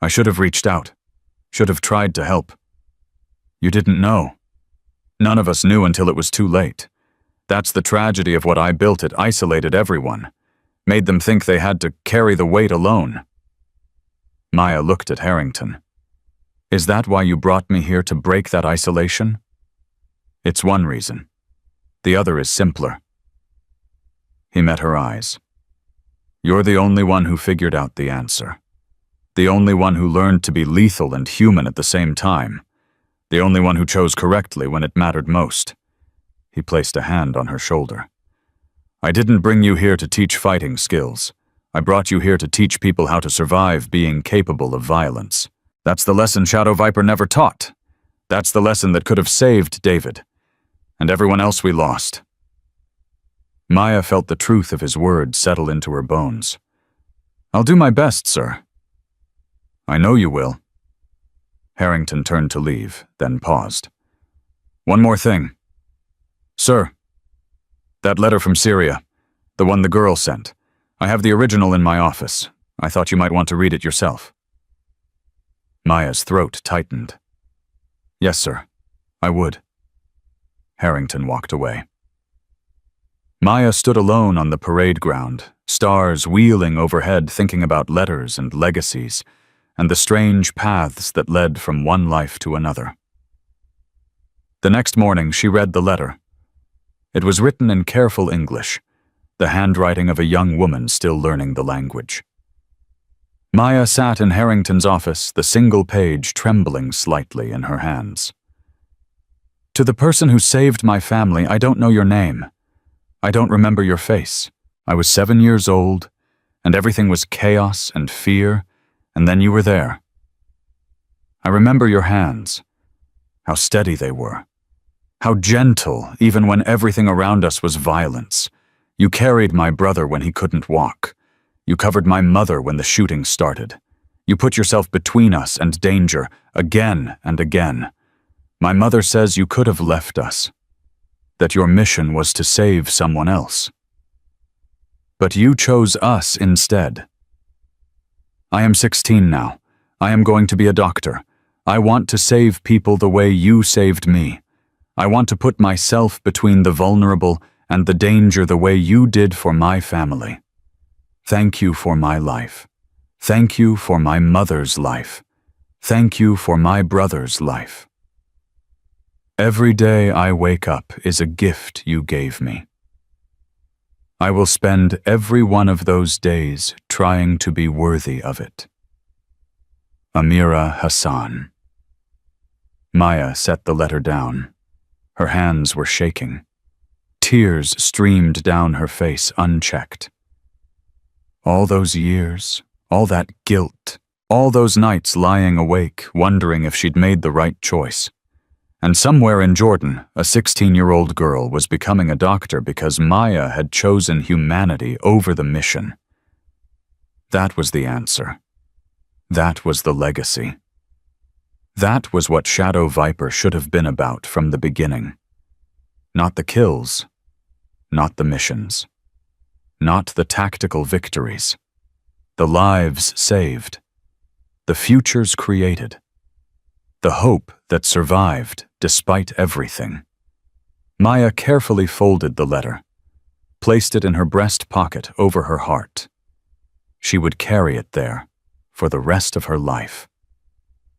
I should have reached out. Should have tried to help. You didn't know. None of us knew until it was too late. That's the tragedy of what I built. It isolated everyone. Made them think they had to carry the weight alone. Maya looked at Harrington. Is that why you brought me here, to break that isolation? It's one reason. The other is simpler. He met her eyes. You're the only one who figured out the answer. The only one who learned to be lethal and human at the same time. The only one who chose correctly when it mattered most. He placed a hand on her shoulder. I didn't bring you here to teach fighting skills. I brought you here to teach people how to survive being capable of violence. That's the lesson Shadow Viper never taught. That's the lesson that could have saved David. And everyone else we lost. Maya felt the truth of his words settle into her bones. I'll do my best, sir. I know you will. Harrington turned to leave, then paused. One more thing. Sir, that letter from Syria, the one the girl sent, I have the original in my office. I thought you might want to read it yourself. Maya's throat tightened. Yes, sir, I would. Harrington walked away. Maya stood alone on the parade ground, stars wheeling overhead, thinking about letters and legacies, and the strange paths that led from one life to another. The next morning, she read the letter. It was written in careful English, the handwriting of a young woman still learning the language. Maya sat in Harrington's office, the single page trembling slightly in her hands. To the person who saved my family, I don't know your name. I don't remember your face. I was 7 years old, and everything was chaos and fear, and then you were there. I remember your hands, how steady they were, How gentle, even when everything around us was violence. You carried my brother when he couldn't walk. You covered my mother when the shooting started. You put yourself between us and danger, again and again. My mother says you could have left us, that your mission was to save someone else. But you chose us instead. I am 16 now. I am going to be a doctor. I want to save people the way you saved me. I want to put myself between the vulnerable and the danger the way you did for my family. Thank you for my life. Thank you for my mother's life. Thank you for my brother's life. Every day I wake up is a gift you gave me. I will spend every one of those days trying to be worthy of it. Amira Hassan. Maya set the letter down. Her hands were shaking. Tears streamed down her face unchecked. All those years, all that guilt, all those nights lying awake, wondering if she'd made the right choice. And somewhere in Jordan, a 16-year-old girl was becoming a doctor because Maya had chosen humanity over the mission. That was the answer. That was the legacy. That was what Shadow Viper should have been about from the beginning. Not the kills, not the missions, not the tactical victories, the lives saved, the futures created, the hope that survived despite everything. Maya carefully folded the letter, placed it in her breast pocket over her heart. She would carry it there for the rest of her life.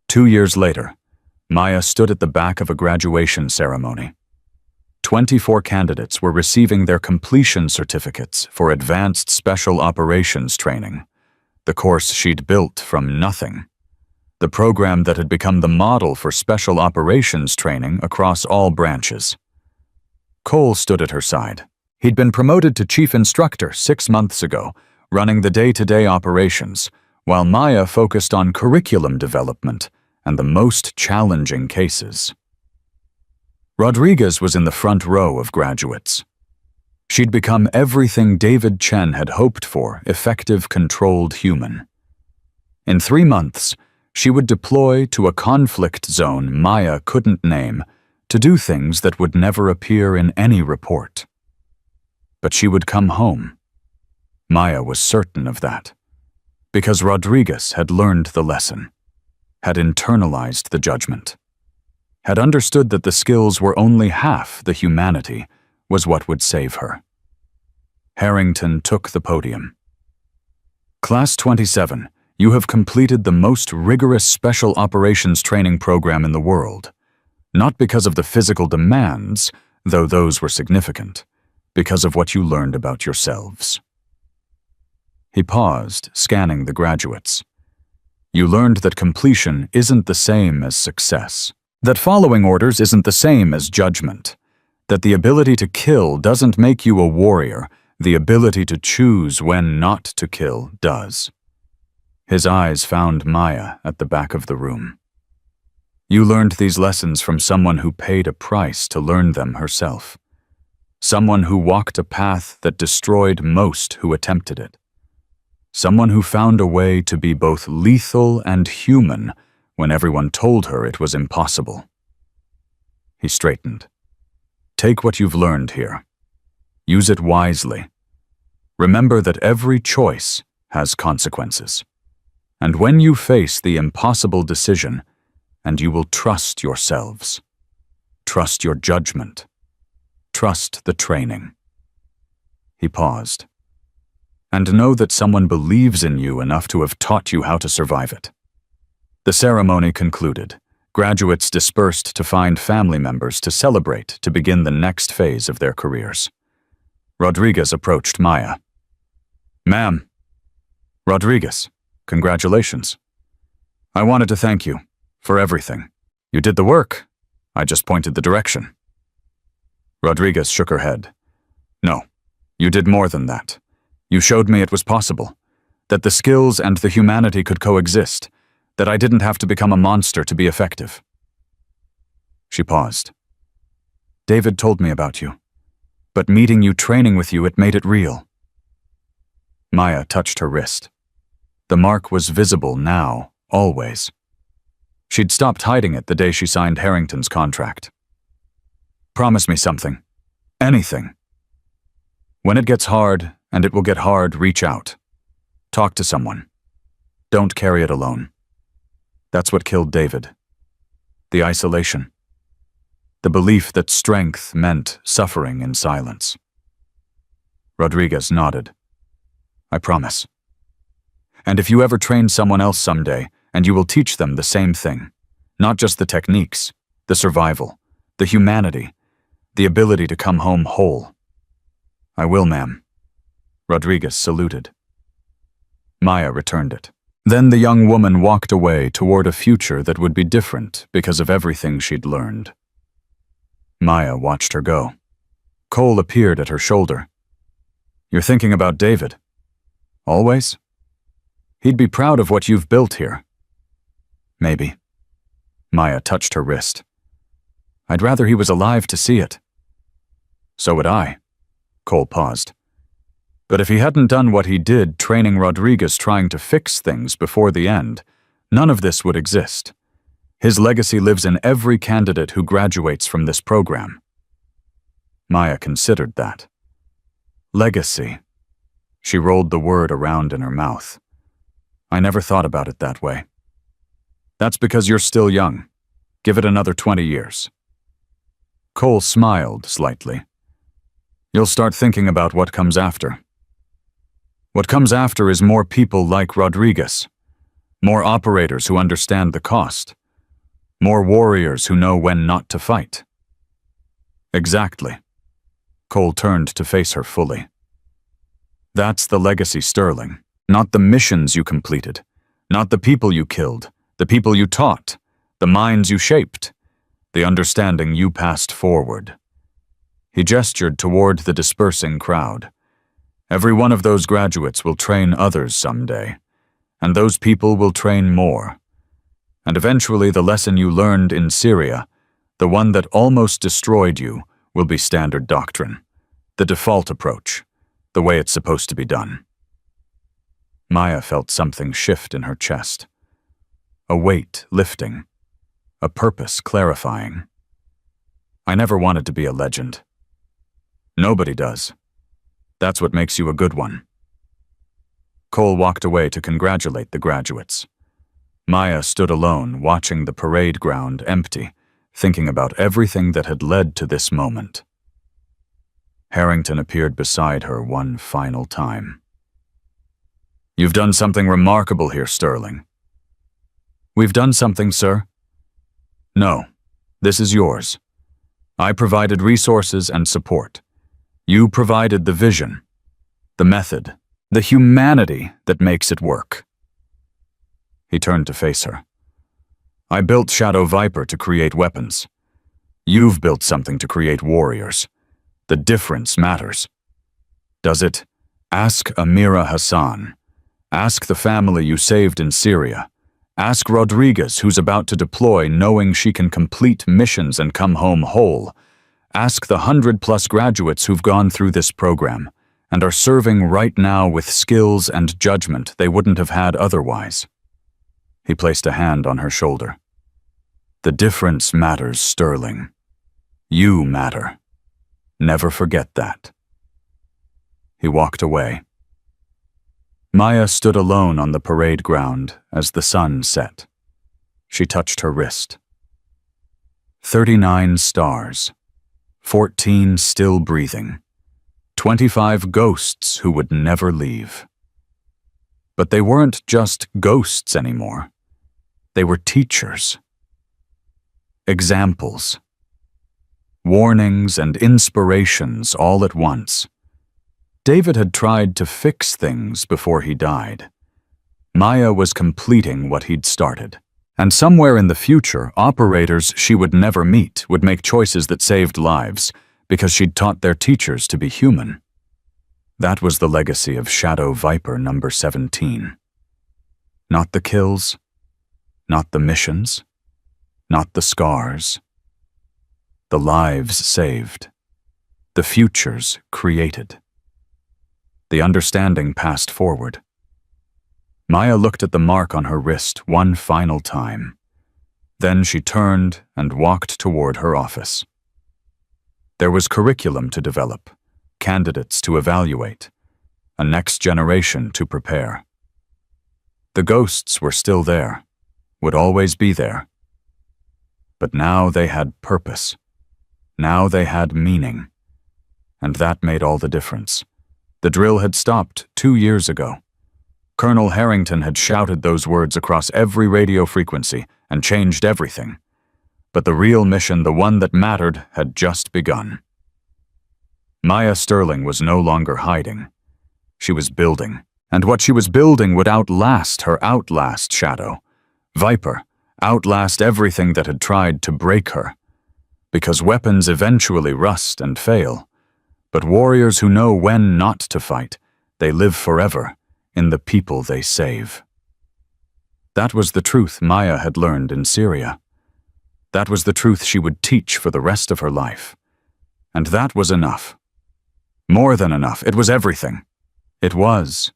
2 years later, Maya stood at the back of a graduation ceremony. 24 candidates were receiving their completion certificates for Advanced Special Operations Training, the course she'd built from nothing. The program that had become the model for special operations training across all branches. Cole stood at her side. He'd been promoted to chief instructor 6 months ago, running the day-to-day operations, while Maya focused on curriculum development and the most challenging cases. Rodriguez was in the front row of graduates. She'd become everything David Chen had hoped for, effective, controlled human. In 3 months, she would deploy to a conflict zone Maya couldn't name to do things that would never appear in any report. But she would come home. Maya was certain of that, because Rodriguez had learned the lesson, had internalized the judgment, had understood that the skills were only half the humanity was what would save her. Harrington took the podium. Class 27, you have completed the most rigorous special operations training program in the world, not because of the physical demands, though those were significant, because of what you learned about yourselves. He paused, scanning the graduates. You learned that completion isn't the same as success, that following orders isn't the same as judgment, that the ability to kill doesn't make you a warrior, the ability to choose when not to kill does. His eyes found Maya at the back of the room. You learned these lessons from someone who paid a price to learn them herself. Someone who walked a path that destroyed most who attempted it. Someone who found a way to be both lethal and human when everyone told her it was impossible. He straightened. Take what you've learned here. Use it wisely. Remember that every choice has consequences. And when you face the impossible decision, and you will trust yourselves, trust your judgment, trust the training. He paused. And know that someone believes in you enough to have taught you how to survive it. The ceremony concluded. Graduates dispersed to find family members to celebrate to begin the next phase of their careers. Rodriguez approached Maya. Ma'am. Rodriguez, congratulations. I wanted to thank you for everything. You did the work. I just pointed the direction. Rodriguez shook her head. No, you did more than that. You showed me it was possible, that the skills and the humanity could coexist, that I didn't have to become a monster to be effective. She paused. David told me about you. But meeting you, training with you, it made it real. Maya touched her wrist. The mark was visible now, always. She'd stopped hiding it the day she signed Harrington's contract. Promise me something. Anything. When it gets hard, and it will get hard, reach out. Talk to someone. Don't carry it alone. That's what killed David. The isolation. The belief that strength meant suffering in silence. Rodriguez nodded. I promise. And if you ever train someone else someday, and you will teach them the same thing, not just the techniques, the survival, the humanity, the ability to come home whole. I will, ma'am. Rodriguez saluted. Maya returned it. Then the young woman walked away toward a future that would be different because of everything she'd learned. Maya watched her go. Cole appeared at her shoulder. You're thinking about David? Always? He'd be proud of what you've built here. Maybe. Maya touched her wrist. I'd rather he was alive to see it. So would I. Cole paused. But if he hadn't done what he did, training Rodriguez trying to fix things before the end, none of this would exist. His legacy lives in every candidate who graduates from this program. Maya considered that. Legacy. She rolled the word around in her mouth. I never thought about it that way. That's because you're still young. Give it another 20 years. Cole smiled slightly. You'll start thinking about what comes after. What comes after is more people like Rodriguez, more operators who understand the cost, more warriors who know when not to fight. Exactly. Cole turned to face her fully. That's the legacy, Sterling, not the missions you completed, not the people you killed, the people you taught, the minds you shaped, the understanding you passed forward. He gestured toward the dispersing crowd. Every one of those graduates will train others someday, and those people will train more. And eventually the lesson you learned in Syria, the one that almost destroyed you, will be standard doctrine, the default approach, the way it's supposed to be done. Maya felt something shift in her chest. A weight lifting, a purpose clarifying. I never wanted to be a legend. Nobody does. That's what makes you a good one. Cole walked away to congratulate the graduates. Maya stood alone, watching the parade ground empty, thinking about everything that had led to this moment. Harrington appeared beside her one final time. You've done something remarkable here, Sterling. We've done something, sir. No, this is yours. I provided resources and support. You provided the vision, the method, the humanity that makes it work. He turned to face her. I built Shadow Viper to create weapons. You've built something to create warriors. The difference matters. Does it? Ask Amira Hassan. Ask the family you saved in Syria. Ask Rodriguez, who's about to deploy knowing she can complete missions and come home whole. Ask the 100+ graduates who've gone through this program and are serving right now with skills and judgment they wouldn't have had otherwise. He placed a hand on her shoulder. The difference matters, Sterling. You matter. Never forget that. He walked away. Maya stood alone on the parade ground as the sun set. She touched her wrist. 39 stars. 14 still breathing. 25 ghosts who would never leave. But they weren't just ghosts anymore. They were teachers. Examples. Warnings and inspirations all at once. David had tried to fix things before he died. Maya was completing what he'd started. And somewhere in the future, operators she would never meet would make choices that saved lives because she'd taught their teachers to be human. That was the legacy of Shadow Viper number 17. Not the kills, not the missions, not the scars. the lives saved, the futures created. The understanding passed forward. Maya looked at the mark on her wrist one final time. Then she turned and walked toward her office. There was curriculum to develop, candidates to evaluate, a next generation to prepare. The ghosts were still there, would always be there. But now they had purpose. Now they had meaning. And that made all the difference. The drill had stopped 2 years ago. Colonel Harrington had shouted those words across every radio frequency and changed everything. But the real mission, the one that mattered, had just begun. Maya Sterling was no longer hiding. She was building, and what she was building would outlast her outlast shadow. Viper, outlast everything that had tried to break her. Because weapons eventually rust and fail. But warriors who know when not to fight, they live forever in the people they save. That was the truth Maya had learned in Syria. That was the truth she would teach for the rest of her life. And that was enough. More than enough. It was everything. It was